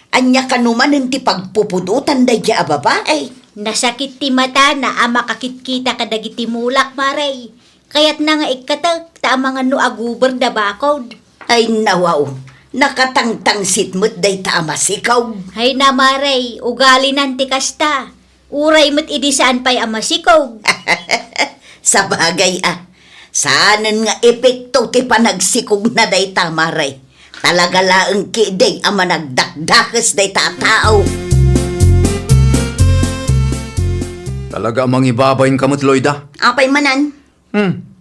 anya kanuman ang ti pagpupudutan day kya babae. nasakit ti mata na makakit-kita kadagiti mulak maray. Kaya't na nga ikatak, tamangan no aguber da bakod. Ay nawaw, nakatangtangsit mo't day taamasikaw. Hay na maray, ugali nanti kasta. Uray mo't idisaan pa'y amasikog. Sa bagay saanan nga epekto ti panagsikog na day tamaray. Talaga laang kiday ang managdakdakas day tatao. Talaga amang ibabayin kamot, Loida. Apay manan?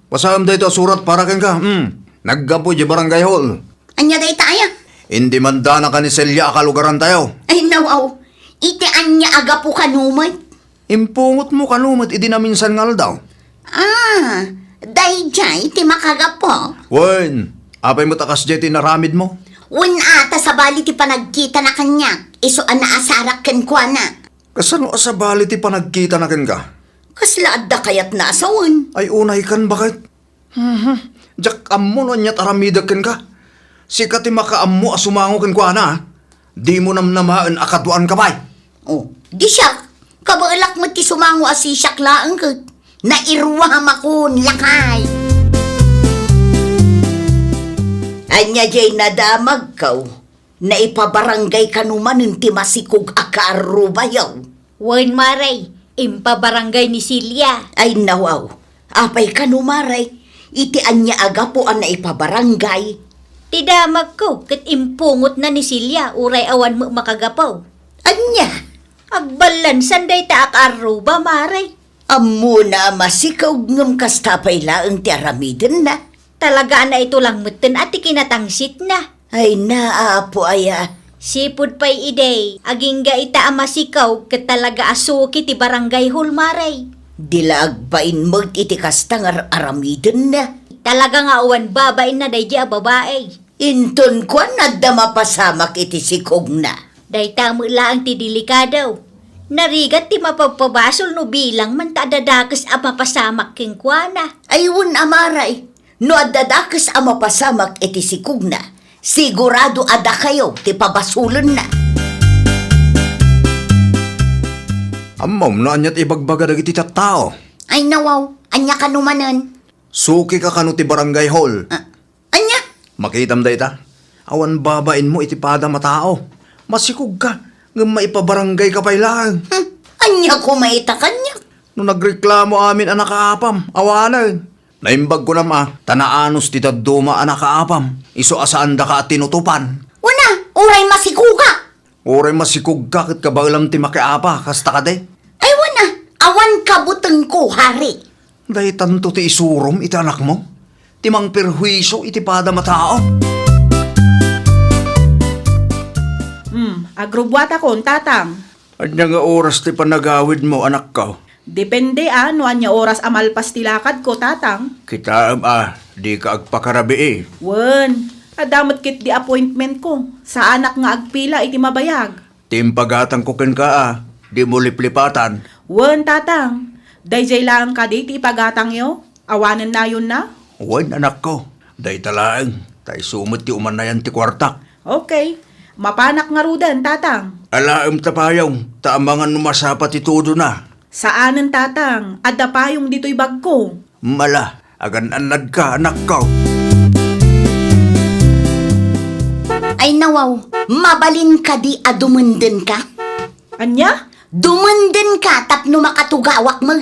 Pasam da ito surat para ken ka. Naggapo di barangay hall. Anya day taya? Hindi man dana ka ni Celia akalugaran tayo. Ay nawaw, iti anya aga po kanumat? Impungot mo kanumot idi na minsan ngal daw. Day jay ti makagapo. Wen, apay mo takas jeti naramid mo? Wen ata sa bali ti panagkita na kanya. Iso anaasarak ken kwa na. Kasano sa bali ti panagkita na ken ka? Kasla adda kayat na asawan. Ay unay kan bakit? Jak ammo no nyat aramidag ken ka. Sikat ti makaammo asumango ken kwa na. Di mo namnamaan akatuan ka bay. Oh, di siya. Kabaalak mo ti sumango asisyak laang ka. Nairwam akon lakay. Anya jay nadamag kaw. Naipabarangay kanuman ti masikog akarubayaw. Wen maray, impabarangay ni Silya. Ay nawaw. Apay kanumaray. Iti anya aga po ang naipabarangay. Tidamag ko, kat impungot na ni Silya, uray awan mo makagapaw. Anya? Agbalan, sanday ta akaruba, maray. Ammo na masikaw ngam kastapay laang ti aramiden na. Talaga na ito lang mutin at ikinatangsit na. Ay naapo aya. Sipud pa'y iday, aging ga ita amasikaw, kat talaga asuki ti barangay hall, maray. Dilagbain mo iti kastang aramiden na. Talaga nga awan babain na day a babae. Inton ko nadda mapasamak iti sikog na. Day tamo lang ti delikadaw. Narigat ti mapapabasol no bilang man ta dadakas a mapasamak king kuana. Ayun amaray. No adadakas ang mapasamak iti sikog na. Sigurado ada kayo ti pabasulan na. Ammom no anyat ibagbaga dagiti tattao. Ay nawaw, anya kanumanan. Suki ka kanu ti barangay hall. Anya? Makitam da ita. Awan babain mo iti pada matao. Masikog ka. Ngam maipabarangay ka pa'y lang. Anya kumaita kanya. No nagreklamo amin anak kaapam. Awanan. Naimbag ko nama. Tanaanos ti taduma anak kaapam. Iso asaan da ka at tinutupan. Una, uray masikuga. Oray masikog ka kat kabalam ti makiapa. Kasta ka de. Ay wana, awan kabuteng ko, hari. Dahil tanto ti isurom iti anak mo. Timang perhuiso iti pada matao. Agrobwata kon, tatang. Anya nga oras ti panagawid mo anak ka. Depende no anya oras amalpas tilakad ko, tatang. Kita di ka agpakarabi Wen, adamot kit di appointment ko. Sa anak nga agpila iti mabayag. Timpagatang ko ken ka di mo liplipatan. Wen, tatang. Dayjay lang ka di ti ipagatang yo. Awanan na yun na. Wan anak ko, day talaang. Tay sumot ti umanayan ti kwartak. Okay. Mapanak nga rudan, tatang. Alaam tapayong, taamangan numasapat itudo na. Saanan, tatang? Adda payong dito'y bag ko. Mala, agan anad ka anak ko. Ay nawaw, mabalin ka di dumundin ka? Anya? Dumundin ka tapno makatugawak mo.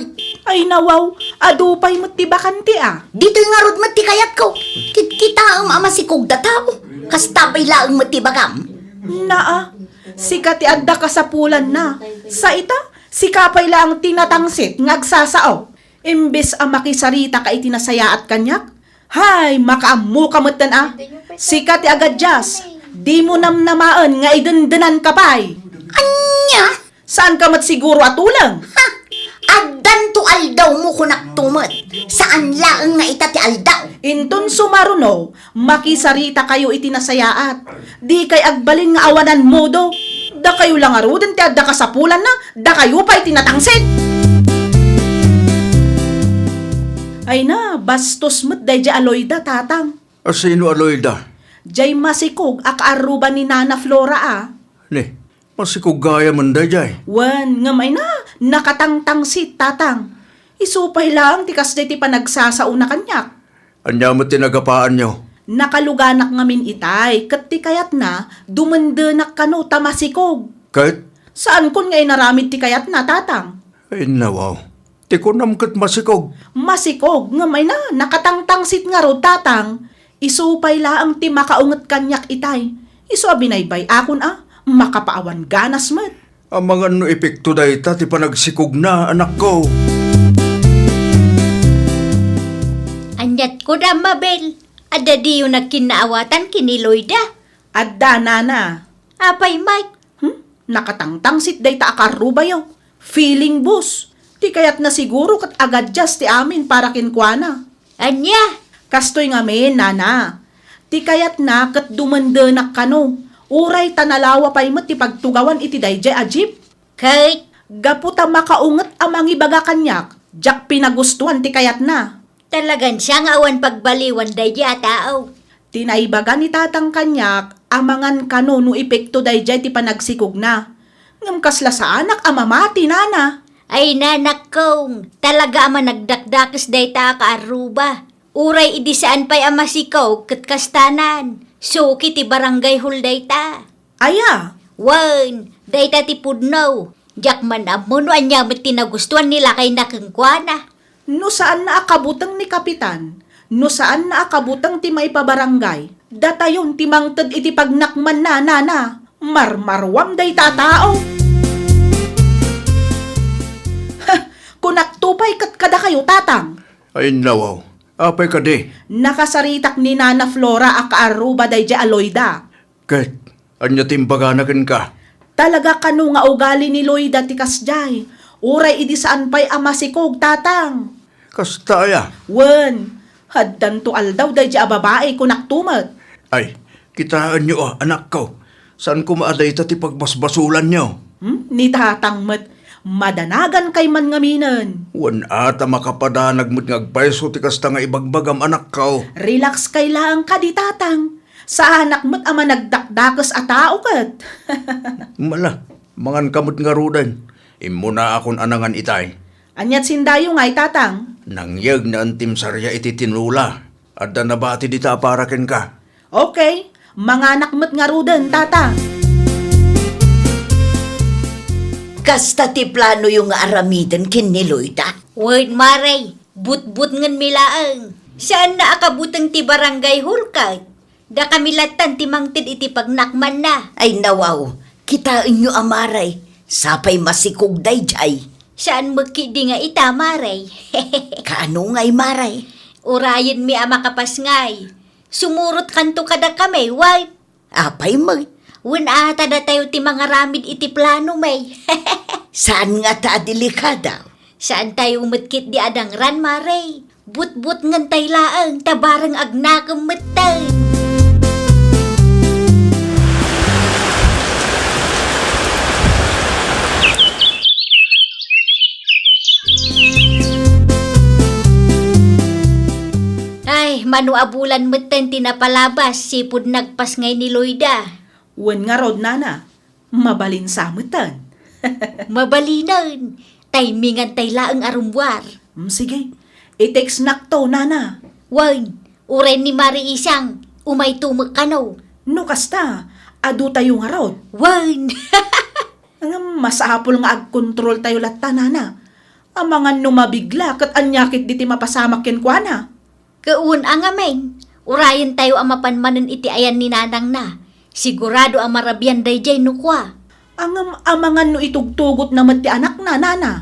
Ay nawaw, adupay mo ti bakanti Dito'y nga rod mati kayat ko. Kita amasikog da tao. Kastabay laang mati bagam. Naa, sikat ti adda kasapulan na. Sa ita, sikapay lang tinatangsit ngagsasao. Imbes ang makisarita ka itinasaya at kanyak. Hay, makaamu kamutan Sikat ti agadyas. Di mo namnamaan nga idundunan ka pay. Anya? Saan ka mat siguro atulang? Addan to aldaw mo kunak tumot. Saan laang nga ita ti aldaw? Inton sumaruno, makisarita kayo itinasayaat. Di kay agbalin nga awanan modo. Da kayo lang aruden ti adda kasapulan na, da kayo pa itinatangsit. Ay na, bastos mo't day ja Aloyda, tatang. Sino Aloyda? Jay masikog akaaruba ni Nana Flora Ni, masikog gaya man da jay. Wan, ngamay na, nakatangtangsit, tatang. Isupay lang, tikas day ti panagsasauna kanyak. Anya mo tinagapaan nyo. Nakaluganak ngamin itay, kat ti kayat na, dumandanak kano tamasikog. Kahit, Saan kun ngay naramid ti kayat na, tatang? ay nawaw. Ti ko namkat masikog. Masikog nga may na, nakatangtangsit nga ro tatang. Isupay laang ti makaunget kanyak itay. Isu abinaybay akon makapaawan ganas met. Ang mga no epekto dayta ti panagsikog na, anak ko. Anyat ko da, Mabel. Ada di yung nagkinaawatan kiniloyda. Adda nana. Apay, Mike. Nakatangtangsit day ta akarubayaw. Feeling bus. Ti kayat na siguro kat agad just ti amin para kinkwana. Anya? Kastoy nga men, nana. Ti kayat na kat dumandanak kano. Uray tanalawa pa'y mo ti pagtugawan iti dayjay ajip. Kay, Gaputa makaunget amang ibaga kanyak. Jak pinagustuhan ti kayat na. talagan siya nga awan pagbaliwan dayjay tao. Tinaibaga ni tatang kanyak amangan kano no epekto dayjay ti panagsikog na. Ngam kasla sa anak amamati nana. Ay nanak kong, talaga ama nagdakdakis dayta ka aruba. Uray idi saan pa'y amasikaw kat kastanan. Suki ti barangay hul dayta. Aya, Wan, dayta ti pudnaw. Jak man amo no anya met tinagustuhan nila kay nakengkwana. no saan na akabutang ni kapitan? No saan na akabutang ti may pabarangay? Datayon ti mangted iti pagnakman na nana. Marmarwam day tatao. Kunak tupay kat kada kayo tatang. Ay nawaw, apay ka di. Nakasaritak ni Nana Flora akaaruba day ja Aloyda. Ket, anya timbaganagan ka. Talaga kanu nga ugali ni Loyda ti kasjay. Uray idi saan pa'y amasikog tatang. Kastaya. Wen, haddan to aldaw day ja babae kunak tumat. Ay, kitaan nyo anak ko. Saan kumaaday ta ti pagbasbasulan nyo? Ni tatang met, madanagan kay man ngaminan. Wan ata makapadanag mo't ngagpaiso ti kasta nga ibagbagam anak ko. Relax kay lang ka di tatang. Sa anak mo't ama nagdakdakas a tao kat. Mala, mangan kamot nga rudan. Imo na akon anangan itay. Anyat sindayo nga'y tatang. Nangyag na antim sarya iti tinula. Adda na ba ti dita aparaken ka? Okay, mga anak mo't nga rudan tatang. Kasta ti plano yung aramidan kin ni Loyda. Wait, Maray, but-but ngan milaang. Saan na akabutang ti barangay hulkay? Da kamilatan ti mangtid iti pagnakman na. Ay nawaw, kitain nyo amaray. Sapay masikog dayjay. Saan magkidi nga ita, Maray? Kaano nga'y maray? Urayan mi ama kapas ngay. Sumurot kanto kada kami, wife. Apay mag, Wen ata da tayo ti mga ramid iti plano may. saan nga ta delikada? Saan tayo umatkit di adang ran, Maray? But-but ngan tay laang, tabarang agnakam matay. Ay, manuabulan matan tinapalabas, sipod nagpas ngay ni Loyda. Wen nga rod nana, mabalin samutan. Mabalinan, timingan tay laang arumwar. Sige, i-text nakto nana. Wan, uren ni Mari Isang, umay tumak kanaw. No kasta, adu tayo nga rod. Wan, Ang masapol nga ag-control tayo latta nana. Ang mga numabigla kat anyakit di ti mapasamak ken kuana. kaun ang amen. Urayan tayo ang mapanmanan iti ayan ni nanang na. Sigurado ang marabyan dayjay nukwa. Ang amangan no itugtugot na ti anak na nana.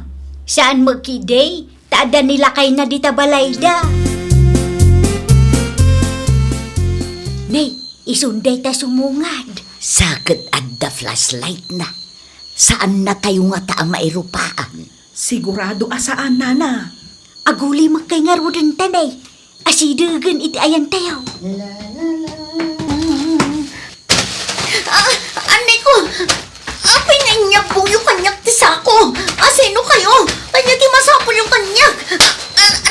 Saan magkiday, taada nila kay na di tabalayda. Nay, isunday ta sumungad. Sakit adda flashlight na. Saan na tayo nga ta ang mairupaan? Sigurado asaan nana. Aguli makay nga rudan tanay. Asidagan iti ayan tayo. Anay ko! Apay na inyak po yung kanyak ti sako! Sino kayo? Kanya ti masapol yung kanyak!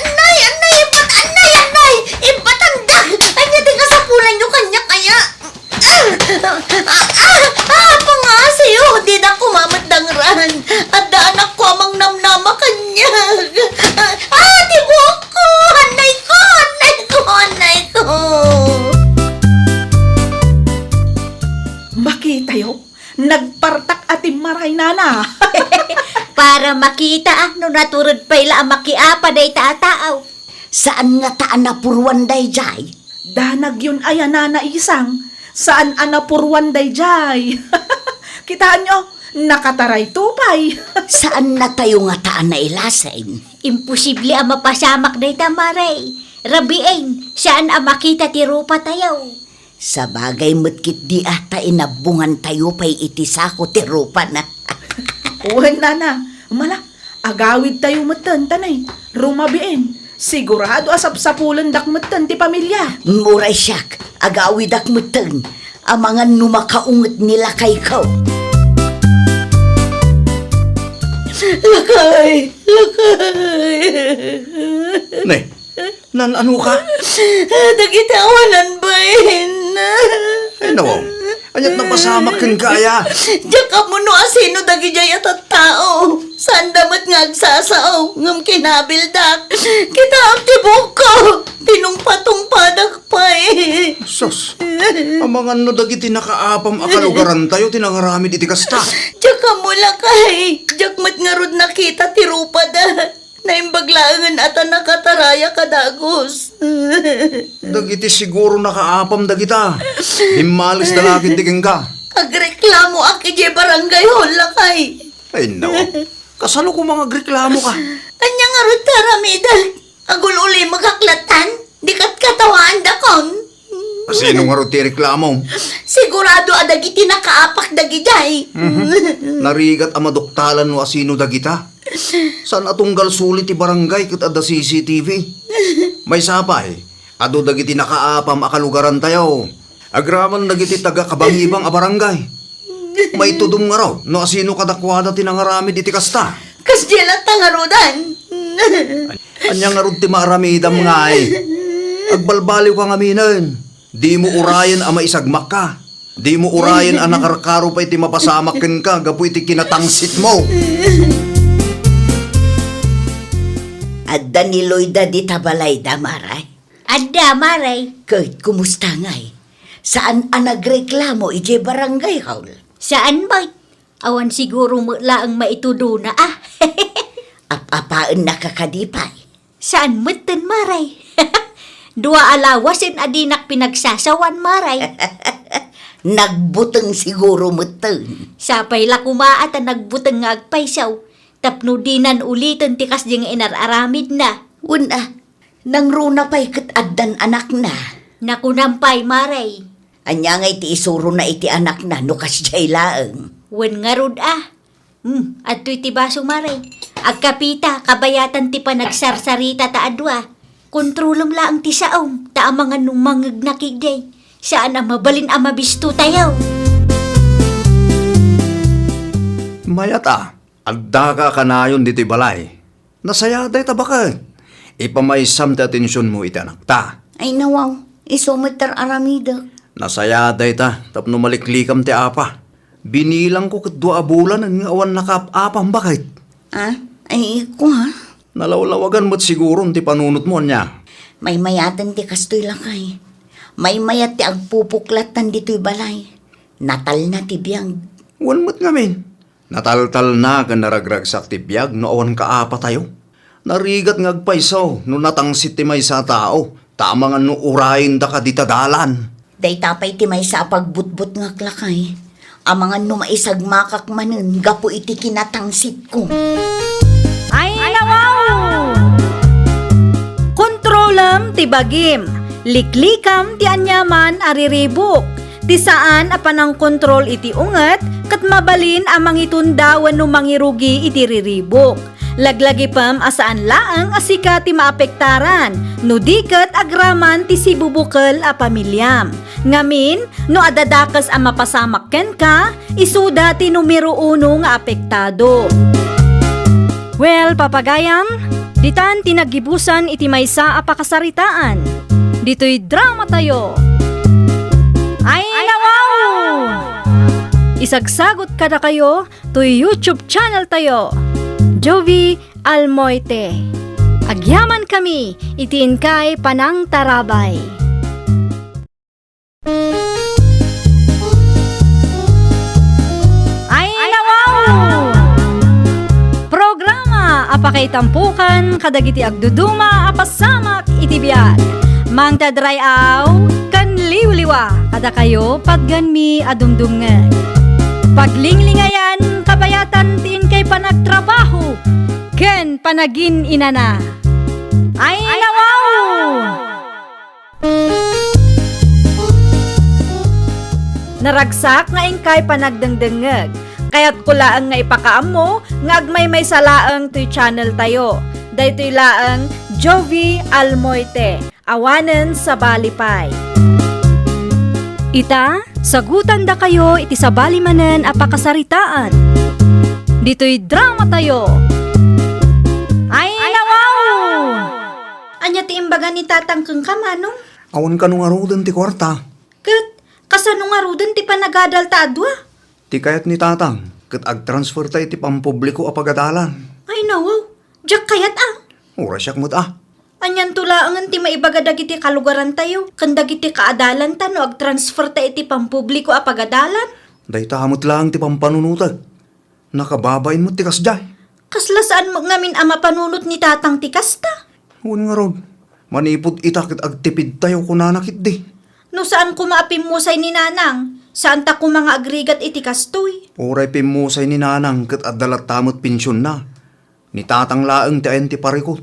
Anay! Ibat ang dag! Kanya ti kasapulan yung kanyak kaya! Pangasayo! Di na kumamatdangran! At da anak ko amang namnama kanyak! Tibuok ko! Anay ko! Makita yo, nagpartak ati maray nana. Para makita no naturod pa ila ang makiapa day taataaw. Saan nga taan na purwan day jay? Danag yun ay anana isang. Saan anapurwan day jay? Kitaan nyo, nakataray tupay. Saan na tayo nga taan na ilasin? Imposible ang mapasamak day tamaray. Rabiin, saan ang makita ti rupa tayo? Sa bagay mutkit di ata inabungan tayo pa'y itisako ti rupa na. Uwan na. Mala, agawid tayo matan tanay. Rumabiin. Sigurado asap-sapulan dak matan ti pamilya. Muray siyak, agawid ak mutan. Ang mga numakaungot nila kay ko. Lakay! Ne, ano ka? Dagitawanan ba yun? Ay, nawaw. Anyat na pasamak kang kaya. Diyak ka mo no asino dagi jay at tao. Saan damat nga agsasaw, ngam kinabildak. Kita ang tibok ko, tinungpa-tungpadak pa eh. Sus, ang mga no dagiti nakaapam akalugaran tayo, tinangaramid iti kasta. Diyak ka mo lakay, diyak mat nga rod nakita tirupa da. Naimbaglaangan at nakataraya kadagos. Dagiti siguro nakaapam dagita. Himalis dalagit tiging ka. Agreklamo aki jay barangay hol lakay. Ay, nawaw. Kasano ko mga reklamo ka? Anya nga rod taramida, agul uli magaklatan, di kat katawaan da kon. Sino nga ro ti reklamo? Sigurado adagiti nakaapak dagi jay. Narigat ang maduktalan no asino dagita. Saan atunggal sulit ti barangay kat adda CCTV? May sapay, ado dagiti nakaapam akalugaran tayo. Agraman dagiti taga kabangibang a barangay. May tudom nga raw, no asino kadakwada tinangaramid iti kasta. Kas dila tangarudan. Anya nga rod ti maaramidam nga ay. Agbalbaliw ka nga minan. Di mo urayan ang maisagmak ka. Di mo urayan ang nakarkaro pa iti mapasamakin ka, gapu iti kinatangsit mo. Adda ni Loida di tabalay da maray. Adda, maray. Kahit kumusta ngay? Saan ang nagreklamo ije barangay hall? Saan ba? Awan siguro mula ang maitudo na Apapaan nakakadipay. Saan matan, maray? Dua alawasin adinak pinagsasawan, maray. Nagbutang siguro mutan. Sapay la kumaat ang nagbutang nga agpaysaw. Tapno dinan ulitin tikas ding inararamid na. Una, nang runa pa'y kat addan anak na. Nakunampay, maray. Anya nga iti isuro na iti anak na nukas jay laeng. Wen nga rod at to'y tibaso, maray. Agkapita, kabayatan ti panagsarsarita ta adwa. Kontrolom laang ti saom, ta ang mga numangag nakigday. Saan ang mabalin ang mabisto tayo? Mayata, adda ka kanayon diti balay. Nasaya day tabakan. Ipamaysam ti atensyon mo iti anak ta. Ay nawaw, isometer aramida. Nasaya day ta, tapno maliklikam ti apa. Binilang ko kat 2 bulan ang awan nakapapang bakit. Ay ko ha? Nalawlawagan mo't siguro ti panunot mo niya. May mayatan ti kastoy lakay. May mayat ti agpupuklatan dito'y balay. Natal na ti biyang. Wan mo't ngamin. Nataltal na ka naragragsak ti biyag no awan kaapa tayo. Narigat ngagpaysaw no natangsit ti may sa tao. Tama nga no urayin da ka di tagalan. Day tapay ti may sa pagbutbut nga klakay. Ang mga numaisagmakak manen, gapo iti kinatangsit ko. Ay, nawaw! Kontrolam ti bagim, liklikam ti anyaman ariribok, ti saan apanang kontrol iti unget, kat mabalin ang mangitundawan no mangirugi iti riribok. Laglagi pam asaan laang asika ti maapektaran, no diket agraman ti sibubukal a pamilyam. Ngamin, no adadakas ang mapasamakken ka, isuda ti numero 1 nga apektado. Well, papagayam, ditan tinagibusan iti maysa a pakasaritaan. Dito'y drama tayo. Ay, nawaw! Isagsagot kada kayo to YouTube channel tayo. Jovi Almoite. Agyaman kami, itiin kay Panang Tarabay. Ay, nawaw! apakaitampukan kadagiti agduduma apasamak iti biag. Mang tadrayaw kan liwliwa kada kayo pagganmi adumdumngeg. Paglinglingayan kabayatan tiin kay panagtrabaho ken panagin inana. Ay nawaw! Naragsak nga ingkay panagdengdengeg. Kaya't kulaang nga ipakaammo nga agmay may salaang to'y channel tayo. Daytoy laang Jovi Almoite. Awanen sa Balipay. Ita, sagutan da kayo iti sabali manen apakasaritaan. Dito'y drama tayo. Ay nawaw! Anya ti imbaga ni tatang keng kamanong? Awan ka nung arudan ti kwarta. Kat, kasano nga rudan ti panagadal ta adwa? Ti kayat ni tatang, kat ag-transfer tayo ti pampubliko a pagadalan. Ay nawaw, jak kayat ang. Ura siyak mo't ah. Anyan tulaangan ti maibaga dagiti kalugaran tayo, kan dagiti kaadalan ta no ag-transfer ta iti pampubliko a pagadalan. Day tamot lang ti pampanunutag. Nakababain mo ti kasjay. Kasla saan mo ngamin ama panunot ni tatang ti kasta? Huwag nga rod. Manipod itakit agtipid tayo kunanakit di. No saan ko maapimusay ni nanang? Saan ta ko mga agrigat iti kastoy? Uray pimusay ni nanang kat adalat tamot pensyon na. Ni tatang laeng ti ayan ti parikot.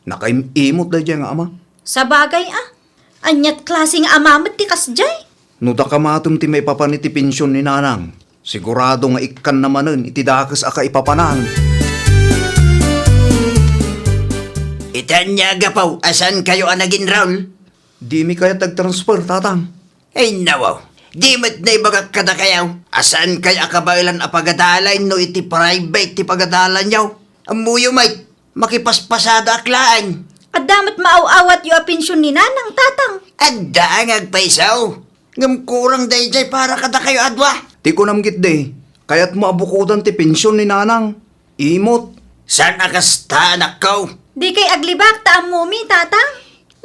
Nakaimimot da dyan nga ama. Sa bagay anyat klaseng amamat ti kasjay. No da kamatom ti may papaniti pensyon ni nanang. Sigurado nga ikan namanen iti dakas aka ipapanan. Itanya gapaw, asan kayo anagin Raul? Di mi kaya tag-transfer tatang. Ay nawaw, di mat na ibagak kada kayaw. Asan kaya kabailan apagadalan no iti private ti pagadalan yaw? Amuyo may, makipaspasada aklaan. Adamat maaw-awat yu a pensyon ni nanang tatang. Adda ang agpaisaw. Ngam kurang dayjay para kada kayo adwa. Ti ko namgit de, kaya't maabukudan ti pensyon ni nanang. Imot. San akasta anak ko? Di kay aglibak ta amumi tatang.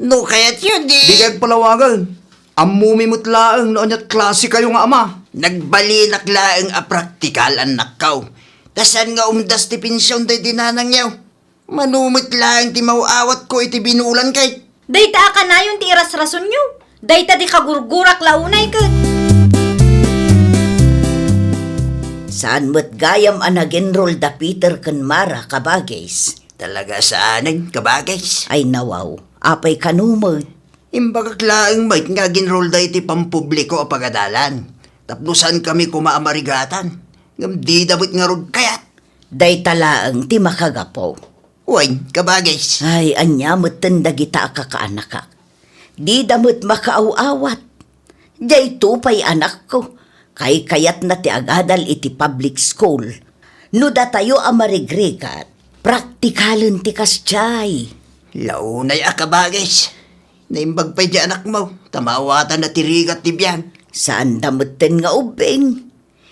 No kaya't yun di. Di kayat palawagan. Amumimot laeng noon at klase kayo nga ama. Nagbalinak laeng a praktikal anak ko. Tasan nga umdas ti pensyon day dinanang yaw. Manumit laeng ti mauawat ko iti binulan kay. Dayta ka na yung ti iras-rason nyo. Dayta di kagurgurak launay ka. Saan mo't gayam anag-enroll da Peter ken Mara kabagays? Talaga saanan kabagays? Ay nawaw, apay kanumot. Imbagak laeng may nga ginroll da iti pampubliko a pagadalan. Taplusan kami kumaamarigatan. Ngam di dabit nga rod kayat. Day talaang ti makagapo. Uy, kabagays. Ay, anya mo't tendagita akakaanakak. Di damot makaaw-awat. Day tupay anak ko. Kay kayat na ti agadal iti public school. No da tayo amarigrigat, praktikalan ti kasjay. Launay akabagis. Naimbag pa di anak mo, tamawatan na tirigat ti biyan. Saan damutin nga ubing?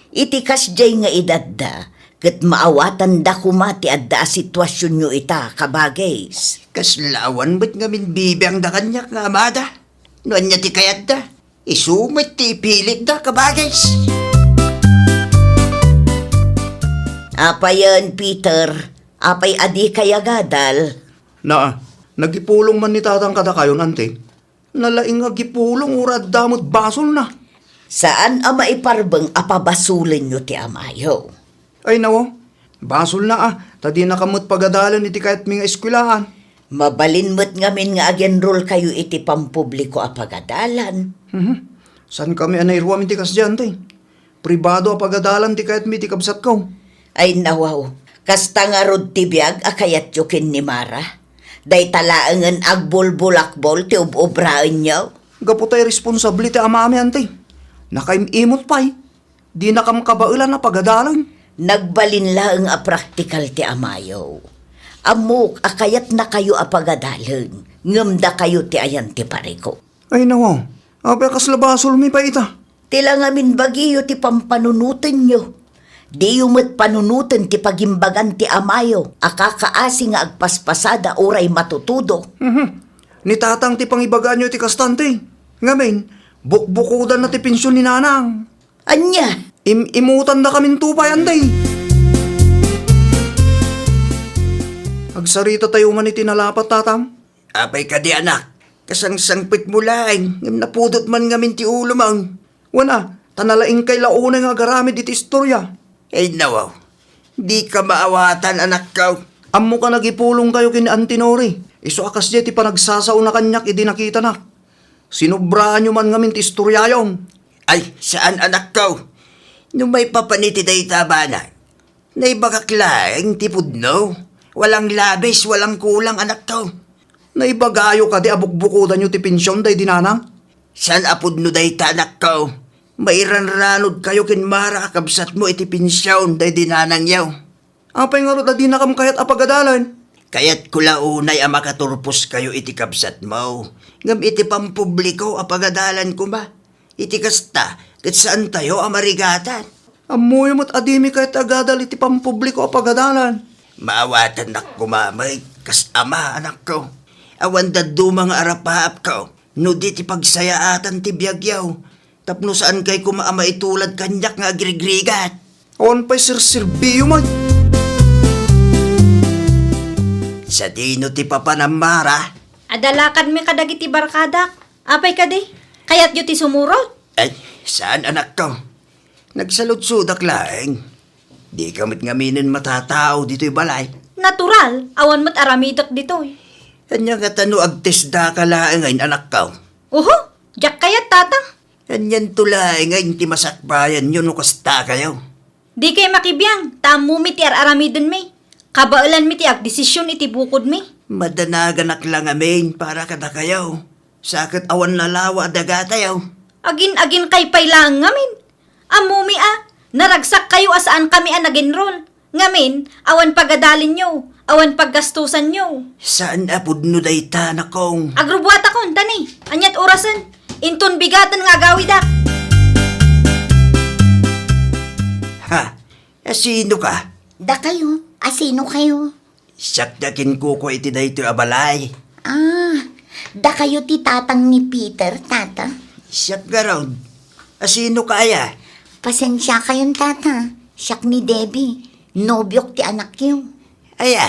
Iti kasjay nga idadda, kat maawatan da kumati adda sitwasyon nyo ita kabagis. Kaslawan ba't nga min bibiyang da kanyak nga amada? Noan niya ti kayat da? Isumit ti ipilit da kabagis. Apay yan, Peter. Apay adi kaya gadal. Na, nagipulong man ni tatang kada kayo nante. Nalaing nga gipulong urad damot basol na. Saan ama iparbeng apabasulan nyo ti amayo? Ay nawo, basol na tadi nakamot pagadalan iti kahit mga eskwelahan. Mabalin mo't ngamin nga agenroll kayo iti pampubliko a pagadalan. San kami anay ruwam iti kasdyan tay? Pribado a pagadalan ti kahit mi ti kabsat ko. Ay nawaw, kasta nga rod ti biag akayat yukin ni Mara. Day talaangan agbol-bulakbol ti ubraan nyo. Gapo tay responsable ti amami antay. Nakaimimot pa'y. Di nakamkabailan na pagadalan. Nagbalin laang a praktikal ti amayo. Amok akayat na kayo a pagadalan. Ngamda kayo ti ayan ti pariko. Ay nawo, apay kaslabasol mi pa ita. Tila nga min bagiyo ti pampanunutan nyo. Di umot panunutan ti pagimbagan ti amayo. Akakaasi nga agpaspasada oray matutudo. Ni tatang ti pangibagaan nyo ti kastante. Ngamin, bukbukudan na ti pensyon ni nanang. Anya? Imutan na kaming tupay anday. Agsarita tayo man itinalapat, tatang. Apay ka di anak, kasangsangpit mo lang, ngam napudot man ngamin ti ulo mang. Wana, tanalaing kay launa nga agaramid iti istorya. Ay nawaw, di ka maawatan anak ko. Ammo ka nagipulong kayo kin Antinori. Iso akas di ti panagsasaw na kanyak idi nakita na. Sinubraan nyo man ngamin ti istorya yon. Ay, saan anak ko? Nung may papaniti day tabana, naibagaklaing tipudno. Walang labis, walang kulang anak ko. Naibagayo ka di abukbukudan nyo ti pensyon day dinanang. San apudno day ta anak ko? Mairanranod kayo kin mara kabsat mo iti pinsyon day dinanang yaw. Apay nga ro da di nakam kayat apagadalan. Kaya't kulaunay ang makaturpos kayo iti kabsat mo. Ngam iti pampubliko apagadalan ko ba? Iti kasta, kat saan tayo amarigatan? Amoy mo't adimi kayat agadal iti pampubliko apagadalan. Maawatan na kumamay, kas ama anak ko. Awan dadu mga arapaap ko, no di ti pagsayaatan ti biyagyaw. Tapno saan kay kumaama itulad kanyak nga agrigrigat. Awan pa'y sir-sirbiyo man. Sa dino ti papanamara, Adalakan mi kadagiti barkadak. Apay ka di? Kayat yu ti sumurot. ay, saan anak ko? Nagsaludsudak laeng. Di kamit ngaminin matatao dito'y balay. Natural, awan mo't aramidak ditoy. Kanya nga tano agtisda ka laeng ngayon anak ko. Uho, jak kayat tatang. Kanyan tulaeng ngayon ti masakbayan yun no kasta kayo. Di kay makibiyang, tamo mi ti aramidon mi. Kabaulan mi ti ag desisyon iti bukod mi. Madanaganak lang amin para kada kayo. Sakit awan lalawa daga tayo. Agin-agin kay pailang ngamin. Amumi naragsak kayo asaan kami nag-enroll. Ngamin, awan pagadalin nyo, awan paggastusan nyo. Saan apod no day tanak kong? Agrubuat akon, tani, anyat orasan. Inton bigatan nga gawidak. Ha? Sino ka? Da kayo? Asino kayo? Sakdakin ko iti na ito abalay. Da kayo ti tatang ni Peter, tata. Siyak garon. Sino kaya? Pasensya kayong tata. Siyak ni Debbie. Nobyok ti anak yun. Aya.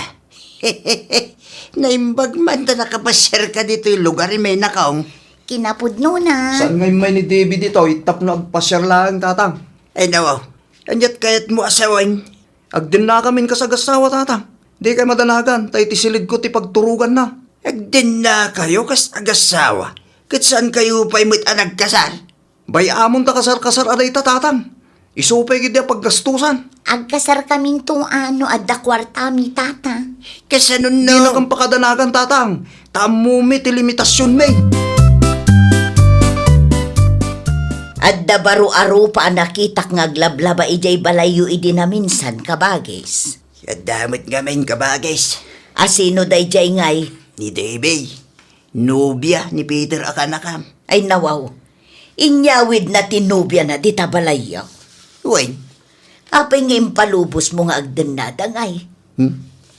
Naimbag man ta nakapasyar ka dito yung lugar may nakaong. Kinapudno na. Saan ngayon may ni David dito? Itap na agpasyar lang, tatang. Ay nawaw. Anyat kayat mo asawain. Agdin na kamin kasagasawa, tatang. Di kay madanagan, tay tisilid ko ti pagturugan na. Agdin na kayo kas agasawa. Kat saan kayo pa'y mo't anagkasal? Bay amon ta kasar-kasar aday ta, tatang. Isupay gid ya paggastusan. Agkasar kaming tong adda kwarta mi tata. Kasanon Di na no? kang pakadanagan, tatang. Tamumi ti limitasyon, may. Adda baro-aro pa nakitak nga aglablaba ijay balayo idi na minsan kabagis. Kadamot ngamin kabagis. Asino da ijay ngay? Ni Davey. Nobya ni Peter akanakam. Ay nawaw. Inyawid na tinubya na di tabalayo. Uy. Apay ngayon palubos mo nga agdan na dangay.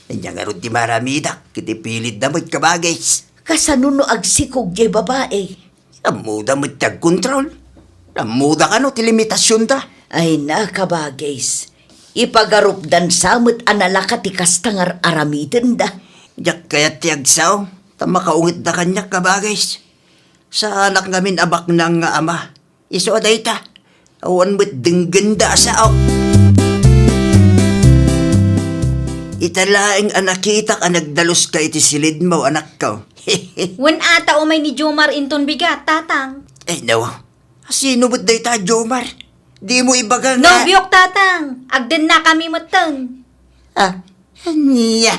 Kanya nga ron ti maramidak. Kiti pilit na mo't kabagis. Kasanuno agsikog jay babae. Amuda mo't tag-control. Amuda ka no, ti limitasyon ta. Ay na kabagis. Ipagarupdan samot analaka ti kastangar aramiden da. Yak kaya ti agsaw. Tamakaungit na kanya kabagis. Sa anak ngamin abak ng nga ama. Iso aday ta. Awan mo't dingganda sao. Italaing anakitak ang nagdalos ka iti silid mo anak ko. Wen ata umay ni Jomar inton bigat, tatang. Ay nawa. Sino mo't day ta, Jomar? Di mo ibaga nga. Nobyok, tatang. Agden na kami matan. Niya.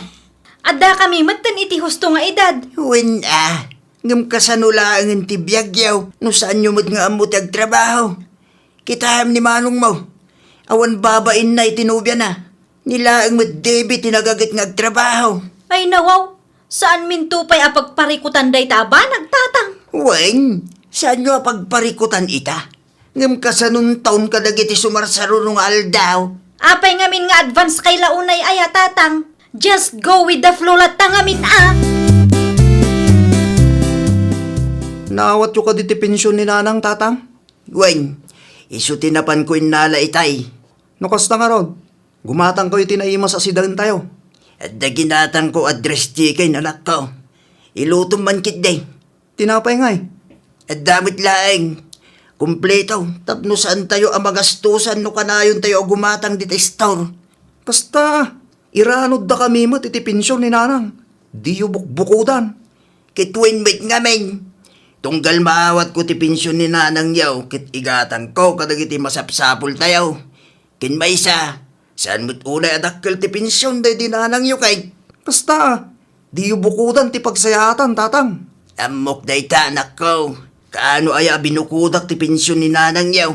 Adda kami matan iti husto nga edad. Wen ngam kasanula ang tibiyagyaw. No saan nyo mo't nga amot agtrabaho. Kitaham ni manong mo. Awan babain na itinubya na. Nila ang mo't David tinagagit nga agtrabaho. Ay nawaw, saan mintupay apagparikutan day taba, nagtatang. Wen, saan nyo pagparikutan ita? Ngam kasanun taon kadagiti sumarsaro nung aldaw. Apay ngamin nga advance kay launay aya, tatang. Just go with the flow latang ngamin Naawat yung kaditi pensyon ni nanang, tatang. Wen, iso tinapan ko inala itay. Nukas na nga ron. Gumatang ko itinaimas sa sidan tayo. At da ginatang ko address di kay nanak ko. Ilutom man kit day. Tinapay nga eh. At damit laeng. Kumpleto. Tapno saan tayo ang magastusan no kanayon tayo gumatang di store. Basta, iranod da kami mo iti pensyon ni nanang. Di yu bukbukudan. Kitwin mit nga men. Tunggal maawat ko ti pensyon ni nanang yaw. Kit igatang ko kadagiti masapsapul tayo. Kin may isa. Saan mo't ulay adakkel ti pensyon day di nanang yaw kay. Basta, di yu bukudan ti pagsayatan, tatang. Amok day ta anak ko. Kaano aya binukudak ti pensyon ni nanang yaw.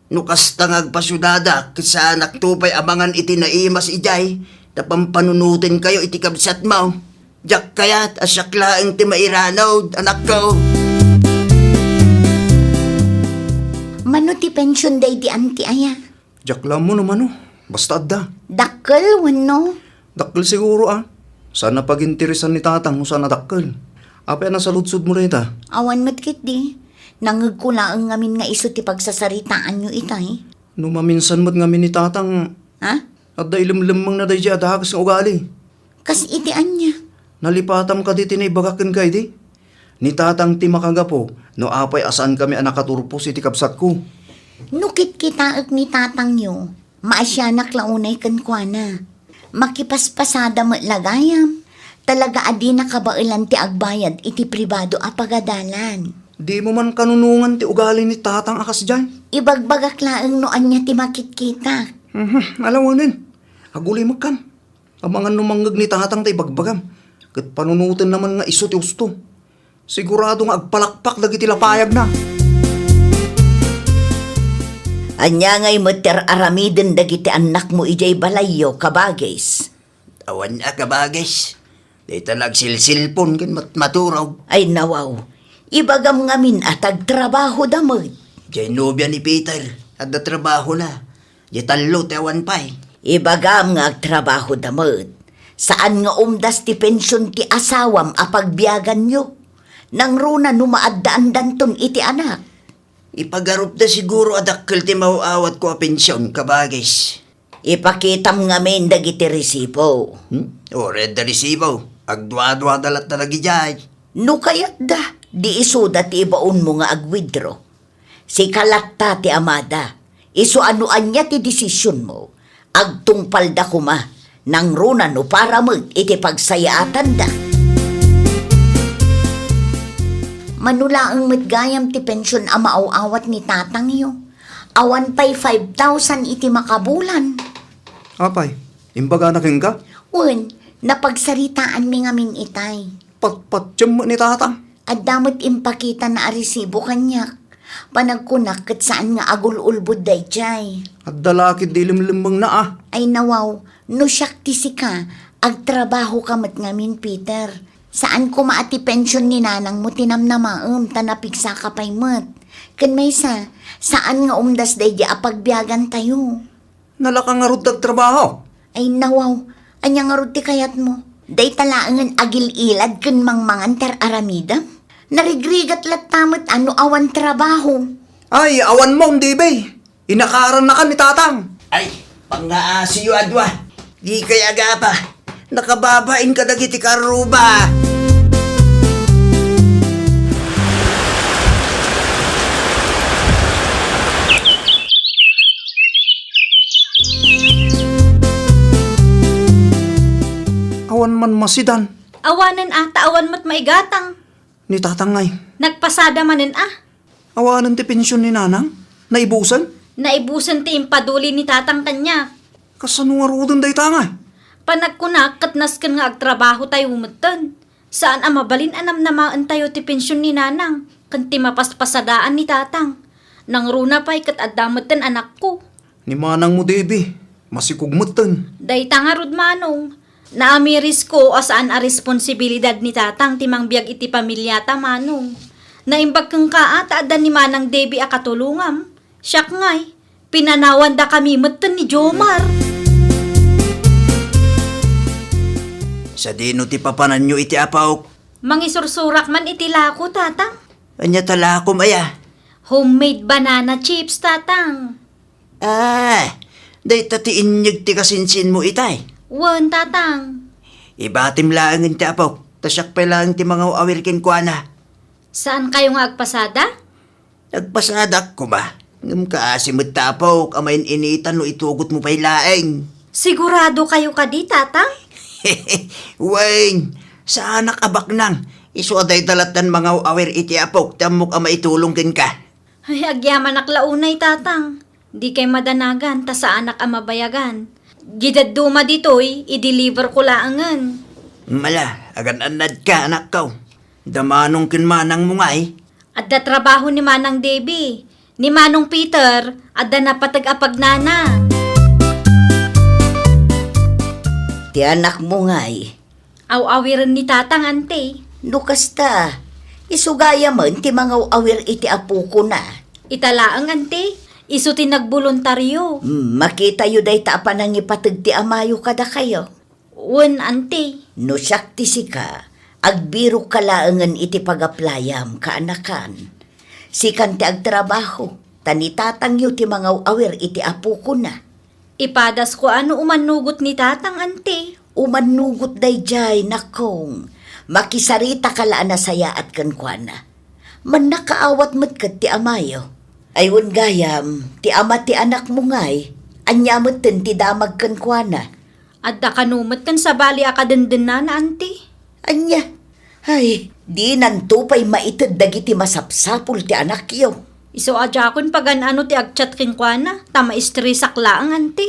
Nukas tangag pasyudada kisa anak tupay amangan iti naimas ijay. Tapampanunutin kayo iti kabsat mo. Jak kayat asyak laeng ti mairanaw anak ko. Mano ti pension day di anti aya? Jaklam mo naman basta adda. Dakkel, wano? Dakkel siguro Sana pag-interesan ni tatang kung saan nadakkel. Apa na sa lutsud mo rin Awan matkit di. Nangag ko lang ngamin nga iso ti pagsasaritaan nyo itay. No maminsan mo't ngamin ni tatang Ha? at da ilimlimang na day siya dahagas ng ugali. Kas itian niya. Nalipatam ka di tinay-bagakin kay di. Ni tatang ti makagapo, no apay asaan kami anakaturpos iti kabsat ko. Nukit kitaak ni tatang nyo. Maasyanak launay kankwana. Makipaspasada mo lagayam. Talaga adi nakabailan ti agbayad iti pribado a pagadalan. Di mo man kanunungan ti ugali ni tatang akas dyan. Ibagbagak laeng noan niya ti makitkita. Alam mo nin, aguli magkan. Amangan numanggag ni tatang tay bagbagam. Kat panunutin naman nga iso ti usto. Sigurado nga agpalakpak dagiti lapayag na. Anya ngay meter aramiden dagiti anak mo ijay balayo kabagis. Awan na kabagis. Di talag silsilpon kin maturaw. Ay nawaw, ibagam ngamin atag trabaho damod. Diyay nobya ni Peter. At na trabaho na. Di talo tewan pa'y. Ibagam nga agtrabaho damod. Saan nga umdas ti pensyon ti asawam apagbiagan nyo? Nang runa numaadaan danton iti anak. Ipagarup na siguro adakkel ti mauawat ko a pensyon kabagis. Ipakitam ngamin dagiti resibo. O red na resibo. Agdwa-dwa dalat na lagi dyan. No kayat da, di isuda ti ibaon mo nga agwidro. Si kalakta ti amada, iso anuan niya ti desisyon mo. Agtungpal da kuma, nang runa no para mag iti pagsayaatan da. Manula ang matgayam ti pensyon a maaawat ni tatang yo. Awan pa'y 5,000 iti makabulan. Apay, imbaga na ka? Un, napagsaritaan mi ngamin itay. Patpatyam mo ni tatang. At damot impakita na aresibo kanyak. Panagkunak kat saan nga agul-ulbud day jay. At dalakid di limlimbang na Ay nawaw, no siyak tisi ka, agtrabaho ka mat ngamin Peter. Saan ko maati pensyon ni nanang mo tinamnamaam tanapigsa ka pa'y mat. Kan may saan nga umdas day di apagbiagan tayo. Nalaka nga rod trabaho. Ay nawaw, anya nga rod ti kayat mo. Day talaangan agil-ilad kan mangmangan ter aramida. Narigrigat latamat ano awan trabaho. Ay, awan mo, hindi bay. Inakaran na ka ni tatang. Ay, pangaasiyo adwa. Di kaya gapa. Nakababain ka dagiti karuba. Awan man masidan. Awanan awan mo't maigatang. Ni tatang ngay. Nagpasada manen Awanan ti pensyon ni nanang. Naibusan. Naibusan ti impaduli ni tatang kanya. Kasano nga rodon day tanga. Panagkunak kat nasken nga agtrabaho tayo umutan. Saan mabalin anam namaan tayo ti pensyon ni nanang. Kanti mapaspasadaan ni tatang. Nang runa pa'y kat adamatan anak ko. Ni manang mo, Debbie. Masikugmutan. Day tanga rod manong. Naamiris ko asaan a responsibilidad ni tatang timang biag iti pamilyata manong. Naimbag kang kaata adan ni manang Debbie a katulungam. Siyak ngay, pinanawan da kami matan ni Jomar. Sa dino ti papanan nyo iti apaw. Mangisursurak man iti lako tatang. Anya tala ko maya. Homemade banana chips tatang. Day tati inyag ti kasinsin mo itay. Wan tatang. Ibatim lang ti apok, tasyak pa lang ti mga awir kin kwa na. Saan kayo nga agpasada? Nagpasadak ko ba? Ngam kaasimot tapok, amayin initan no itugot mo pa'y laeng. Sigurado kayo ka di, tatang? Wayne, sa anak abak nang, iso aday dalatan mga awir iti apok, tamok ama itulong kin ka. Ay, agyaman naklaunay, tatang. Di kay madanagan, ta sa anak ang mabayagan. Gidaduma dito'y, i-deliver ko laangan. Mala, agan anad ka anak ko. Damanong kin manang mo nga eh. At da trabaho ni Manang Debbie, ni Manong Peter, at da napatag-apag nana. Ti anak mo ngay. Aw-awiran ni tatang, ante. Lukas ta. Isugaya man ti mga awir iti apo ko na. Italaang, ante. Isu tinagboluntaryo. Makita yu day ta pa nang ipatag ti amayo kada kayo. Wen, ante. No siyak ti sika, agbiro kalaangan iti pagaplayam kaanakan. Sikan ti agtrabaho, tanitatang yu ti mga awir iti apo ko na. Ipadas ko ano umanugot ni tatang, ante. Umanugot day jay nakong, makisarita kalaan na saya at kankwana. Man nakaawat mo't kat ti amayo. Ayun gayam, ti ama ti anak mo ngay, anyamot tin ti damag kankwana. At da kanumat kan sa bali akadendena na, ante. Anya, ay, di nantupay maitid dagiti masapsapul ti anak yo. Iso ajakon pagan ano ti agchat king kwa tama istresak laang, ante.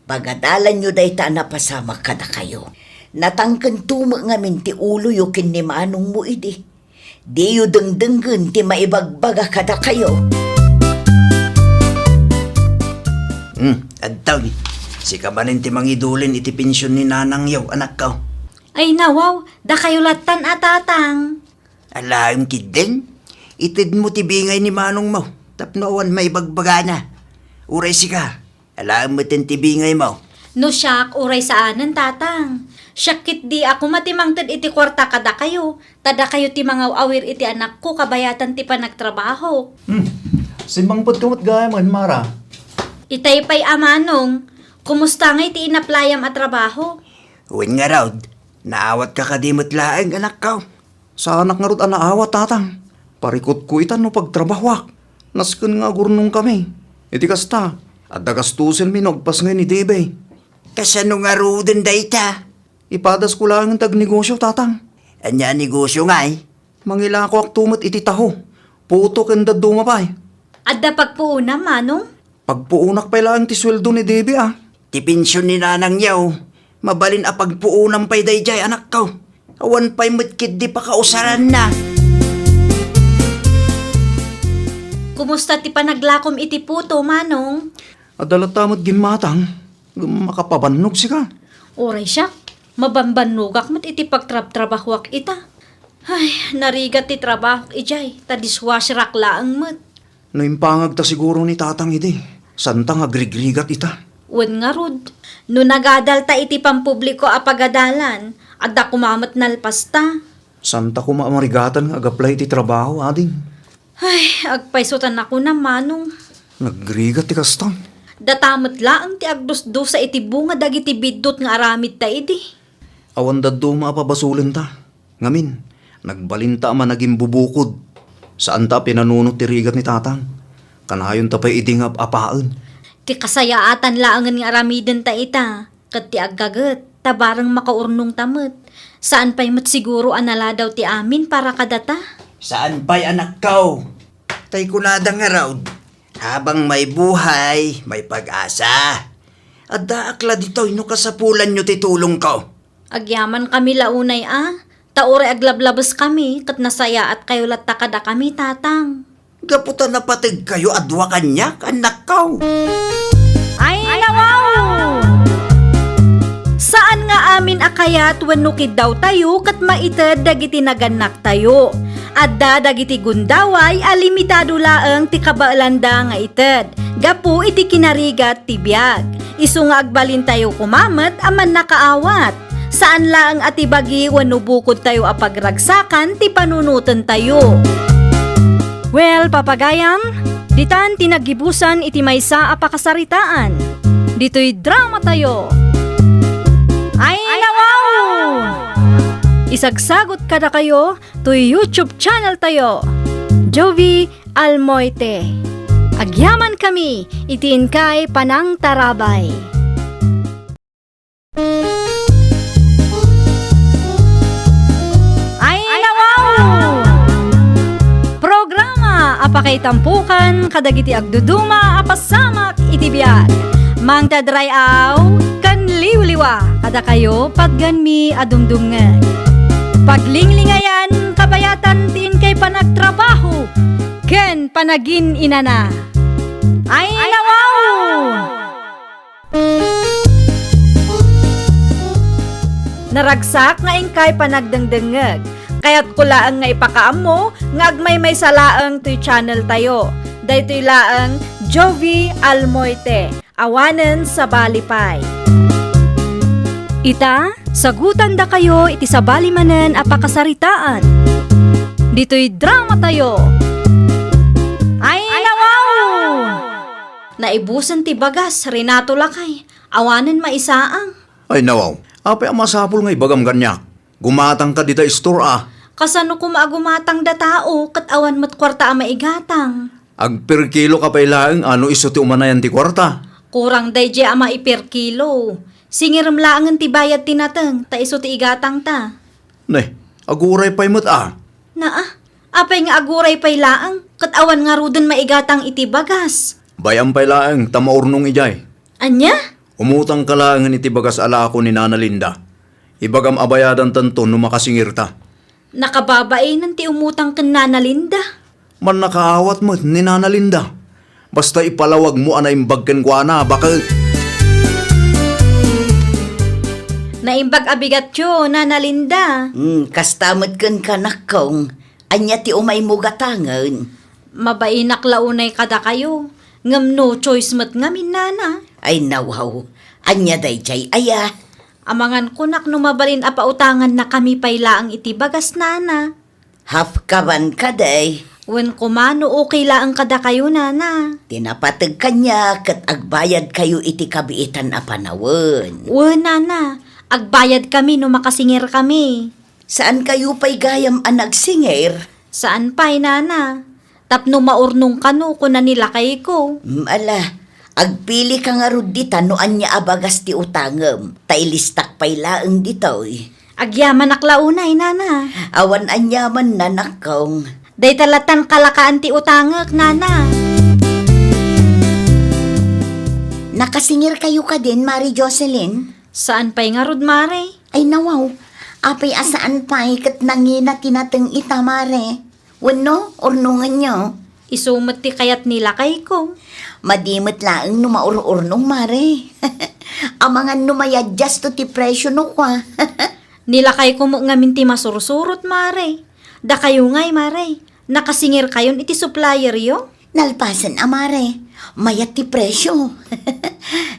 Pagadalan nyo day ta napasama kada kayo. Natangkan tuma ngamin ti ulo yu kin ni manong mo idi. Di yu dengdenggen ti maibagbaga kada kayo. Adtaw ni. Si kamanin ti mangidulin iti pensyon ni nanang yaw, anak ko. Ay nawaw, da kayo latan atatang. Alam kid din. Itid mo ti bingay ni manong mo. Tapnoan may bagbaga na. Uray si ka. Alam mo tin ti bingay mo. No siyak, uray sa anan, tatang. Syakit di ako matimangtad iti kwarta kada kayo. Tada kayo ti mga awir iti anak ko, kabayatan ti panagtrabaho. Simbangpot kamot gaya man, Mara. Itay pa'y amanong, kumusta nga iti inaplayam at trabaho? Uwin nga raw. Naawat ka kadimot laeng, anak ko. Sa anak nga rod anaawat, tatang. Parikot ko itan no pagtrabahwak. Nasken nga gurnong kami. Iti kasta, at dagastusin mi nagpas nga ni Debe. Kasano nga ruden day ta? Ipadas ko lang ang tagnegosyo, tatang. Anya negosyo nga eh. Mangila ko ak tumat iti taho. Puto kanda dumapay. At da pagpuuna, manong? Pagpuunak pa lang ti sweldo ni Debe ah. Ti pensyon ni nanang yaw. Mabalin a pagpuunang pa'y dayjay, anak ko. Awan pa'y matkid di pa kausaran na. Kumusta ti panaglakom iti puto, manong? Adalatamot gimatang. Makapabannog si ka. Oray siya, mabambanugak mat iti pagtrabahwak ita. Ay, narigat ti trabaho ijay, ta dishwasher laang mat. Naimpangag ta siguro ni tatang iti. Santang agrigrigat ita. Wen nga rod, no nagadal ta iti pampubliko a pagadalan, at da kumamat nalpasta. Santa ko maamarigatan nga agaplay iti trabaho, ading. Ay, agpaisutan ako na, manong. Nagrigat ti kastang. Datamot laang ti agdusdo sa iti bunga dagiti bidot nga aramid ta iti. Awan daddo maapabasulin ta. Ngamin, nagbalinta man naging bubukod. Saan ta pinanunot ti rigat ni tatang? Kanayon ta pa'y idingap apaan. Ti kasayaatan laangan nga aramiden ta ita. Kat ti aggagat, tabarang makaurnong tamot. Saan pa'y mat siguro anala daw ti amin para kadata? Saan pa'y anak ko? Tay kunada nga raw. Habang may buhay, may pag-asa. At daakla dito, ino kasapulan nyo titulong ko. Agyaman kami launay Taore aglablabas kami, kat nasaya at kayo latakada kami, tatang. Gaputan na patig kayo, adwa kanyak, anak ko. Ay, nawaw! Saan nga amin akayat wenno daw tayo kat maited dagiti naganak tayo. Adda dagiti gundaway alimitado laeng ti kabaalanda nga ited. Gapu iti kinarigat ti biag. Isu nga agbalin tayo kumamet aman nakaawat. Saan laeng atibagi wenno bukod tayo apagragsakan ti panunutan tayo. Well, papagayam, ditan tinagibusan iti maysa a pakasaritaan. Dito'y drama tayo. Ay, nawaw! Isagsagot kada kayo to YouTube channel tayo. Jovi Almoite. Agyaman kami, itin kay Panang Tarabay. Ay nawaw! Programa apakay tampukan kadagiti agduduma apasamak itibiyag. Mang tadray aw kan liwliwa kada kayo pagganmi adumdumngeg. Paglinglingayan kabayatan tin kay panagtrabaho ken panagin inana. Ay nawaw! Naragsak nga ingkay panagdengdengeg. Kaya't kulaang nga ipakaam mo, nga agmay may salaang to'y channel tayo. Daytoy laang Jovi Almoite, awanen sa balipay. Ita, sagutan da kayo iti sabali manen apakasaritaan. Dito'y drama tayo. Ay nawaw! Naibusan ti bagas, Renato Lakay. Awanen maisaang. Ay nawaw, apay ang masapul nga ibagam ganyak. Gumatang ka dita store Kasano ko maagumatang da tao, kat awan mat kwarta ang maigatang. Ag per kilo ka pailaeng ano iso ti umanayan ti kwarta. Kurang dayje ama iper kilo. Singiram laangan ti bayad tinateng, ta iso ti igatang ta. Ne, aguray pa'y mat Apay nga aguray pay laang, kat awan nga ruden maigatang iti bagas. Bayam pailaeng tamaurnong ijay. Anya? Umutang ka laangan iti bagas ala ako ni Nana Linda. Ibagam abayadan tanto no makasingir ta. Nakababae ng ti umutang ken Nana Linda. Man nakaawat mo ni Nana Linda. Basta ipalawag mo anay imbagken ko ana, baka... Naimbag abigat yo, Nana Linda. Kastamad kan kanakong. Anya ti umay mo gatangan. Mabainak launay kada kayo. Ngam no choice mat ngamin, Nana. Ay nawaw. Anya day jay aya. Amangan kunak no mabalin apautangan na kami paylaang iti bagas, Nana. Half kaban ka day. Wen kumano okay laang kada kayo, Nana. Tinapatag kanya kat agbayad kayo iti kabiitan a panawon. Wen, Nana. Agbayad kami no makasingir kami. Saan kayo pa'y gayam ang nagsingir? Saan pa'y, Nana? Tapno maurnong kano ko na nilakay ko. Ala, agpili ka nga rod dita no anya abagas ti utangem. Tailistak pa'y laeng ditoy. Agyaman aklaunay, Nana. Awan anyaman na nakong. Day talatan kalakaan ti utangek, Nana. Nakasingir kayo ka din, Mari Jocelyn? Saan pa'y nga rod, Mare? Ay nawaw, apay asaan pa'y kat nangina tinateng itamare. Wano, ornungan nyo. Isumat ti kayat nilakay ko. Madimot laeng no maur-urnong mare. Amangan no mayadjust to ti presyo no kwa. Nilakay ko mo ngamin ti masursurot, Mare. Da kayo ngay, Mare. Nakasingir kayon iti supplier yo? Nalpasan amare. Mayat ti presyo.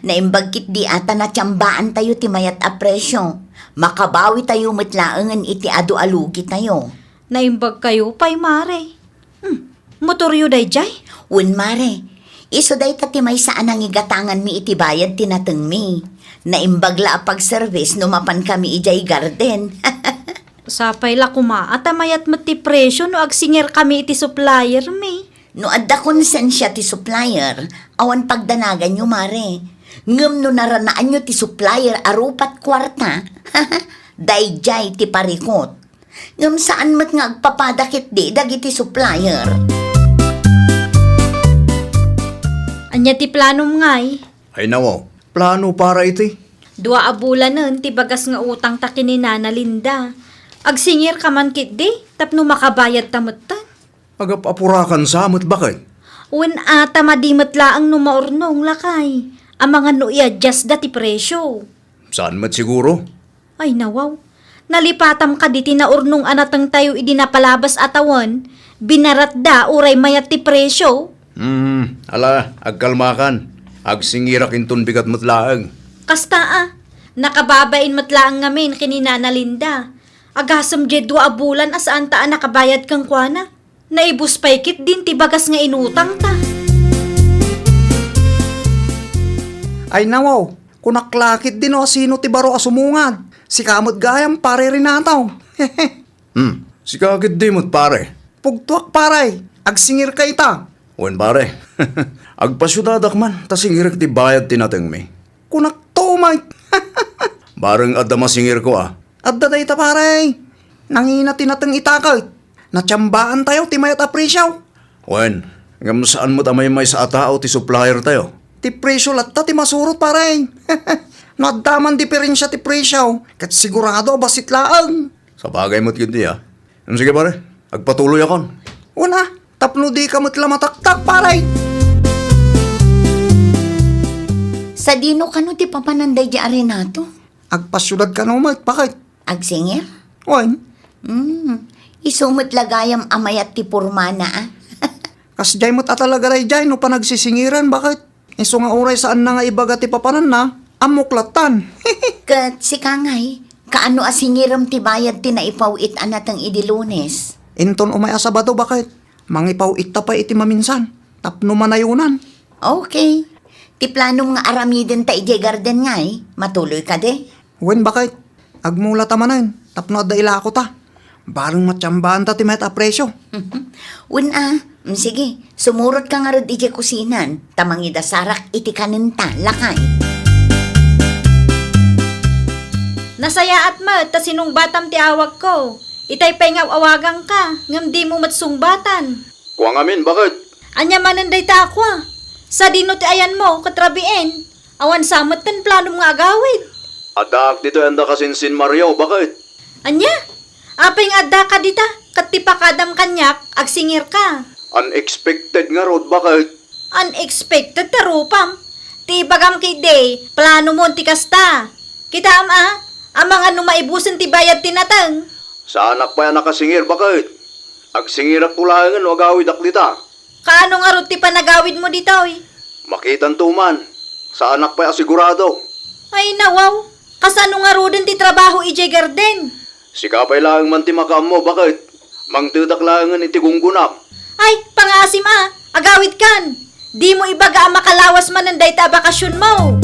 Naimbagkit di ata na tiyambaan tayo ti mayat a presyo. Makabawi tayo matlaangan iti adu-alugi tayo. Naimbag kayo pa'y, Mare. Motoryo day jay? Un mare, iso day tati may saan ang igatangan mi iti bayad tinateng mi. Naimbagla a pag-service no mapan kami ijay garden. Sapay la kuma at amayat mati presyo no agsingir kami iti supplier mi. No adda konsensya ti supplier, awan pagdanagan nyo mare. Ngem no naranaan nyo ti supplier arupat kwarta, dayjay ti parikot. Ngem saan mat nga agpapadakit di dagiti supplier. Anya ti planom ngay. Ay nawaw, plano para iti. 2 abulan nun ti bagas nga utang ta kini Nana Linda. Agsingir ka man kit di, tapno makabayad tamutan. Agapapurakan sa amot bakay. Wen ata madimot laang no maurnong lakay. Ang mga no i-adjust dati presyo. Saan mat siguro? Ay nawaw. Nalipatam ka diti na urnong anatang tayo idinapalabas atawan. Binarat da uray mayat ti presyo. Ala, agkalmakan. Agsingirak intun bigat matlaang. Kasta nakababain matlaang ngamin kini Nana Linda. Agasam jed 2 abulan asaan taan nakabayad kang kuana. Naibus paikit din ti bagas nga inutang ta. Ay nawaw, kunaklakit din o sino ti baro asumungad. Si kamot gayam pare rin nataw. Si kakit di mo't pare. Pugtuak paray, agsingir ka ita. Wen pare. Agpasyudadak man, tasingirek ti bayad tinateng mi. Kunak to, mate. Bareng adda masingir ko ah. Adda da ita paray. Nangina tinatang itakal. Natsambaan tayo, ti mayat apresyaw. Wen, ngam saan mo tamay may sa atao ti supplier tayo? Ti presyo latta ti masurot paray. Nadaman diferensya ti presyaw. Kat sigurado basit laang. Sa bagay mo't gindi ah. Sige pare, agpatuloy akon. Una, tapno di ka mo't lamataktak paray. Sa dino kano ti papananday di arenato? Agpasyudad ka no, mate. Bakit? Agsingir? Wan, Isumot lagayam amayat ti purmana ah. kas jay mo't atalaga ray jay no panagsisingiran. Bakit? Iso nga oray saan na nga ibaga ti papanan na, amuklatan. Kat si Kangay, kaano asingiram ti bayad ti naipawit anatang idi Lunes? Inton umay asabado, bakit? Mangipaw ita pa iti maminsan. Tapno manayunan. Okay. Ti planong nga aramiden ta ije garden nga matuloy ka de. Wen, bakit? Agmula tamanan. Tapno adda ila ako ta. Barang matsambahan ta ti met apresyo. Sige, sumurot ka nga rod ije kusinan. Tamangida sarak iti kaninta, lakay. Nasaya at mat, ta sinong batam ti awag ko. Itay pay nga awagang ka, ngam di mo matsungbatan. Kuwang amin, bakit? Anya mananday ta ako ah. Sa dino ti ayan mo, katrabien. Awan samot kan plano nga agawid. Adak dito anda kasinsin Mario, bakit? Anya? Apay nga adda ka dita, kat ti pakadam kanyak, agsingir ka. Unexpected nga rod, bakit? Unexpected tarupam. Ti bagam kay day, plano mo ti kasta. Kita ang mga numaibusan ti bayad tinatang. Sa anak pa yan nakasingir, bakit? Agsingir at tulangan o agawid aklita. Kaano nga ruti pa nagawid mo dito eh? Makitan tuman. Sa anak pa asigurado. Ay nawaw, kasano nga rodin ti trabaho ije garden? Sikapay lang man ti makam mo, bakit? Mangtudak langan iti gunggunap. Ay, pangasim agawid kan. Di mo ibaga ang makalawas man ng dayta bakasyon mo.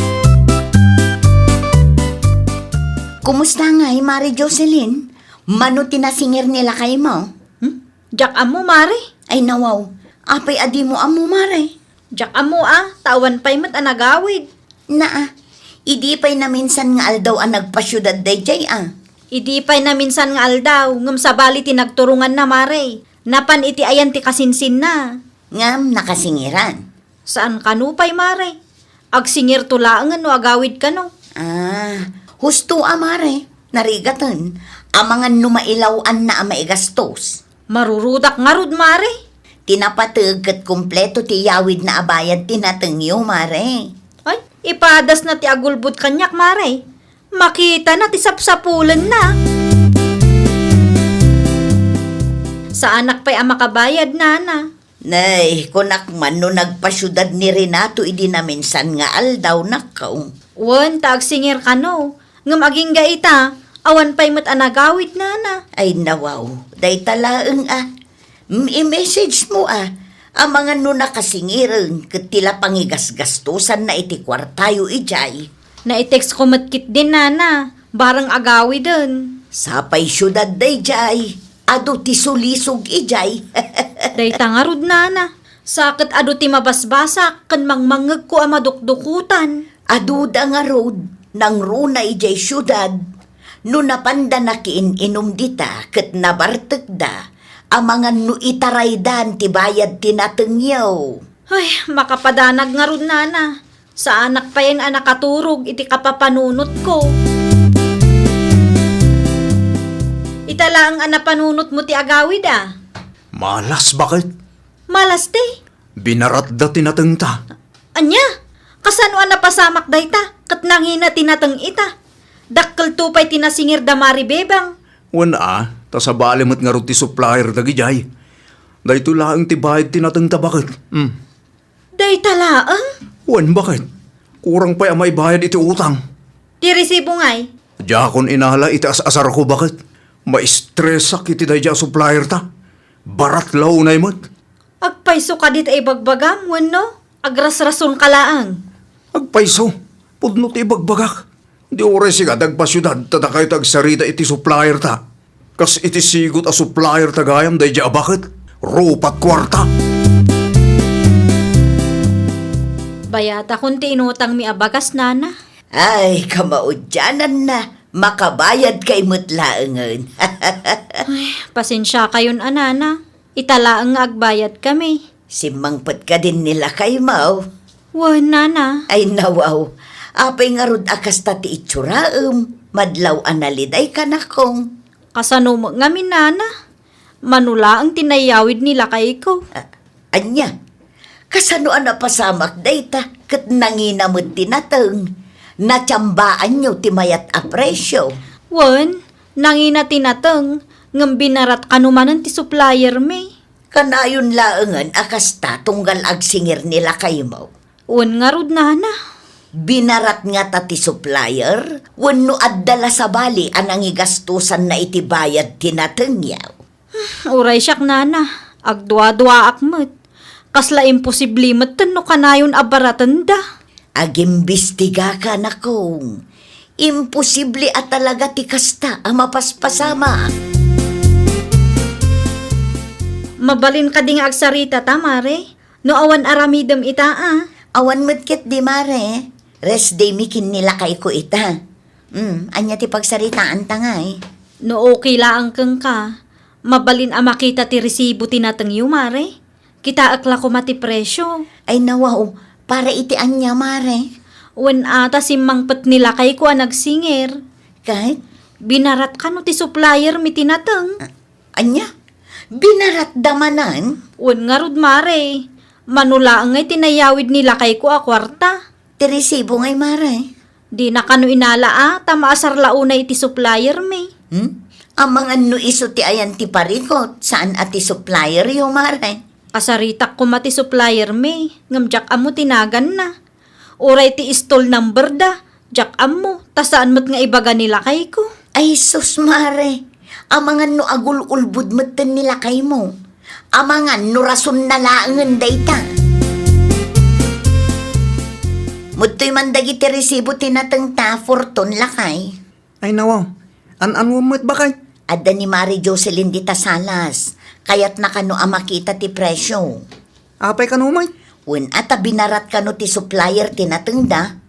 Kumusta nga Mari Jocelyn? Mano tinasingir nila kay mo? Jak amo mare. Ay nawaw, apay adi mo amo Mari. Jak amo tawan pa'y mat anagawid. Idi pa'y na minsan nga aldaw ang nagpasyudad day jay Idi pa'y na minsan nga aldaw, ngam sabali tinagturungan na mare. Napan iti ayan ti kasinsin na. Ngam nakasingiran. Saan kanupay mare? Agsingir tulaangan no agawid ka no. Husto Mari, narigatan. Amangan numailawan na maigastos. Marurudak nga rud mare. Tinapatag kat kumpleto ti yawid na abayad tinatengyo, Mare. Ay, ipadas na ti agulbud kanyak mare. Makita na ti sapsapulan na. Sa anak pa'y makabayad nana. Nay, kunak man no nagpasyudad ni Renato idi na minsan nga aldaw nakaw. Wan, tagsingir ka no. Ngam aging gaita, awan pa'y mat anagawid nana. Ay nawaw, day talaang i-message mo ang mga no nakasingirang katila pangigasgastusan na iti kwartayo ijay. Na-text ko matkit din nana, barang agawi dun. Sapay syudad day jay, ado ti sulisog ijay. Day tangarud nana, sakit ado ti mabasbasak, kan mangmangag ko ang madukdukutan. Aduda nga road, nang runa ijay syudad, no napanda na inom dita, kat nabartag da, ang mga no itaraydan ti bayad tinatengyaw. Ay, makapadanag nga rud nana. Sa anak pa yan nakaturog, iti kapapanunot ko. Itala ang anapanunot mo ti agawid Malas, bakit? Malas te. Binarat da tinatengta. Anya, kasano napasamak dayta, kat nangina tinateng ita. Dakkel tupay tinasingir da maribebang. Wana, ta sa balimot nga roti supplier dagi jay. Dahito lang ti bayad tinatengta, bakit? Day talaang? Wan, bakit? Kurang pa may bayad iti utang. Ti resibo ngay. Diyakon inala iti asar ko, bakit? Ma-stressak iti day supplier ta. Barat law na imot. Agpaiso ka dit ay bagbagam, wano? Agras-rason kalaang. Agpaiso, pudno ti bagbagak. Di oras siya dagpasyudad, tada kayo tagsarita iti supplier ta. Kas iti sigot a supplier tagayam day ja bakit? Rupat kwarta. Bayata kunti inutang mi abagas nana. Ay, kamaudyanan na. Makabayad kay mutlaangan. Pasensya kayon anana. Italaang nga agbayad kami. Simangpot ka din nila kay Mau. Wan nana. Ay nawaw. Apay nga rod akas tati itsuraem. Madlaw analiday ka na kong. Kasano mo ngamin nana. Manula ang tinayawid nila kay ko. Anya, kasano ana pasamak dayta ket nanginamot tinateng. Natsambaan nyo timayat apresyo. Wan, nangina tinateng. Ngam binarat kanumanan ti supplier me. Kanayon laengan akas ta tunggal agsingir nila kay Mau. Wan nga rod nana. Binarat nga ta ti supplier, wenno addala sa bali anang igastusan na itibayad tinatengyaw. Uray siyak nana. Agdwa-dwa akmet. Kasla imposible meten no kanayon abaratan da. Agimbestiga ka na kong. Imposible at talaga ti kasta ang mapaspasama. Mabalin ka ding agsarita tamare. No awan aramidem ita Awan medket di mare. Rest day mikin nila kay ko ita. Anya ti pagsaritaan tangay. No okay laang keng ka. Mabalin a makita ti resibo tinateng yu mare. Kita akla ko mati presyo. Ay nawaw, para iti anya mare. Wen ata simangpet nila kay ko nagsingir. Kahit, Binarat ka no ti supplier mi tinateng. anya, binarat damanan. Wen nga rod mare. Manula ngay tinayawid nila kay ko a kwarta. Ti resibo ngay mare. Di na kano inala tamaasar launay ti supplier mi. Ang mga no iso ti ayan ti parikot. Saan ati supplier yung mare? Kasaritak ko mati supplier mi. Ngam jak amo tinagan na. Uray ti istol number da. Jak amo. Tasaan mo't nga ibaga nila kay ko. Ay sus mare. Ang mga no agul-ulbud meten nila kay mo. Ang mga no rason na laangan dayta. Mutoy mandagi ti resibo tinateng ta fortun lakay. Ay nawaw, an-an mo ba kay? Adda ni Mari Jocelyn di Tasalas. Kaya't nakano ang makita ti presyo. Apay ka numay? Wen ata binarat kano ti supplier tinateng da.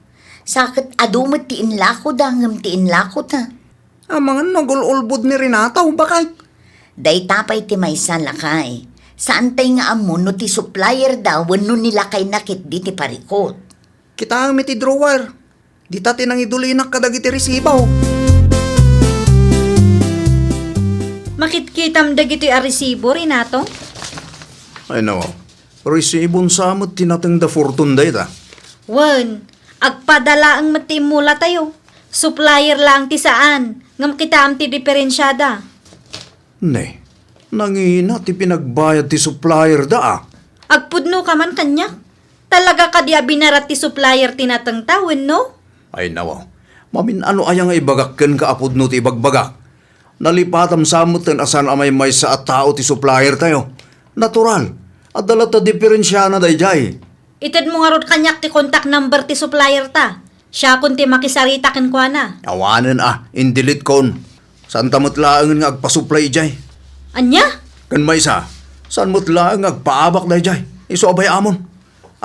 Sakit adumot ti inlako da ngem ti inlako ta. Ang mga nagululbod ni Renata ba kay? Day tapay ti maysa lakay. Saan tay nga amo no ti supplier da wenno nila kay nakit di ti parikot. Kita ang miti drawer. Di ta tinang idulinak kadagi ti resibaw. Makitkitam dagiti a resibo Renato. Ay nawaw. Resibon samot tinateng da fortun day ta. Wen, agpadala ang matimula tayo. Supplier lang ti saan. Ngam kita am ti diferensyada. Ne, nangina ti pinagbayad ti supplier da Agpudno ka man kanya. Talaga ka diya binarat ti supplier tinateng tawin no? Ay nawaw. Mamin ano ayang ibagakken ka apod no ti ibagbagak. Nalipatam samutin asan amay may sa at tao ti supplier tayo. Natural. At dala ta diferensya na dayjay. Ited mo nga rod kanyak ti contact number ti supplier ta. Siya kun ti makisarita ken kwa na. Awanen indilit kon. Saan tamot laangan nga agpasupply jay? Anya? Kan may sa, saan mo't laang agpaabak dayjay? Iso abay amon.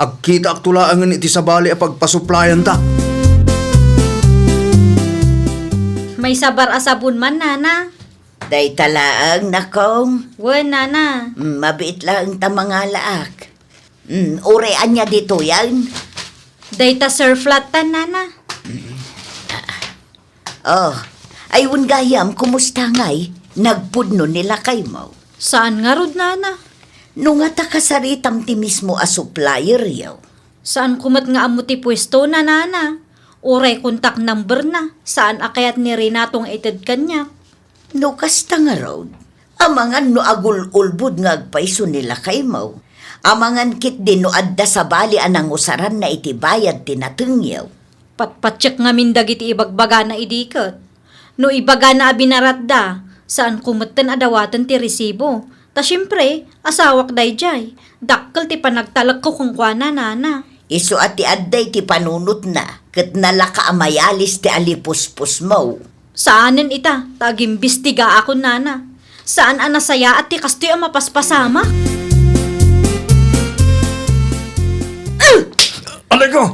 Agkita ak tulaangan iti sabali a pagpasuplayan ta. May sabar asabun man nana. Day talaang nakong. Wen nana. Mabiit lang ta mga laak. Urean niya dito yan. Data surflatan nana. Oh, ayun gayam, kumusta ngay? Nagpudno nila kay mo. Saan nga rod nana? Nung nga ta kasaritam ti mismo a supplier yaw. Saan kumat nga amo ti pwesto na nana? Uray contact number na. Saan akayat ni Renato nga ited kanya? No kasta nga road. Amangan no agul-ulbud nga agpaiso nila kay mo. Amangan kit din no adda sa bali anang usaran na itibayad tinatengyaw. Patpatsyak nga mindag iti ibagbaga na idikot. No ibaga na abinarat da, saan kumatan adawatan ti resibo. Ta syempre, asawak dayjay. Dakkel ti panagtalag ko kung kwa na nana. Isu at ti adday ti panunot na, kat nalaka amayalis ti alipuspos mo. Saanin ita, tagimbistiga ako nana. Saan ang nasaya at ti kastoy ang mapaspasama? Alay ko!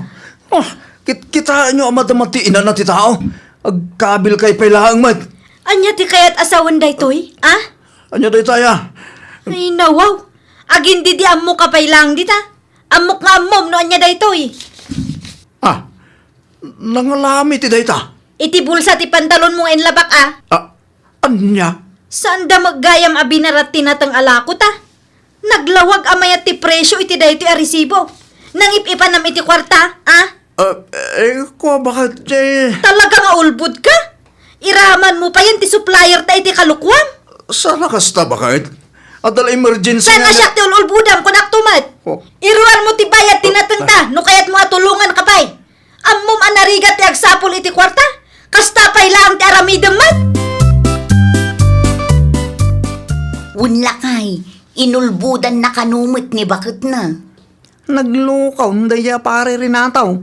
Oh, kitaan nyo ang madamatiinan na ti tao. Agkabil kay pailaang mat. Anya ti kayat asawan daytoy? Ah? Anya day taya? Ay nawaw. Agin di ammo kapay lang dita. Amok nga ammom no anya daytoy. Ah, nangalami ti day ta. Iti bulsa ti pantalon mong enlabak ah. Ah, anya? Saan da maggayam abinarat tinatang alako ta? Naglawag amayat ti presyo iti daytoy a resibo. Nangip-ipan nam iti kwarta, ah? Ko bakit Talaga nga ulbud ka? Iraman mo pa yan ti supplier ta iti kalukwam? sana kasta bakit? Adal emergency Saan nga siya ti ulbudam kung aktumat? Oh. Iruan mo ti bayat tinatenta, no kayat mo atulungan ka pa'y. Ammom anarigat ti agsapol iti kwarta? Kasta pa'y lang ti aramidam mat? Unlakay, inulbudan na kanumit ni bakit na. Naglukaw, daya pare Renataw.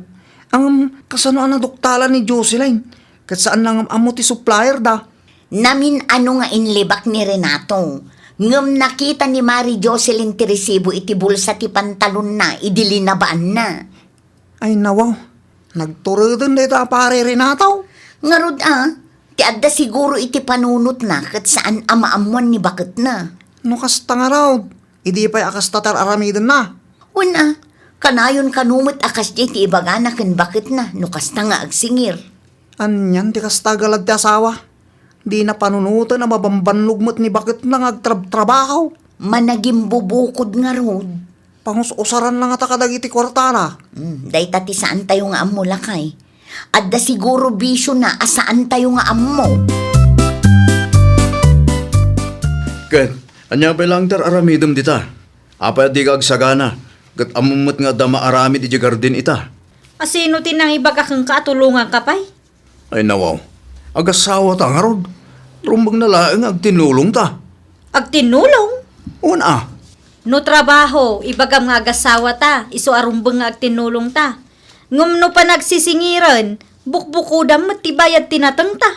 Ang kasano na duktala ni Jocelyn. Kat saan lang amo ti supplier da. Namin ano nga inlibak ni Renato. Ngam nakita ni Mari Jocelyn ti resibo iti bulsa ti pantalon na, idilinabaan na. Ay nawaw, nagturudan dito pare Renataw. Ngarod ti adda siguro iti panunot na kat saan amaamuan ni bakit na. No kasta nga raw, idi pa'y akas tatar aramidan na. Una, kanayon kanumit akas di ti ibagana ken bakit na, nukas na nga agsingir. Anyan ti kasta galad ti asawa. Di na panunutan na mabambanlog mo't ni bakit lang agtrabaho. Managim bubukod nga rod. Pangus-usaran lang ata kadagiti kwartana. Day tati saan tayo nga amulakay. Adda siguro bisyo na asaan tayo nga ammo. Ken, anya pa lang tar aramidom dita. Apa di kag sagana. Kat amumot nga dama aramid iti garden ita. Asino tinang ibaga kang katulungan ka pa'y? Ay nawaw. Agasawa ta nga rod. Rumbang nalaang agtinulong ta. Agtinulong? Una. No trabaho, ibagam nga agasawa ta, iso arumbang nga agtinulong ta. Ngum no pa nagsisingiran, bukbukudam matibayad tinatang ta.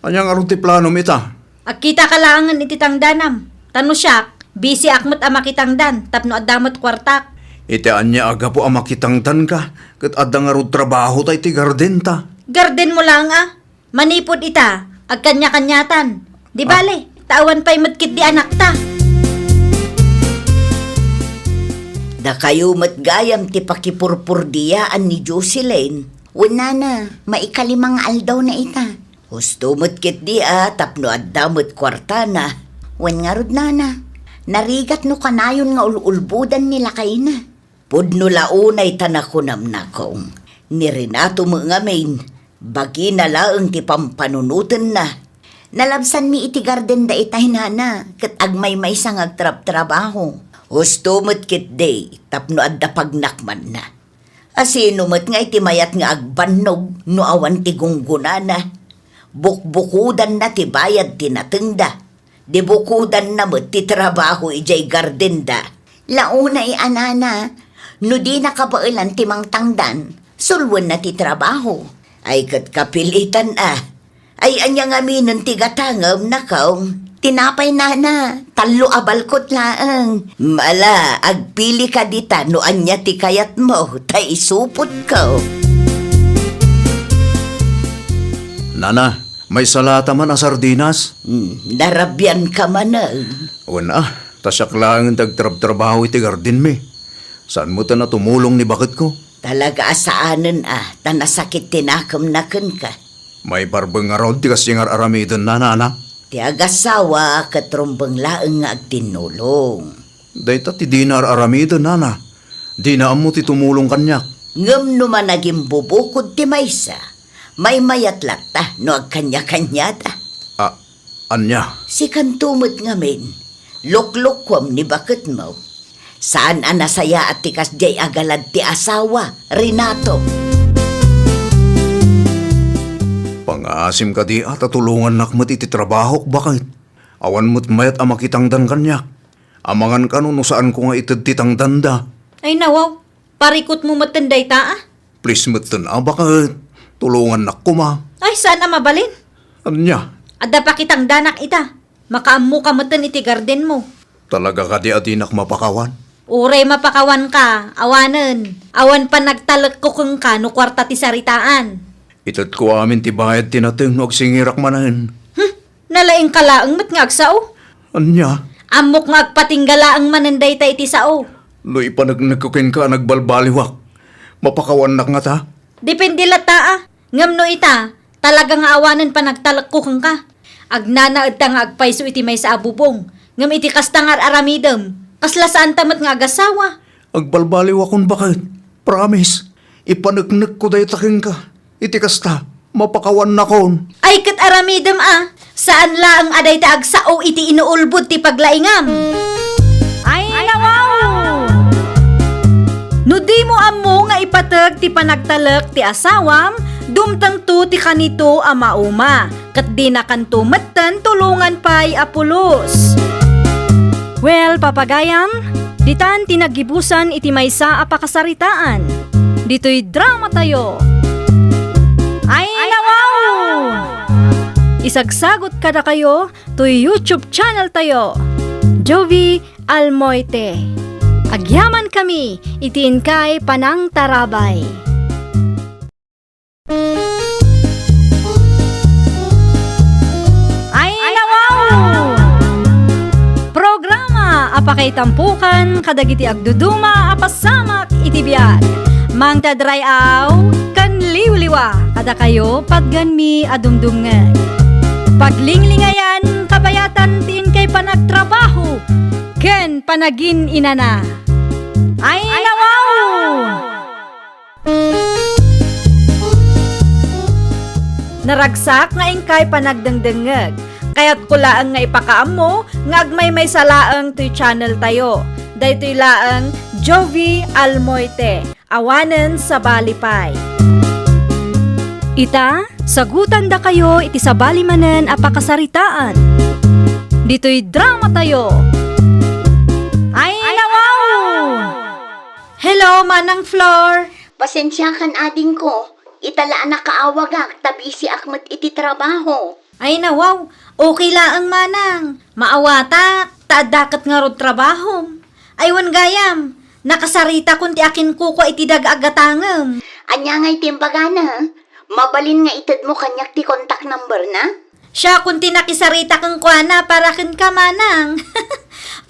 Anya nga rod ti plano ita. Agkita ka langan iti tangdanam. Tano siya, busy akmat amakitangdan, tapno adamot kwartak. Iti anya aga po amakitangtan ka. Kat adda nga rod trabaho tay ti garden ta. Garden mo lang ah. Manipod ita, agkanya-kanyatan. Di bale, tawan pa'y matkit di anak ta. Da kayo matgayam ti pakipurpurdiyaan ni Jocelyn. Wala na, maikalimang aldaw na ita. Husto matkit di tapno addamot kwarta na. Wan nga rod na. Narigat no kanayon nga ululbudan nila kay na. Pudno launay tanakunam na kong. Ni Renato mo nga main. Bagi na laang ti pampanunutan na. Nalabsan mi iti garden da itay nana, kat agmay may sang agtrab-trabaho. Husto mo't kit day, tapno adda pagnakman na. Asino mo't nga iti mayat nga agbannog, no awan ti gunggunana. Bukbukudan na ti bayad tinatengda. Di bukudan na mo't ti trabaho ijay garden da. Launa anana, no di nakabailan ti mang tangdan, sulwan na ti trabaho. Ay kat kapilitan Ay anya nga minon tigatangam na kaong. Tinapay na, talo abalkot laang. Mala, agpili ka dita no anya ti kayat mo, tay isupot ka. Nana, may salata man a sardinas. Narabyan ka man Una, tasyak lang ang tagtrab-trabaho iti garden me. Saan mo ta na tumulong ni bakit ko? Talaga asaanan tanasakit tinakam na ka. May barbang nga rod ti kasyang aramidon na nana. Ti agasawa katrumbang laang nga agtinulong. Dahita ti dinar aramidon nana. Di na amo ti tumulong kanyak. Ngam naman naging bubukod ti maysa. May mayat lakta no agkanya-kanya ta. Anya? Si kantumot ngamin, luklukwam ni bakit mo. Saan anasaya at tikas jay agalad ti asawa, Renato? Pangasim ka di at tulungan nakmat iti trabaho bakit? Awan mo't mayat amakitangdan kanyak. Amangan ka no saan ko nga itid titangdan da. Ay nawaw, parikot mo matanday ta ah. Please mo't bakit? Tulungan nak ko ma. Ay saan ang mabalin? Anya, Adda pa kitang danak ita. Makaammo ka matan iti garden mo. talaga ka di atinak mapakawan. Uray mapakawan ka, awanen. Awan pa nagtalak ko kung ka no kwarta ti saritaan. Itat ko amin ti bayad tinateng no agsingirak manahin. Nalaing kalaang mat nga agsaw. Anya, Amok nga agpatinggalaang mananday ta iti sao. no ipanagnagkukin ka nagbalbaliwak. Mapakawan nak nga ta. Depende lata ah. Ngam no ita, talaga nga awanan pa nagtalak ko kung ka. Agnanaad ta nga agpaiso iti may sa abubong. Ngam iti kastangar aramidem. Kasla saan tamat nga agasawa. Agbalbaliwak kung bakit. Promise, ipanagnak ko day taking ka. Iti kasta, mapakawan na kon. Ay kat aramidem ah. Saan la ang aday ta agsao iti inuulbod ti paglaingam. Ay, nawaw! No di mo amo nga ipatag ti panagtalak ti asawam, dumtang tu ti kanito a mauma, kat di na kanto matan tulungan pa'y apulos. Well, papagayam, ditan tinagibusan iti maysa a pakasaritaan. Dito'y drama tayo. Ay, nawaw! Isagsagot kada kayo to YouTube channel tayo. Jovi Almoite. Agyaman kami, itiin kay Panang Tarabay. Ay, nawaw! Programa apakay tampukan kadagiti agduduma apasamak itibiyag. Mang tadrayaw kan liwliwa kada kayo pagganmi adumdumngan. Paglinglingayan kabayatan tin kay panagtrabaho ken panagin inana. Ay, nawaw! Naragsak nga ingkay panagdengdengeg. Kaya't kulaang nga ipakaamo nga agmay may salaang to'y channel tayo. Daytoy laang Jovi Almoite. Awanen sa Balipay. Ita, sagutan da kayo iti sabali manen a pakasaritaan. Dito'y drama tayo. Ay, nawaw! Hello, Manang Flor. Pasensya kan ading ko. Italaan na kaawagak, tabisi akmat iti trabaho. Ay nawaw, okay laang manang. Maawata, taadakat nga rod trabaho. Aywan gayam, nakasarita kun ti akin kuko iti dag-agatangem. Anya nga'y timbagana. Mabalin nga itad mo kanyak ti contact number na? Siya kun ti nakisarita kang kuana para kin ka manang.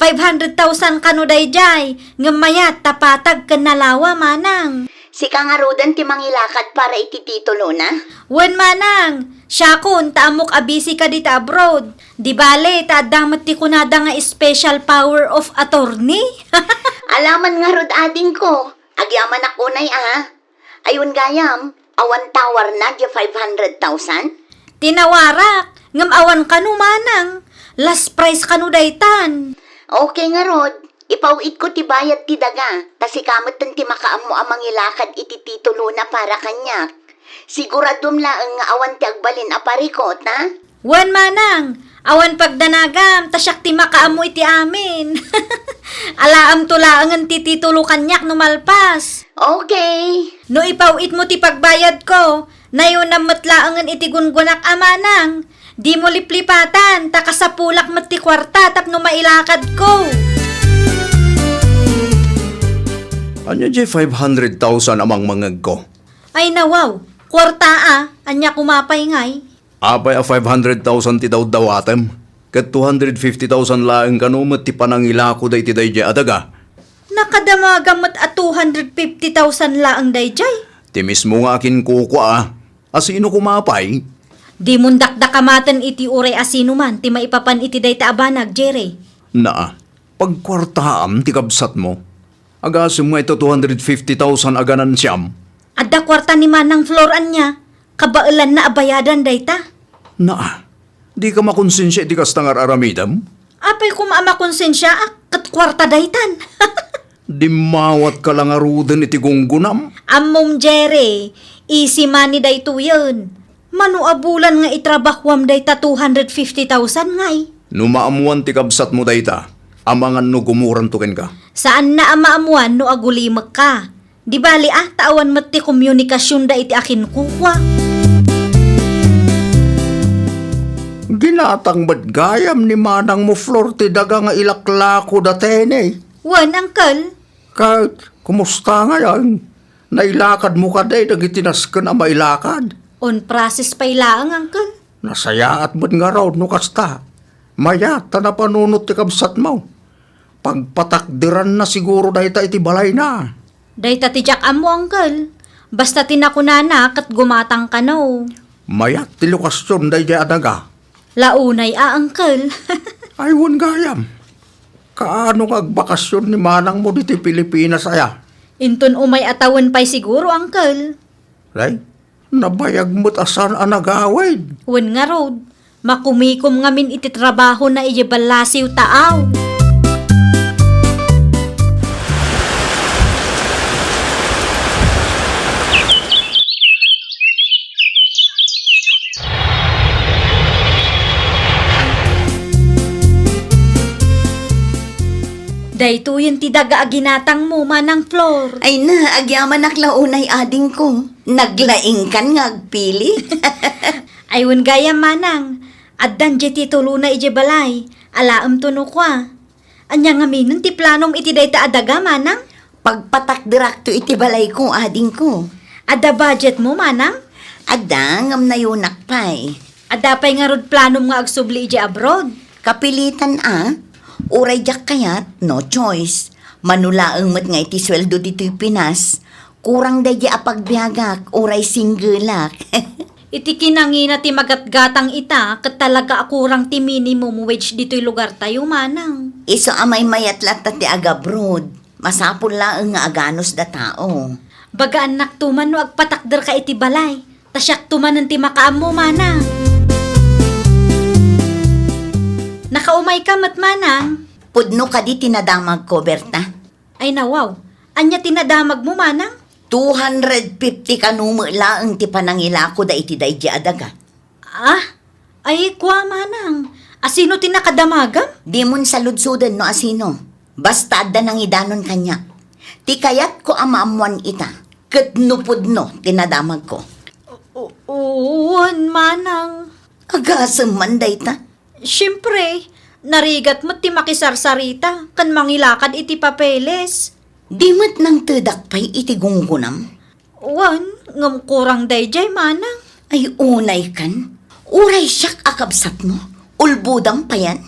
500,000 kanuday jay, ngamayat tapatag kan nalawa manang. Si kangarudan ti mangilakad para iti titulo na? Wen manang, siya kun taamok abisi ka dita abroad. Di bale, taadamat ti kunada nga special power of attorney. Alaman nga rod ading ko. Agyaman ako nay Ayun gayam, awan tawar na di 500,000? Tinawarak, ngam awan kanu manang. Last price kanu daytan. Okay nga rod. Ipawid ko ti bayad ti daga. Tasi kamot ti makaam mo amang ilakad iti titulo na para kanyak. Siguradum laeng nga awan ti agbalin aparikot, ha? Wen manang, awan pagdanagam, tasyak ti makaamo iti amin. Alaam tulaangan ti titulo kanyak numalpas. Okay. No ipawid mo ti pagbayad ko, nayon na matlaangan iti gungunak amanang. Di mo liplipatan, takasapulak mat ti kwarta tapno mailakad ko. Anya di 500,000 amang mangag ko. Ay nawaw, kwarta anya kumapay ngay. Apay a 500,000 ti daw-dawatem. Kat 250,000 laeng kanumat ti panangila ko day ti day adaga. Nakadamagamat at 250,000 laang dayjay. Ti mismo nga akin kuko Asino kumapay? Di mundakdakamatan iti uray asino man, ti maipapan iti day taabanag, Jerry. Na, pagkwartaam ti kabsat mo. Agasum mo ito 250,000 aganan siyam. Adda kwarta ni Manang Floran niya, kabailan na abayadan dayta. Na, di ka makonsensya iti kastangar aramidam? Apay kumaama konsensya, kat kwarta daytan. Di mawat ka lang arudan iti gunggunam? Ammom Jerry, easy money dayto yun. Manuabulan nga itrabakwam dayta 250,000 ngay. Numaamuan ti kabsat mo dayta, amangan no gumuran tuken ka. Saan na amaamuan no agulimak ka? Di bali tawan mat ti komunikasyon da iti akin kukwa. Ginatang gayam ni manang mo Flor ti daga nga ilaklako datene. Wan, Uncle. Kahit kumusta nga yan? Nailakad mo ka day, nagitinas ka na mailakad. On process pa ilaang, Uncle. Nasayaat mo't nga raw, no kasta. Mayat, na panunot ti kabsat mo. Pagpatakdiran na siguro dahi ta iti balay na. Day tatijak amo, Uncle. Basta tinakunana kat gumatang ka no. Mayat ti lokasyon dahi di adaga. Launay Uncle. Aywan gayam. Kaano agbakasyon ni manang mo diti Pilipinas aya? Inton umay atawan pa'y siguro, Uncle. Lay, nabayag mo't asan anagawid. Wan nga road. Makumikom ngamin iti trabaho na iyabalasiw taaw. Dayto yun ti daga aginatang mo, Manang Flor. Ay na, agyaman naklaunay ading ko. Naglaing kan nga agpili. Aywan gaya, Manang. Addan di titulo na ijebalay. Alaam tuno kwa. Anya nga minun ti planom iti dayta adaga, Manang? Pagpatak direkto iti balay ko ading ko. Ada budget mo, Manang? Ada, ngam na yunak pa'y. Ada pa'y nga rod planom nga agsubli ije abroad. Kapilitan Uray jak kayat, no choice. Manulaang mat nga iti sweldo dito'y Pinas. Kurang dahi apagbiagak, uray singgulak. Iti kinangina ti magatgatang ita, kat talaga akurang ti minimum wage dito'y lugar tayo, Manang. Iso amay mayat lata ti agabroad. Masapul laang nga aganos da tao. Baga anak tuman no agpatakder ka iti balay. Tasyak tuman ti makaam mo, Manang. Nakaumay ka mat, Manang. Pudno ka di tinadamag ko, Berta. Ay nawaw, anya tinadamag mo, Manang? 250 kanumo laang ti panangilako da iti daydi adaga. Ah, ay kwa, Manang. Asino tinakadamagam? Di mon saludsudan no asino. Basta da nang idanon kanya. Ti kayat ko amaamuan ita. Ket nupudno tinadamag ko. Uwan, Manang. Agasem man dayta. Siyempre, narigat mo ti makisarsarita kan mangilakad iti papeles. Di mat nang tedak pa'y iti gunggunam. Wan, ngam kurang dayjay, Manang. Ay unay kan. Uray siyak akabsat mo. Ulbudam pa yan.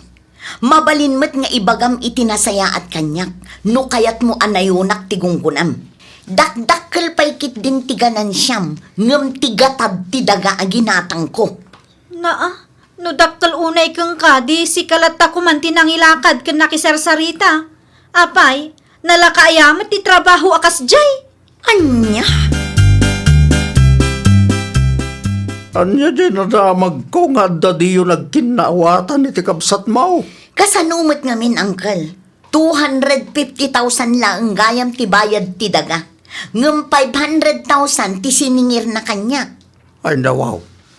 Mabalin mat nga ibagam iti nasaya at kanyak. No kayat mo anayunak ti gunggunam. Dakdakkel pa'y kit din tiganan siyam. Ngam tigatad ti daga aginatang ko. No dakkel unay kang kadi, si kalata kuman tinangilakad kan nakisarsarita. Apay, nalakaayamat ti trabaho akas jay. Anya? Anya di nadamag ko nga dadiyo nagkinaawatan iti kabsat mo. Kasanumot ngamin, Uncle. 250,000 lang gayam ti bayad ti daga. Ngam 500,000 ti siningir na kanya. Ay nawaw.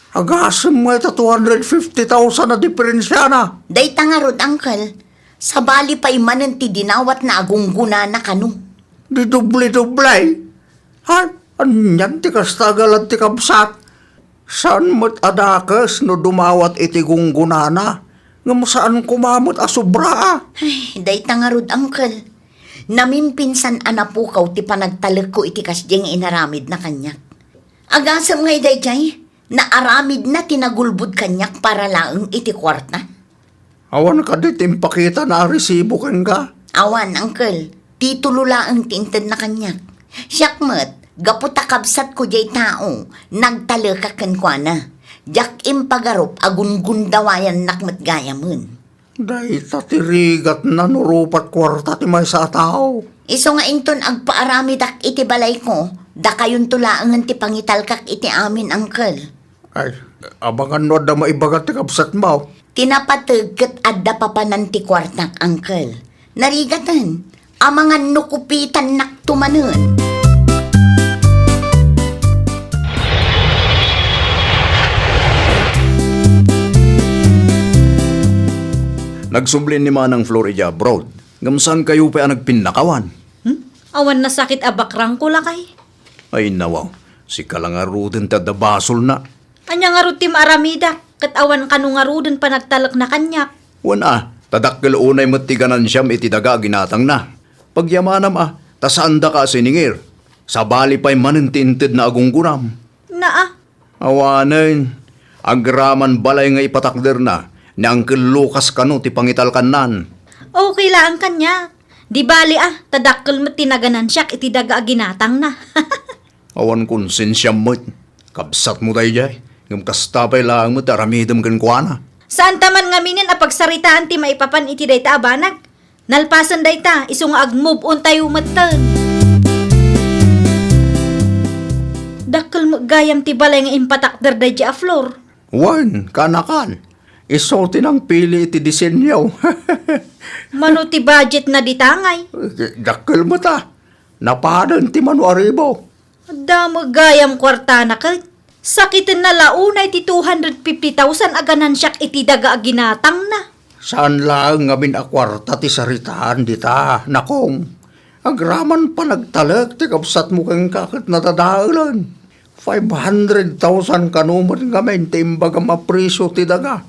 Agasem mo ito 250,000 na diferensya na. Day tangarod, Uncle. Sa bali pa'y manan ti dinawat na agungguna na kanu. Di dubli-dublay. Ha? Anyan ti kastagalan ti kabsat. Saan mo't adakas no dumawat iti gunggunana? Ngam saan kumamot asubra? Ay, day tangarod, Uncle. Namimpinsan anapukaw ti panagtalag ko iti kasdyeng inaramid na kanyak. Agasam ngay day jay. Naaramid na tinagulbud kanyak para laang iti kwarta. Awan ka di timpakita na resibo kan ka. Awan, Uncle. Titulo laang tinted na kanyak. Siyakmat, gaputakabsat ko jay tao, nagtala ka kankwana. Jak impagarup agun-gun dawayan nakmat gayamun. Day tatirigat na nurupat kwarta ti may sa tao. Iso nga inton agpaaramidak iti balay ko, da kayon tulaangan ti pangitalkak iti amin, Uncle. Ay, abangan no da maibagat ti kabsat mo. Tinapatag ket adda papanan ti kwartak, Uncle. Narigatan, amangan nukupitan naktumanon. Nagsumlin ni Manang Florida abroad. Ngamsan kayo pa nagpinnakawan? Awan na sakit abakrang ko lakay. Ay nawaw, si kalangaruden ta da basol na. Anya nga rutim aramida, Kat awan kanungaruden pa nagtalak na kanyak. Wana, tadakkel unay matiganan siyam iti daga ginatang na. Pagyamanam tasanda ka siningir. Sa bali pa'y manintinted na agunggunam. Naa, Awanen, agraman balay nga ipatakder na, ni Uncle Lucas kano ti pangitalkanan. okay lang kanyak. Di bali tadakkel mo tinaganan siya iti daga ginatang na. Awan konsensya mo, kabsat mo tayo jay. Ngam kastapay lang mo, taramidam kan kuana. Saan taman nga minin apagsaritaan ti maipapan iti dayta abanag? Nalpasan dayta, isong ag-move on tayo matan. Dakkel mo gayam ti balay nga impatakder day a floor. Wan, kanakan. Isorti ng pili iti disenyo. Mano ti budget na ditangay. Dakkel mo ta. Napadan ti manu aribo. Damo gayam kwarta na ka. Sakitin na launay ti 250,000 aganan siyak iti daga aginatang na. Saan lang ngamin akwarta ti saritaan dita, nakong. Agraman pa nagtalag, ti kapsat mo kang kakit natadaalan. 500,000 kanuman ngamin, ti imbaga mapriso ti daga.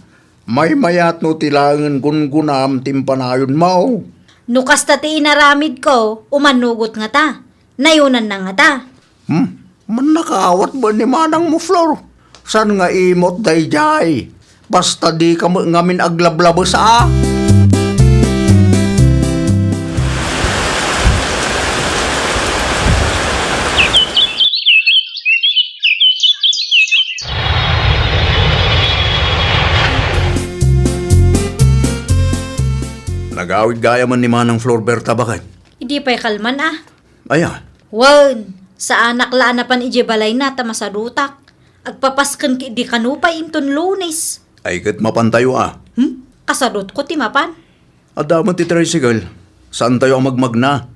May mayat no tilangan gungunam timpanayon mo. Nukas ta ti inaramid ko, umanugot nga ta. Nayunan na nga ta. Man nakaawat ba ni manang mo, Flor? San nga imot day jay? Basta di ka mo ngamin aglablabos Nagawid gaya man ni manang Flor Berta bakit? Hindi pa'y kalman Aya, Wan, sa anak laan na pan ije balay na tamasarutak. Agpapaskan ki di kanupay inton Lunes. ay kat mapantayo Kasarot ko ti mapan. Adaman ti tricycle. Saan tayo ang magmagna?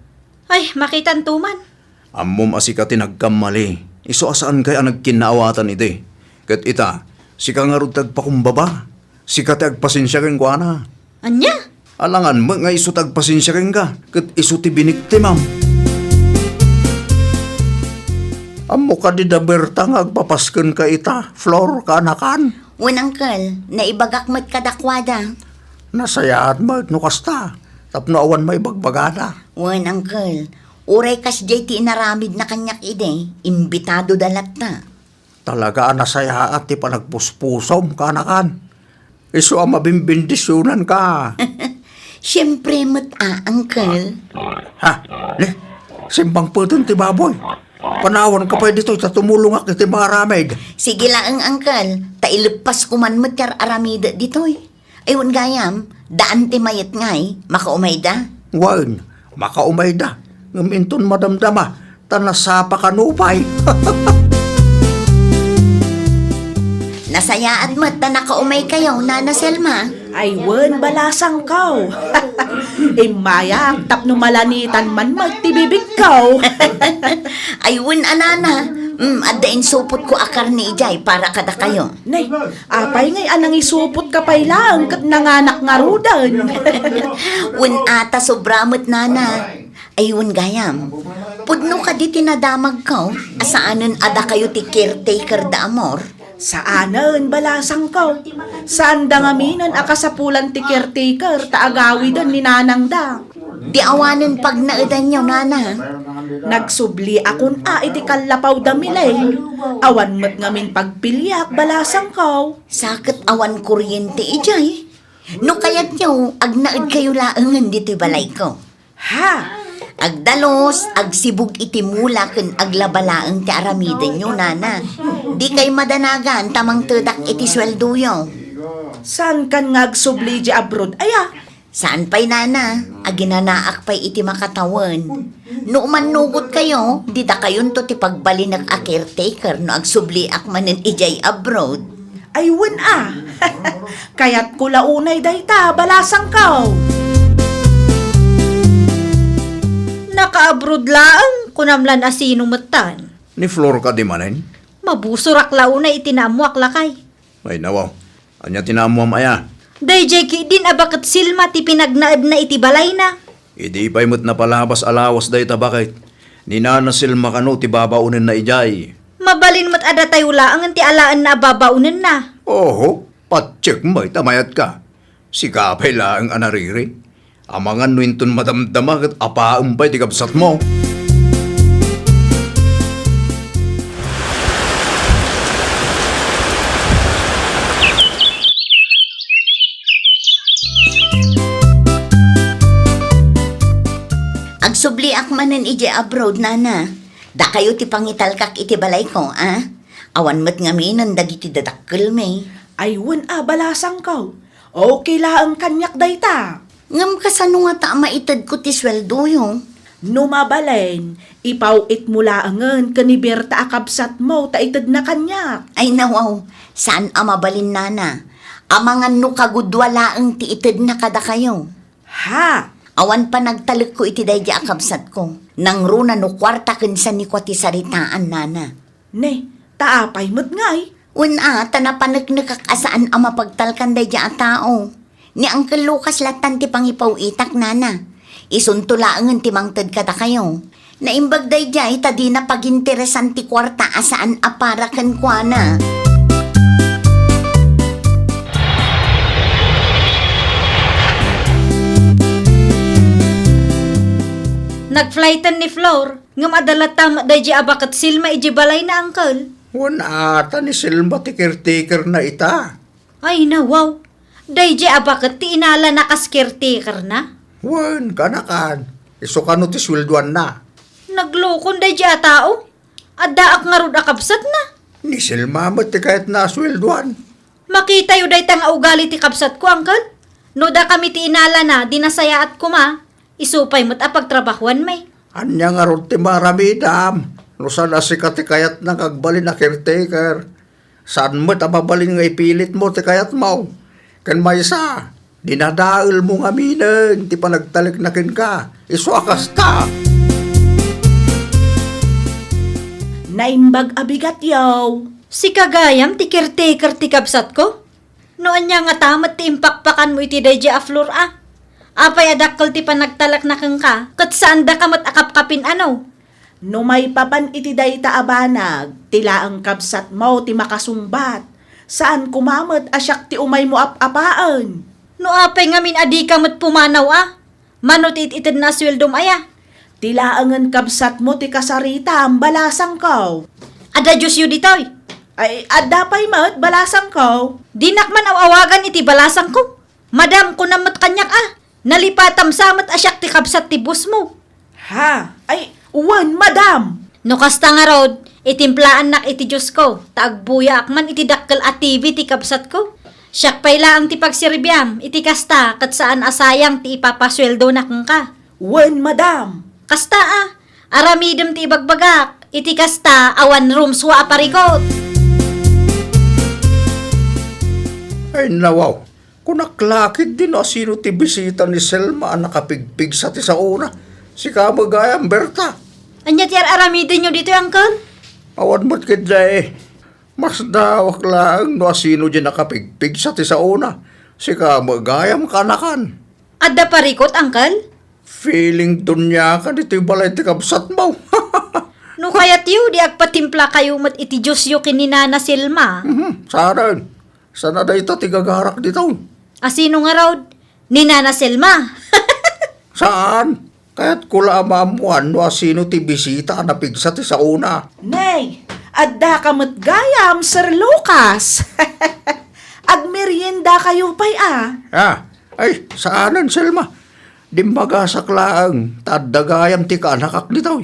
Ay, makitan tuman. Ammom asikati nagkamali. Iso asaan kaya nagkinaawatan iti. Kat ita, sika nga rod tagpakumbaba. Sika ti agpasinsya keng kuana. Anya? Alangan mo nga iso tagpasinsya keng ka. Kat iso ti binikti, ma'am. Ammo ka di da Berta nga agpapasken ka ita. Flor, kanakan. Wan, Uncle, naibagak mo't kadakwada. Nasayaan mo, no kasta. Tapno awan may bagbagana. Wan, Uncle, uray kas jay ti inaramid na kanyak ide, imbitado dalat na. Talaga nasaya at ti panagpuspusom kanakan. Iso ang mabimbindisyonan ka. Siyempre mo't Uncle. Ha? Le, simbang putun ti baboy. Panawan ka pa dito, tumulong ak iti mga ramid. Sige lang, Uncle, tailepas kuman mo't kar aramida ditoy. Ayun gayam, daan ti mayat ngay, makaumayda. Wan, makaumayda. Ngaminton madamdama, tanasapa kanupay. Nasayaan mo't ta nakaumay kayo, Nana Selma. Ay, wen, balasang kaw. Imaya, tapno malanitan man magtibibig kaw. Ayun, anana. Adain supot ko akar ni Ijay para kada kayo. Nay, apay ngay anang isupot ka pay lang, kat nanganak nga rudan. Wen ata sobramot, Nana. Ayun gayam. Pudno ka di tinadamag ko, asaanan ada kayo ti caretaker da amor. Saanan, balasang kaw. Saan da ngaminan akasapulan ti caretaker, taagawidan ni nanang da. Di awanan pag naadan nyo, Nana. Nagsubli akon iti kalapaw damilay. Awan mat ngamin pagpilyak, balasang kaw. Sakit awan kuryente, Ijay. No kayat nyo, agnaad kayo laangan dito'y balay ko. Ha? Agdalos, agsibog iti mula ken aglabalaang ti aramiden nyo, Nana. Di kay madanagan, tamang tedak iti sweldo yo. Saan kan ngagsubli di abroad? Aya, Saan pa'y, Nana? Aginanaak pa'y iti makatawan. No manugot kayo, di da kayon to ti pagbalinag a caretaker no agsubli ak manen ijay abroad. ay wen Kayat ko launay dayta, balasang kaw. Naka-abroad lang, kunamlan asino matan. Ni Flor ka di manen? Mabusurak launay itinamuak lakay. Ay nawaw, anya tinamuam aya. Dayjay ki din abakat silma ti pinagnaad na iti balay na. Idi pa'y mo't napalabas alawas day tabakit. Ni Nana Silma kano ti babaunin na ijay. Mabalin mat ada tayo laang ti alaan na babaunan na. Oho, Patsik mo, tamayat ka. Si kapay lang ang anariri. Amangan nuinton madamdama at apaumpay ti kabsat mo. Agsubli akmanen ije abroad, nana. Da kayo ti pangitalkak iti balay ko, ah? Awan met ngaminan dagiti dadakkel may. Ay, wan balasang ko. Okay lang kanyak dayta. Ngam kasano nga ta maitad ko ti sweldo yung. Numabalen, ipawit mo laangan kaniberta akabsat mo ta itad na kanyak. Ay nawaw, saan amabalin, nana? Amangan no kagudwala ang ti itad na kada kayo. Ha? Awan pa nagtalik ko iti daydi akabsat ko. Nang runa no kwarta kinsa ni ko ti saritaan, nana. Ne, taapay mo't ngay. Una, tanapanagnagak asaan ang mapagtalkan daydi a tao. Ni Uncle Lucas latan ti pangipaw itak, nana. Isuntulaangan ti mangtad kada kayo. Naimbag daydi ta di na paginteresan ti kwarta asaan aparakan kwa na. Nagflightan ni Flor, nga madalatam da abakat silma iji balay na uncle. Wana ata ni Selma ti caretaker na ita. Ay na, wow. Day abakat ti inala nakas caretaker na. Wan, kanakan. Iso ka no ti swelduan na. Naglukon day tao. Addaak nga rod akabsat na. Ni Selma mo ti kahit na swelduan. Makita yu day nga ugali ti kabsat ko, uncle. No da kami ti inala na, dinasayaat ko ma. Isupay mo't apagtrabahuan may. Anya nga ron ti maramidam. No sana si kati kayat na kagbalin na caretaker. Saan mo mabalin nga ipilit mo ti kayat mo. Kan may isa, dinadaal mo nga minen, ti panagtalik na kin ka. Iso akas ta. Naimbag abigat yaw. Si kagayam ti caretaker ti kabsat ko. Noon niya nga tamat ti impakpakan mo iti day a Flor ah. Apay adakkel ti panagtalak na kang ka, kat saan da kamat akapkapin ano? No may papan iti dayta abanag, tila ang kabsat mo ti makasumbat. Saan kumamot asyak ti umay mo apapaan? No apay ngamin adi kamat pumanaw ah. Manot ititid na sweldom aya. Tila angan kabsat mo ti kasarita ang balasang ko. Ada Diyos yu ditoy. Ay, adapay mo't balasang ko. Dinakman awagan iti balasang ko. Madam, kunamat kanyak ah. Nalipatam samat asyak ti kabsat ti bus mo. Ha? Ay, uwan, madam. No kasta nga rod, itimplaan nak iti Diyos ko. Taagbuya akman iti dakkel at TV ti kabsat ko. Siyak payla ang ti pagsiribiyam, iti kasta kat saan asayang ti ipapasweldo na kang ka. Uwan, madam. Kasta ah, aramidem ti ibagbagak, iti kasta awan rooms wa aparikot. Ay nawaw. Kung naklakit din o sino ti bisita ni Selma ang nakapigpig sa ti sa una. Si kamagayang Berta. Anya ti aramidem nyo dito, uncle? Awan mo't kidya eh. Mas dawak lang no sino dyan nakapigpig sa ti sa una. Si kamagayang kanakan. Adda parikot, uncle? Feeling dun niya ka dito yung balay ti kabsat mo. No kaya tiyo, di agpatimpla kayo mat iti Diyos yu kininana Silma. Saran, sana da ito tigagarak dito. Asino nga raw? Ni Nana Selma. Saan? Kaya't kula amamuan no sino ti bisita na pigsa ti sa una. Nay, adda kamot gayam, Sir Lucas. Agmerienda kayo pa'y ah. Ay, saanan Selma? Dimagasak laang, tadagayam ti kanakak dito.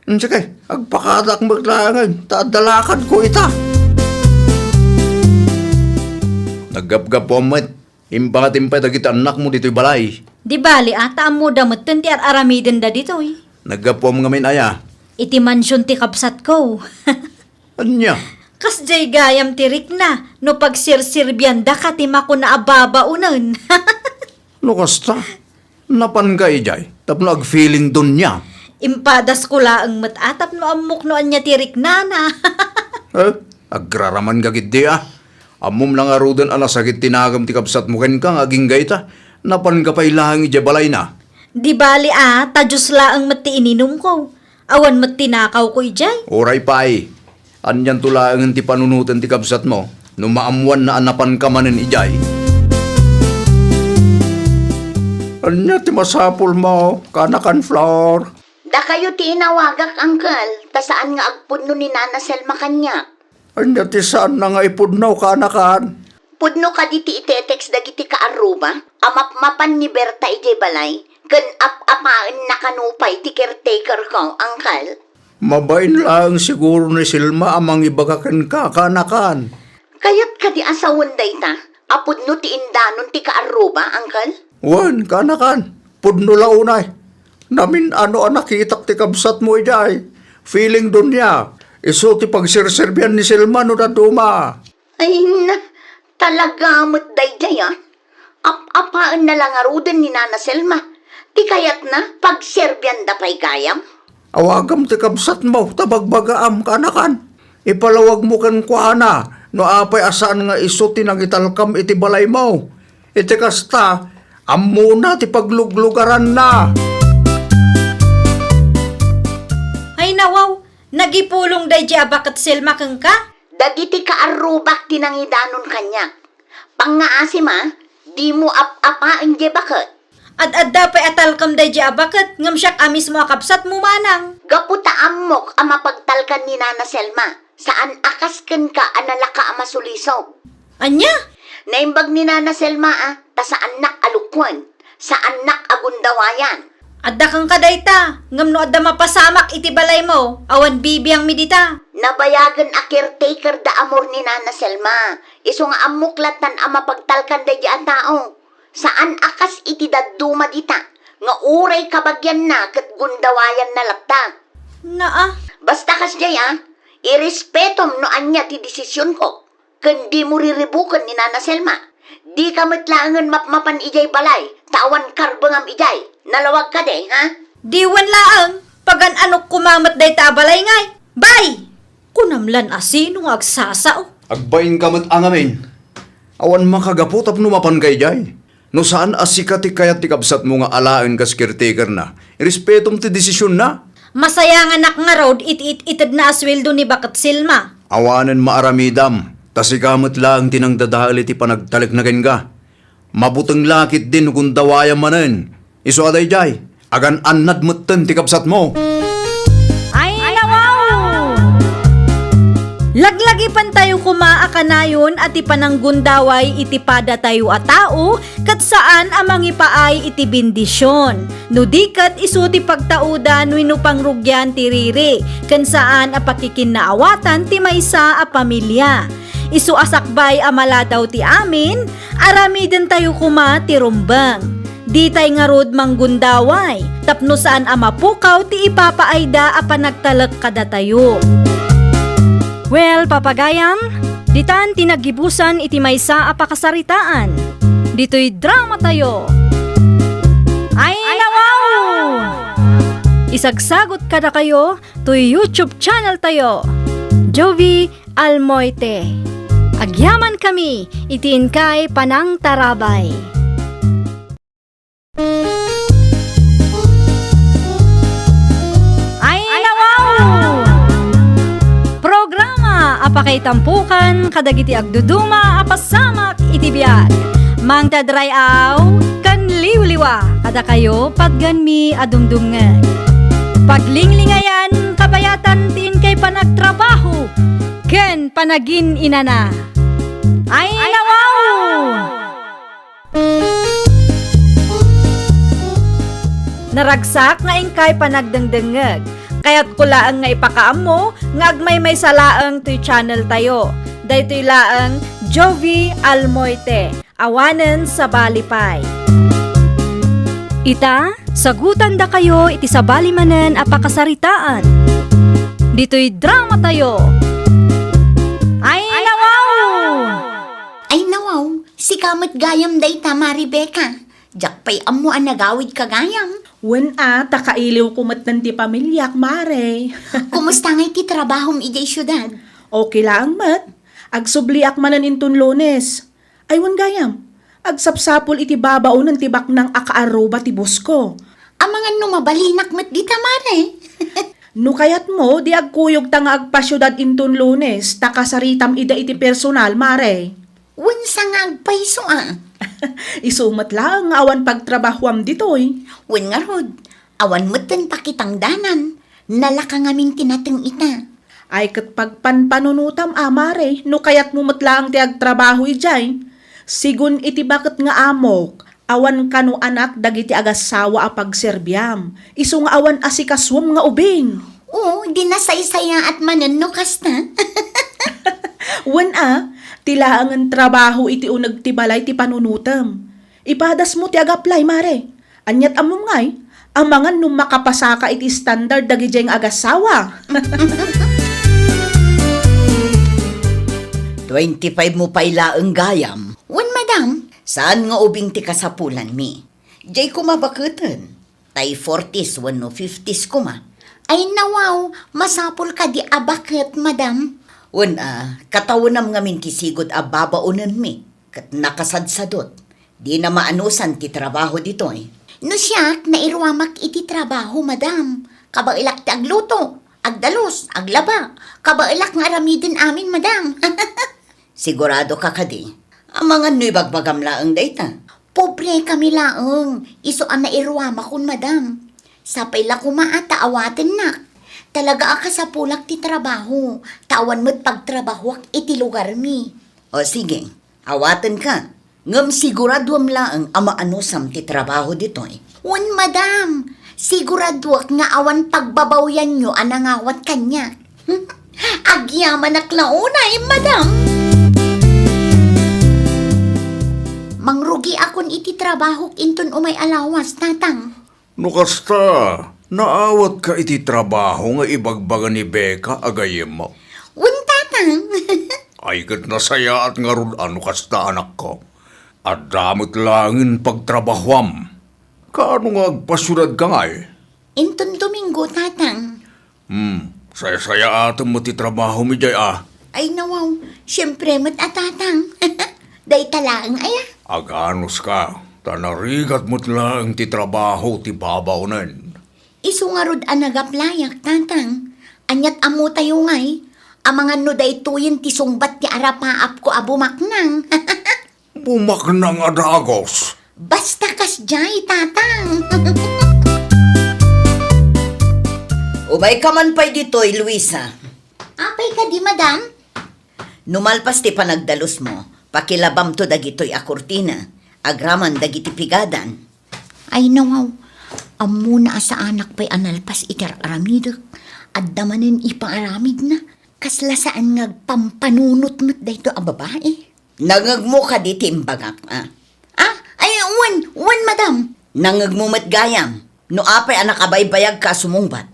Sige, agpakadak maglangan, tadalakan ko ita. Naggap-gap po mo, imbangatin pa dagiti anak mo dito'y balay. Di bali ata mo damot ti aramiden da dito eh. Naggap po mga aya. Iti mansyon ti kapsat ko. Anya? Kas jay gayam tirik na, no pagsirsirbiyan da ka ti mako na ababa unan. No kasta? Napan ka ijay, tapno ag-feeling dun niya. Impadas ko laang matatap no amok no anya tirik nana. Agraraman ka giti ah. Amom lang arudan ala sakit tinagam ti kapsat mo ken kang aging gayta. Napan ka pa ilahang ija balay na. Di bali tajos laang mati ininom ko. Awan mati nakaw ko ijay. Oray pa ay. Anyan tulaangan ti panunutan ti kapsat mo. Numaamuan na anapan ka manin ijay. Anya ti masapul mo, kanakan floor. Da kayo ti inawagak, Uncle. Ta saan nga agpudno ni Nana Selma kanya? Anya ti saan na nga ipudnaw kanakan. Pudno ka di ti itetext dagiti ka Aruba? Amap-mapan ni Berta ijay balay? Ken ap-apaan na kanupay ti caretaker ko, Uncle? Mabain lang siguro ni Silma amang ibagakan ka kanakan. Kayat ka di asawon dayta? Apudno ti indanon ti ka Aruba, Uncle? Wan, kanakan. Pudno launay. Namin ano ang nakitak ti kabsat mo ijay. Feeling dun niya. Iso ti pagsirserbian ni Silma no na duma. Ay na, talaga mo't dayjay ah. Ap-apaan na lang aruden ni Nana Selma. Ti kayat na, pagserbyan da pa'y gayam. Awagam ti kabsat mo, tabagbagaam kanakan. Ipalawag mo kan kuana, no apay asaan nga iso ti nagitalkam iti balay mo. Iti kasta, amuna ti pagluglugaran na. Ay nawaw, nagipulong day di abakat Selma kang ka? Dagiti ka arubak tinangidanon kanya. Pangaasim ah, di mo ap-apaan di bakit? Ad-adda pa'y atalkam day di abakat, ngam siyak amis mo akapsat mo manang. Gaputa amok ang mapagtalkan ni Nana Selma. Saan akasken ka analaka ang masulisog? Anya? Naimbag ni Nana Selma ah, ta sa anak alukwan, sa anak agundawayan. Adda kang kadayta, ngam no adda mapasamak iti balay mo, awan bibiyang midita. Nabayagan a caretaker da amor ni Nana Selma. Iso nga amuklatan ang mapagtalkan da diyan tao. Saan akas iti daduma dita, nga uray kabagyan na kat gundawayan na lapta. Naa, Basta kas jaya, irespetom no anya ti desisyon ko. Kundi mo riribukan ni Nana Selma. Di ka matlangan mapmapan ijay balay, tawan karbangam ijay. Nalawag ka de, ha? diwan laang, pagan anok kumamat day ta balay ngay. Bay! Kunamlan asino nga agsasao. Agbain kamat angamin. Awan makagaputap numapan kay jay. No saan asikati kayat ti kabsat mo nga alaen kas caretaker na. Irespetom ti desisyon na. Masaya nga anak nga road it-it-itad na asweldo ni Bakat Silma. Awanan maaramidam. Tasikamat lang tinang dadali ti panagtalik na ka. Mabutang lakit din kung dawaya manen. Iso aday jay. Agan anad mutten ti kabsat mo. Ay, nawaw! Laglagi pan tayo kumaakanayon at ipananggundaway itipada tayo a tao kat saan amang ipaay iti bendisyon. No dikat iso ti pagtauda no inupangrugyan ti riri kan saan a pakikinaawatan ti maysa a pamilya. Isu asakbay amala daw ti amin, aramiden tayo kuma ti rumbang. Di tay nga rod manggundaway, tapno saan amapukaw ti ipapaayda a panagtalek kada tayo. Well, papagayam, ditan tinagibusan iti maysa a pakasaritaan. Dito'y drama tayo. Ay, nawaw! Isagsagot kada kayo to YouTube channel tayo. Jovi Almoite. Agyaman kami, itiin kay Panang Tarabay. Ay, nawaw! Programa apakay tampukan kadagiti agduduma apasamak iti biag. Mang tadrayaw kan liwliwa kada kayo pagganmi adumdumngeg. Paglinglingayan kabayatan tiin kay panagtrabaho ken panagin inana. Ay, nawaw! Naragsak nga ingkay panagdengdengeg. Kaya't kulaang nga ipakaam mo, nga agmay may salaang to'y channel tayo. Daytoy laang Jovi Almoite, awanen sa balipay. Ita, sagutan da kayo iti sa balimanen a pakasaritaan. Dito'y drama tayo. Ay, nawaw! Ay nawaw, si kamat gayam day tama, Rebecca. Jak pa'y amo ang nagawid ka gayam. Wen takailiw kumat ng ti pamilyak, mare. Kumusta nga iti trabahom ijay syudad? Okay lang, mat. Agsubliak manan intun Lunes. Ay, wan gayam. Agsapsapol iti babao ng tibak ng akaaroba ti busko. Ang mga numabalinak mat di tamare. No kayat mo, di agkuyog ta nga agpasyudad inton Lunes, takasaritam ida iti personal, mare. Unsa nga agpaiso Isumat lang nga awan pagtrabahuam ditoy. Wen nga rod, awan moten pakitang danan. Nalaka ngamin tinateng ita. Ay kat pagpanpanunutam mare, no kayat mo matlaang ti agtrabaho ijay. Sigun iti bakit nga amok, awan kanu anak dagiti agasawa a pagserbyam. Isu nga awan asikaswam nga ubing. Oo, di nasaysaya at manano kasta. Wen tilaangan trabaho iti unag ti balay ti panunutam. Ipadas mo ti agaplay, mare. Anyat amom ngay, amangan nung makapasaka iti standard dagi jeng agasawa. 25 mo paila ang gayam. Wen madam, saan nga ubing ti kasapulan mi? Jay kumabakatan. Tay 40s, wano 50s kuma. Ay nawaw, masapul ka di abaket, madam. Wen katawunam ngamin kisigod ababaunan mi. Kat nakasadsadot. Di na maanusan ti trabaho dito eh. No siyak, nairwamak iti trabaho, madam. Kabailak ti agluto, agdalos, aglaba. Kabailak nga aramidin amin, madam. Sigurado ka kadi. Ang mga nu'y bagbagam laang dayta. Pobre kami laang. Iso ang nairwama kun, madam. Sapay la kumaata awaten nak. Talaga ka sa pulak ti trabaho. Tawan mo't pagtrabahwak iti lugar mi. O sige, awaten ka. Ngam siguraduam laang ama anusam ti trabaho ditoy. Wan, madam. Siguraduak nga awan pagbabawyan nyo anangawat kanya. Agyaman aklaunay, madam. Mangrugi akon iti trabaho inton umay alawas, tatang. No kasta, naawat ka iti trabaho nga ibagbaga ni Becca agayem mo. Wan, tatang. Ay kat nasaya at nga ron ano kasta anak ko. At damot langin pagtrabahwam. Kaano nga agpasyurad ka nga eh? Inton Domingo, tatang. Saya-saya ato mo ti trabaho mi jay Ay nawaw, siyempre mo't atatang. Day talaang aya. Aganos ka, tanarigat mo't lang ti trabaho ti babaw nen. Isu nga rod anagaplayak, tatang. Anyat amo tayo ngay. Amangan no day tuyin ti sungbat ti arapaap ko abumaknang. Bumaknang adagos. Basta kas jay, tatang. Umay ka man pa'y ditoy, Luisa. Apay ka di, madam? Numalpas ti panagdalos mo, pakilabam to dagitoy a kurtina, agraman dagiti pigadan. Ay nawaw, amuna sa anak pa'y analpas itararamidak, at damanin ipaaramid na, kasla saan ngagpampanunot mo't dayto a babae. Nangagmo ka di timbagak, ay, wan, madam. Nangagmumat gayam, no apay anak abaybayag ka sumungbat.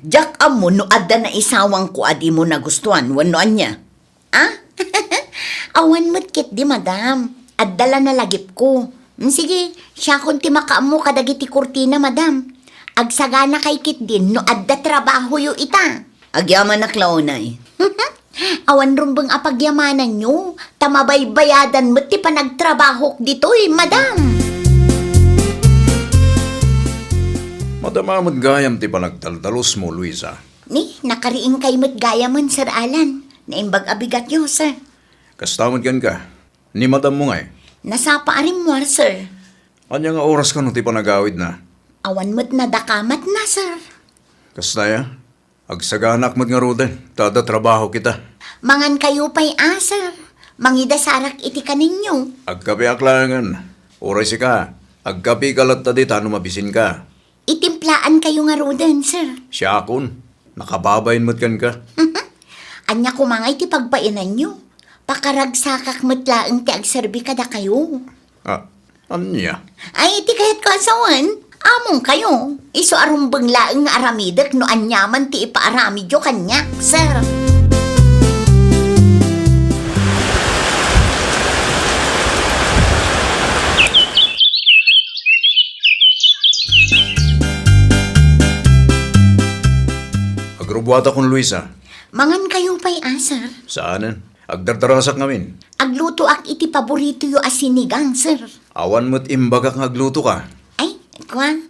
Jak amo no adda na isawang ko adi mo nagustuhan, wano anya. Awan mo't kit di, madam. Addala na lagip ko. Sige, siya kung ti makaamo kadagiti kurtina, madam. Agsagana kay kit din no adda trabaho yu ita. Agyaman na klaunay. Awan rumbang apagyamanan nyo. Tamabaybayadan mo't ti panagtrabaho dito'y, madam. Madamamad gayam ti panagtaltalos mo, Luisa. Ni, nakariing kay mo't gayaman, Sir Alan. Naimbag abigat nyo, sir. Kastamad kan ka. Ni madam mo nga eh. Nasapa arim mo, sir. Anya nga oras ka no ti panagawid na. Awan mo't nadakamat na, sir. Kastaya, agsaganak mo't nga roden. Tada trabaho kita. Mangan kayo pa'y sir. Mangida sarak iti kaninyo. Agkapi aklangan. Oras ka. Agkapi kalat tadi tano mabisin ka. Itimplaan kayo nga roden, sir. Siyakon. Nakababayin mo't kan ka. Anya kumangay ti pagpainan nyo. Pakaragsakak matlaang ti agserbi kada kayo. Anya? Ay, iti kahit ko asawan. Among kayo. Iso arumbang laang aramidak no anyaman ti ipaaramidyo kanya, sir. Agrubuata kon Luisa. Mangan kayo pa'y sir. Saanan? Agdardarasak ngamin. Agluto ak iti paborito yu asinigang, sir. Awan mo't imbagak nga agluto ka. Ay, kwan.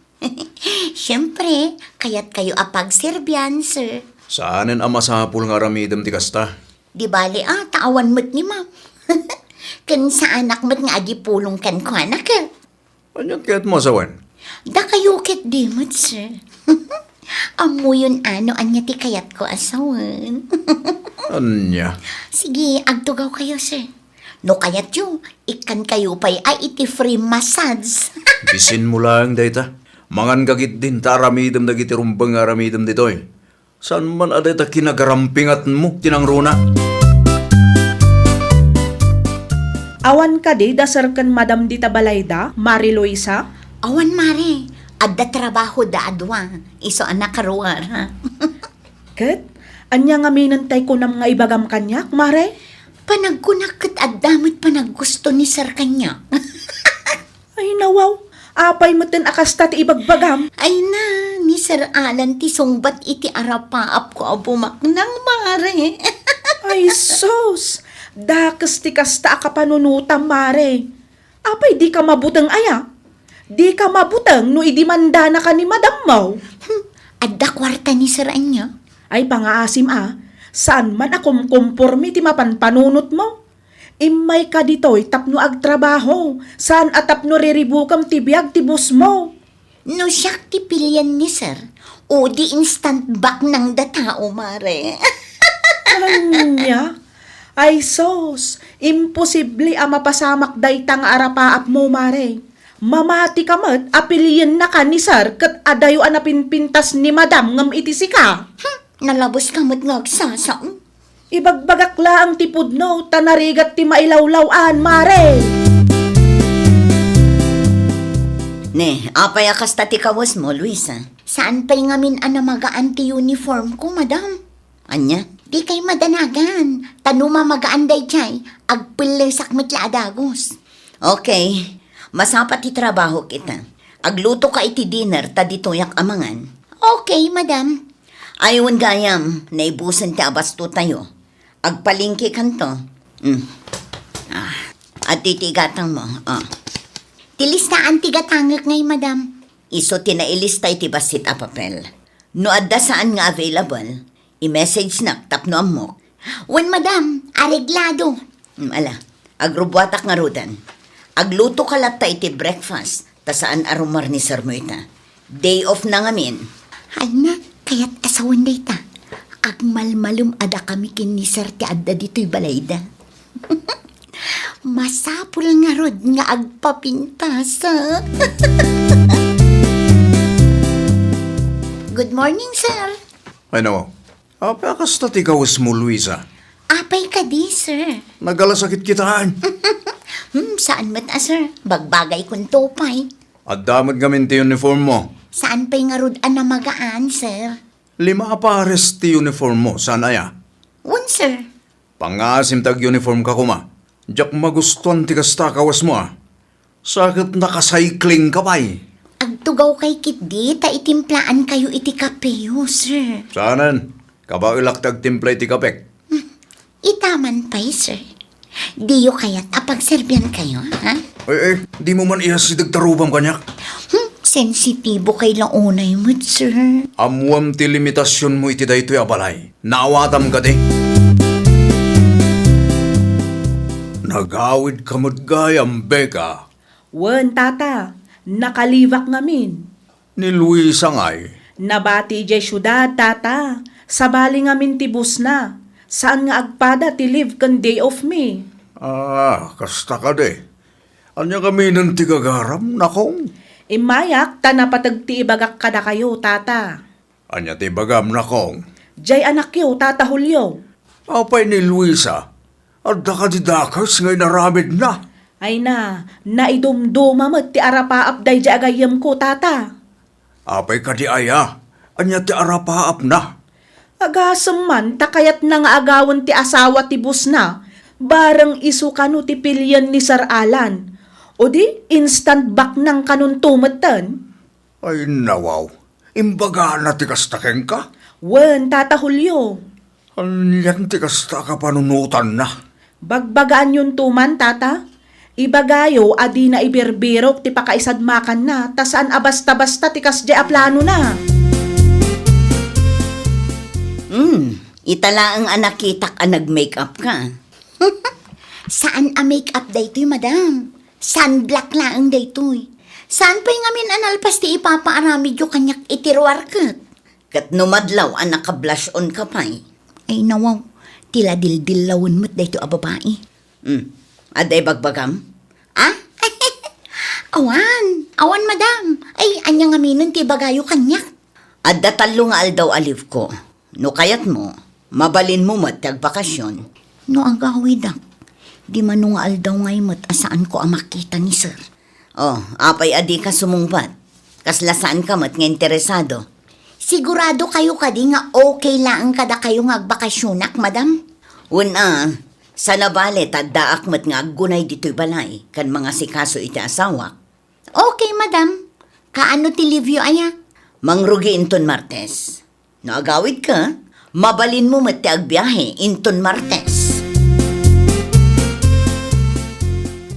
Siyempre, kaya't kayo apagserbyan, sir. Saanin ang masapul nga aramidam ti kasta? Di bali taawan mo't ni ma'am. Kan sa anak mo't nga adi pulong kan ko anak eh. Anyan kaya't mo asawan? Da kayo ket di mo't, sir. Amo yun anya ti kayat ko asawan. Anya? Sige, agtugaw kayo, sir. No kayat yo, ikan kayo pa'y ay iti free massage. Bisin mo lang dayta. Mangan gagit din ta aramidam dagiti rumbang nga aramidam ditoy. Saan man aday ta kinagarampingat mo tinangruna? Awan ka di, dasar kan Madam Dita Balayda, Mari Luisa? Awan mare, adda trabaho da adwa. Iso anak karuar, ha? Kat, anya nga minantay ko ng mga ibagam kanyak, Mare? Panagkunak kat addamit panaggusto ni sir kanya. Ay nawaw, apay mo tin akasta ti ibagbagam. Ay na, ni Sir Alan ti sungbat iti arapaap ko abumak ng mare. Ay sus, dakas ti kasta ka panunutam, Mare. Apay di ka mabutang aya? Di ka mabutang no idimanda na ka ni Madam mo. Adda kwarta ni Sir Anya. Ay pangaasim saan man akom kumpormi ti mapanpanunot mo? Imay ka dito'y tapno agtrabaho, saan atapno riribukam ti biag ti bus mo? No siyak ti pilyan ni Sir, o di instant back ng datao, mare. Anya? Ay sos, imposible mapasamak dayta nga arapaap mo, Mare. Mamati ka mat, apilian na ka ni Sir, kat adayo anapinpintas ni Madam ngam iti sika. Nalabos ka mo't ngagsasaon. Ibagbagak la ang tipod no, tanarigat ti mailawlawan, Mare. Ne, apay akas tati kawas mo, Luisa. Saan pa'y ngamin magaan ti uniform ko, madam? Anya? Di kay madanagan. Tanuma magaan day chay. Agpilesak mitla adagos. Okay. Masapat ti trabaho kita. Agluto ka iti dinner ta ditoyak amangan. Okay, madam. Ayon gayam, naibusan ti abasto tayo. Agpalingki kanto. At titigatang mo. Tilistaan tigatangak ngay, madam. Iso tinailista iti basit a papel. No adda saan nga available, i-message na tapno amok. Wen, madam, areglado. Ala, agrubwatak nga rudan. Agluto ka latta iti breakfast, ta saan arumar ni Sir Moita. Day off na ngamin. Ana, kaya't asawan day ta. Agmalmalum ada kami kin ni Sir ti adda dito'y balayda. Masapul nga rod nga agpapintasa. Good morning, sir. Ay nawa, apay akas ta ti kawas mo, Luisa. Apay ka di, sir. Nagalasakit kitaan. Saan mat sir? Bagbagay kong topay. At damag gamin ti uniform mo. Saan pa'y nga rod na magaan, sir? 5 pares ti uniform mo, saan aya? Un, sir. Pangasim tag uniform ka kuma. Diyak magustuhan ti kasta kawas mo Sakit nakacycling ka pa'y. Agtugaw kay kitdi, ta itimplaan kayo iti kapeyo, sir. Saanan? Kabailak tag timpla iti kapek. Itaman pa'y, sir. Diyo kaya't apagserbyan kayo, ha? Di mo man ihasidag tarubang kanyak. Sensitibo kay launay mo't, sir. Amuam ti limitasyon mo iti daytoy abalay. Naawatam ka di. Nagawid ka mo't gayam, Beka. Wen, tata, nakalivak ngamin. Ni Luisa nga'y. Nabati jay syudad, tata. Sabali ngamin ti bus na. Saan nga agpada ti live kan day of me? Kasta ka di. Anya kami ng tigagaram, nakong. Imayak, tanapatag ti ibagak kada kayo, tata. Anya ti bagam, nakong. Jay anak yo, tata Julio. Apay ni Luisa. Adda ka di dakas ngay naramid na. Ay na, naidumduma mo ti arapaap day jay agayam ko, tata. Apay ka di aya. Anya ti arapaap na. Agasam man, takayat na nga agawan ti asawa ti bus na. Barang isu kanu ti pilyan ni Sir Alan. O di, instant back ng kanun tumatan. Ay nawaw. Imbaga na ti kastakeng ka. Wen, tata Julio. Anyan ti kasta ka panunutan na. Bagbagaan yun tuman, tata. Ibagayo adi na ibirbirok ti pakaisadmakan na, tasaan abasta-basta ti kasdi a plano na. Itala ang anak kitak ang nag-makeup ka. Saan a make-up daytoy, madam? Sunblock laang daytoy. Saan pa'y ngamin analpas ti ipapaarami jo kanyak itirwar kat? Kat numadlaw ang naka-blush on ka pa'y. Ay nawaw, tila dildillawin mo't dayto a babae. Aday bagbagam? Ah? Awan madam. Ay, anya ngaminon ti bagayo kanyak. Adda talo nga aldaw aliv ko. No kayat mo, mabalin mo mat tag bakasyon. No ang gawidak. Di man nung aldaw ngay mo't asaan ko ang makita ni sir. Oh, apay adi ka sumungbat. Kaslasaan ka mat nga interesado. Sigurado kayo kadi nga okay lang kada kayo nga agbakasyonak, madam? Una, sa nabali taddaak mat nga aggunay dito'y balay kan mga sikaso iti asawa. Okay, madam. Kaano ti Livio aya? Mangrugi inton Martes. No agawid ka, mabalin mo mat ti agbiyahe inton Martes.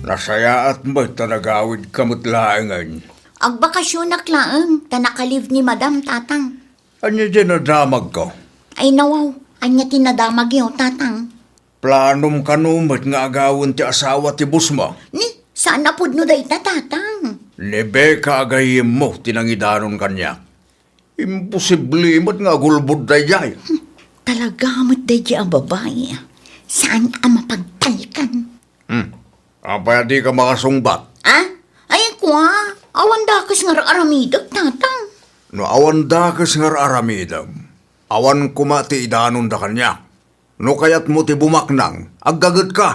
Nasayaat mo tanagawid kamutlaangan. Agbakasyonak laang, tanakaliv ni madam tatang. Anya dyan nadamag ko? Ay nawaw, anya tinadamag yaw tatang. Planom kanumat nga agawin ti asawa ti bus mo. Ni, saan na pud no day tatang? Ni Becca agayim mo tinangidanon kanya. Imposible mo't nga gulbod dayay. Talaga mo't day ang babae. Saan ang mapagtalkan? Apay di ka makasungbat. Ah? Ay kwa, awan dakas nga aramidag tatang. No awan dakas nga aramidam. Awan kumati idanon da kanya. No kayat mo ti bumaknang, aggagat ka.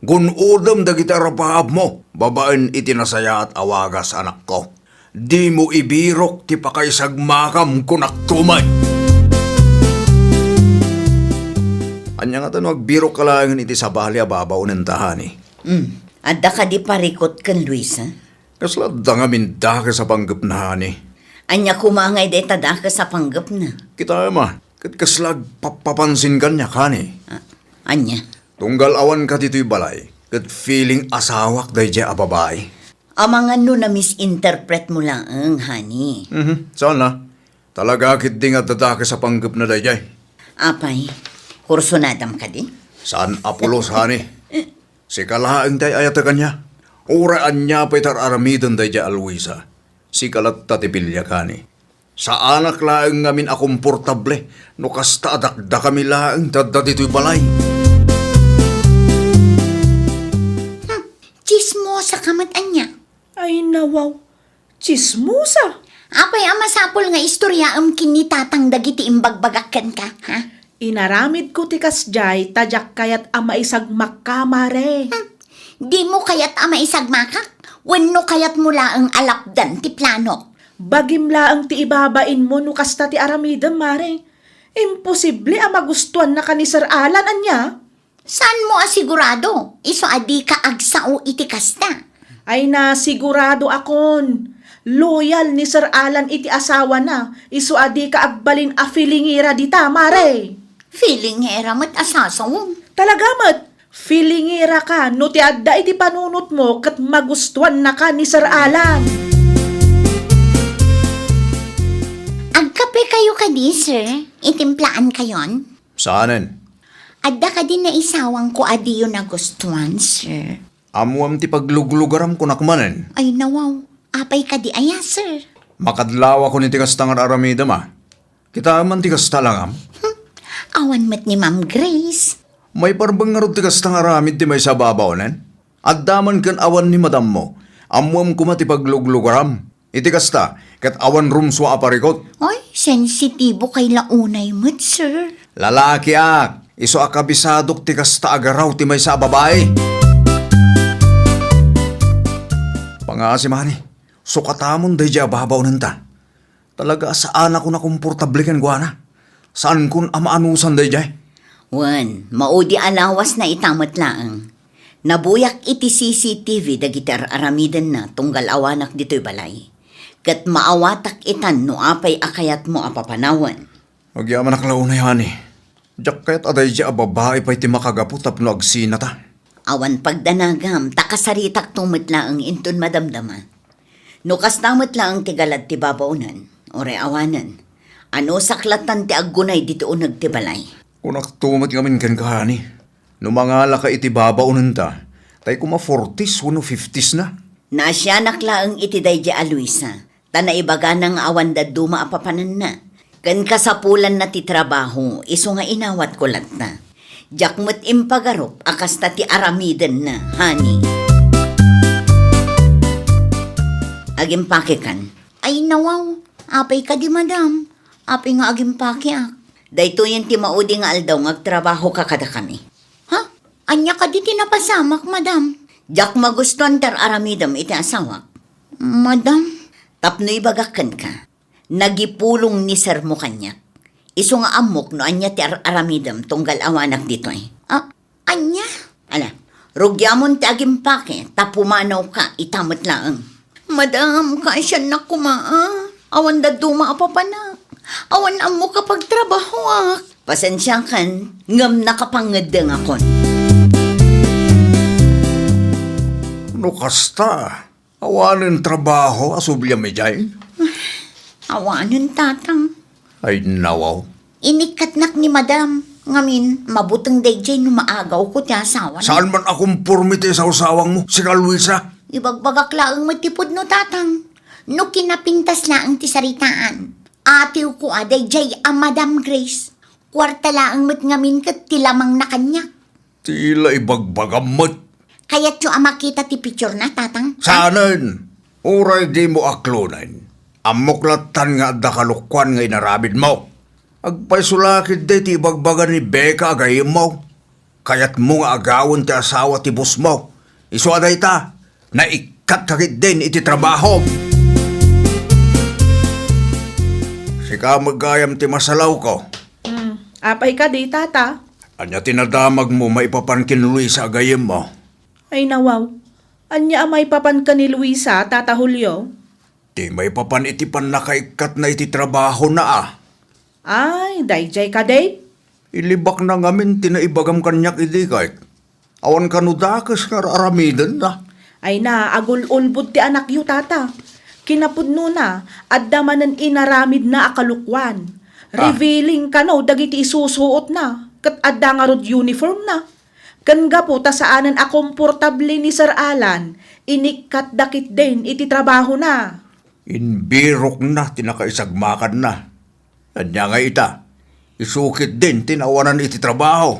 Gunudam da kita rapaab mo, babaen itinasaya at awagas anak ko. Di mo ibirok ti pakaisagmakam kunaktumay. Anya nga tanong agbirok ka lang iti sabali ababaw ng tahani. Adda ka di parikot kan Luisa. Kasla da nga minda ka sa panggap na hani. Anya kumangay de tada ka sa panggap na. Kita ma, kat kaslag papapansin ka niya kani. Anya? Tunggal awan ka dito'y balay, kat feeling asawak day dya a babae. Amangan no na misinterpret mo lang ang honey. Sana, talaga kit di nga dada ka sa panggap na day dya. Apay, kurso nadam ka di? Saan apulos hani? Si kalaang day ayata kanya. Uraan niya pa'y tararamidan day dya Alwisa. Si kalat tatipilya kani. Sa anak laang ngamin akomportable, no kasta adakda kami laang dada dito'y balay. Chismosa kamat anya. Ay nawaw, chismosa. Apay ang masapol nga istorya kini tatang dagiti imbagbagakan ka, ha? Inaramid ko ti kasjay, tadyak kayat ama isagmak ka, mare. Di mo kayat ama isagmakak? Wenno kayat mula ang alapdan ti plano? Bagimla ang ti ibabain mo no kasta ti aramidam, mare. Imposible ang magustuhan na ka ni Sir Alan, anya. Saan mo asigurado? Iso adi ka agsao iti kasta. Ay na sigurado akon. Loyal ni Sir Alan iti asawa na. Iso adi ka agbalin a feelingira dita, mare. Feeling hera mo't asasawong. Talaga mat, feelingira ka no ti adda iti panunot mo kat magustuhan na ka ni Sir Alan. Agkape kayo kadi, sir? Itimplaan kayon? Saanen? Adda ka din na isawang ko adiyo na gustuhan, sir. Amuam ti pagluglugaram ko nakmanen. Ay nawaw, apay ka di aya, sir. Makadlawa ko ni tikas tangar aramida ma. Kita man tikas talangam. Awan mat ni Ma'am Grace. May parbang nga rin tikas tangar aramid ti may sa babaonen. At daman kan awan ni madam mo. Amuam kuma ti pagluglugaram. Itikas ta, kat awan rumswa aparikot. Ay, sensitibo kay launay mo't, sir. Lalaki ak, iso akabisadok tikas ta agaraw ti may sa babae. Pangasi mani, sukatamon day dya babaw nanta. Talaga saan ako na komportable kan guana? Saan kun amaanusan day dya? Wan, maudi alawas na itamat laang. Nabuyak iti CCTV dagitar aramidan na tunggal awanak dito'y balay. Kat maawatak itan no apay akayat mo apapanawan. Agyaman naklaw na yan eh. Diyak kaya't aday dya babae pa'y ti makagapot tapno agsina ta. Awan pagdanagam, takasaritak tumitla ang inton madamdama. No kastamot lang ang tigalad ti babaunan, ore awanan. Ano saklatan ti aggunay dito unag ti balay. Unak tumot ngamin kan kahani. No mga laka iti babaunan ta, tay kuma 40s, 50s na. Nasya naklaang iti day di Aluisa, tanaibaga ng awan daduma apapanan na. Kan kasapulan na ti trabaho, iso nga inawat ko lat na. Jakmut impagarop, akas ta ti aramiden na, hani. Agimpake kan. Ay nawaw, apay ka di madam. Apay nga agimpake ak. Dayto yung ti maudi nga aldaw ngagtrabaho ka kada kami. Ha? Anya ka di tinapasamak, madam. Jak magustuhan tar aramidam iti asawak. Madam? Tapnoy bagakan ka. Nagipulong ni sir mo kanyak. Iso nga amok no anya ti aramidam tunggal awanak dito eh. Ah, anya? Ala, rugyamon ti agimpake, tapumanaw ka, itamot laang. Madam, kaisyan na kumaa. Awan daduma apa na. Awan amo kapag trabaho ak. Pasensya kan, ngam nakapangadeng akon. No kasta, awanin trabaho, asublia me jay. Awanon tatang. Ay nawaw. Inikatnak ni madam. Ngamin, mabutang dayjay no maagaw ko ti asawa. Saan man akong purmite sa usawang mo, si Luisa? Ibagbagak laang matipod no tatang. No kinapintas laang ti saritaan. Atiw ko aday jay ang Madam Grace. Kwarta laang mat ngamin kat ti lamang na kanya. Tila ibagbagamot. Kaya't yung makita ti picture na tatang. Sanan, uray di mo aklonan. Amoklatan nga da kalukwan nga inarabid mo. Agpaisulakid di ti ibagbaga ni Becca agayim mo. Kaya't mo nga agawon ti asawa ti bus mo. Isuaday ta. Na ikat kakit din iti trabaho. Sika magayam ti masalaw ko. Apay ka di, tata. Anya tinadamag mo maipapankin Luisa agayim mo. Ay nawaw. Anya amay papan ka ni Luisa, tata Julio? Di maipapan iti pan nakaikat na iti trabaho na ah. Ay, dayjay ka day. Ilibak na ngamin tinaibagam kanyak idi kahit. Awan kanudakas nga aramidan na. Ay na, agul-ulbud ti anak yu, tata. Kinapudno na, at damanan inaramid na akalukwan. Revealing ka no, dagiti isusuot na. Kat adda nga rod uniform na. Kan gapo ta saanan a komportable ni Sir Alan, inikat dakit din iti trabaho na. Inbirok na tinakaisagmakan na. Anya nga ita, isukit din tinawanan iti trabaho.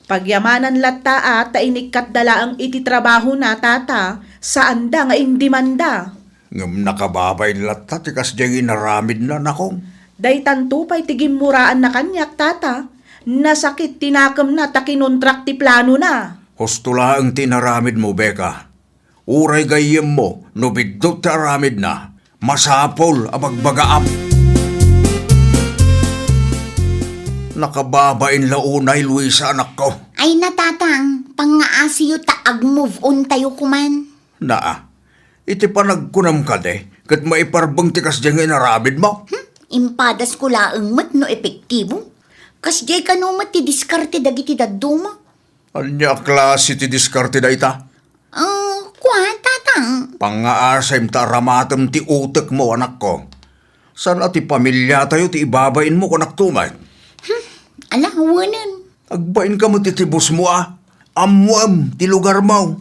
Pagyamanan latta at inikat dala ang iti trabaho na, tata, saan da nga indimanda. Ngam nakababay latta tikas diyang inaramid na nakong. Day tantupay tigimuraan na kanyak, tata. Nasakit tinakam na takinontract ti plano na. Hostula ang tinaramid mo, Becca. Uray gayem mo, no bigdot ti aramid na. Masapol abagbagaap. Nakababain launay, Luisa, anak ko. Ay natatang, pangaasiyo ta ag-move on tayo kuman. Naa, iti panagkunam ka de, kat maiparbang tikas diyang inarabid mo. Impadas ko laang mat no epektibo. Kas jay ka no mat ti diskarte dagiti daduma. Anya klase ti diskarte da ita? Kwa tatang. Pangaasem ta ramatem ti utek mo, anak ko. San ati pamilya tayo ti ibabain mo kanak tumay? Ala, wanan. Agbain ka mo titibos mo ah. Amuam ti lugar mo.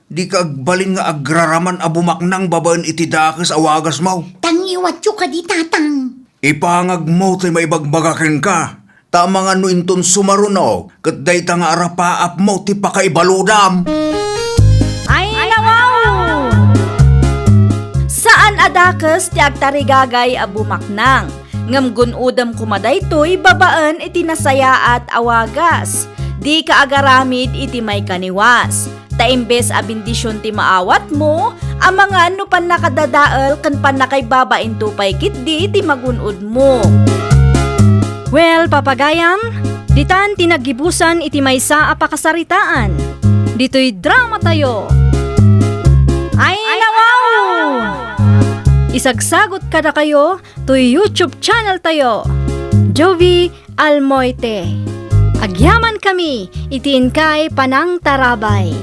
Di ka agbalin nga agraraman abumaknang babaen iti dakes awagas mo. Tangiwat yu ka di tatang. Ipangag mo ti maibagbagakin ka. Tama nga no inton sumaruno. Kat day ta nga arapaap mo ti pakaibaludam. Ay nawaw! Saan adakes ti agtarigagay a bumaknang? Ngam gunudam kumaday to'y babaan iti nasaya at awagas. Di ka agaramid iti may kaniwas. Ta imbes a bendisyon ti maawat mo, amangan no pan nakadadaal kan pan nakaibabain tupay kitdi iti magunud mo. Well, papagayam, ditan tinagibusan iti maysa a pakasaritaan. Dito'y drama tayo. Ay nawaw! Isagsagot kada kayo to YouTube channel tayo. Jovi Almoite. Agyaman kami, itiin kay Panang Tarabay.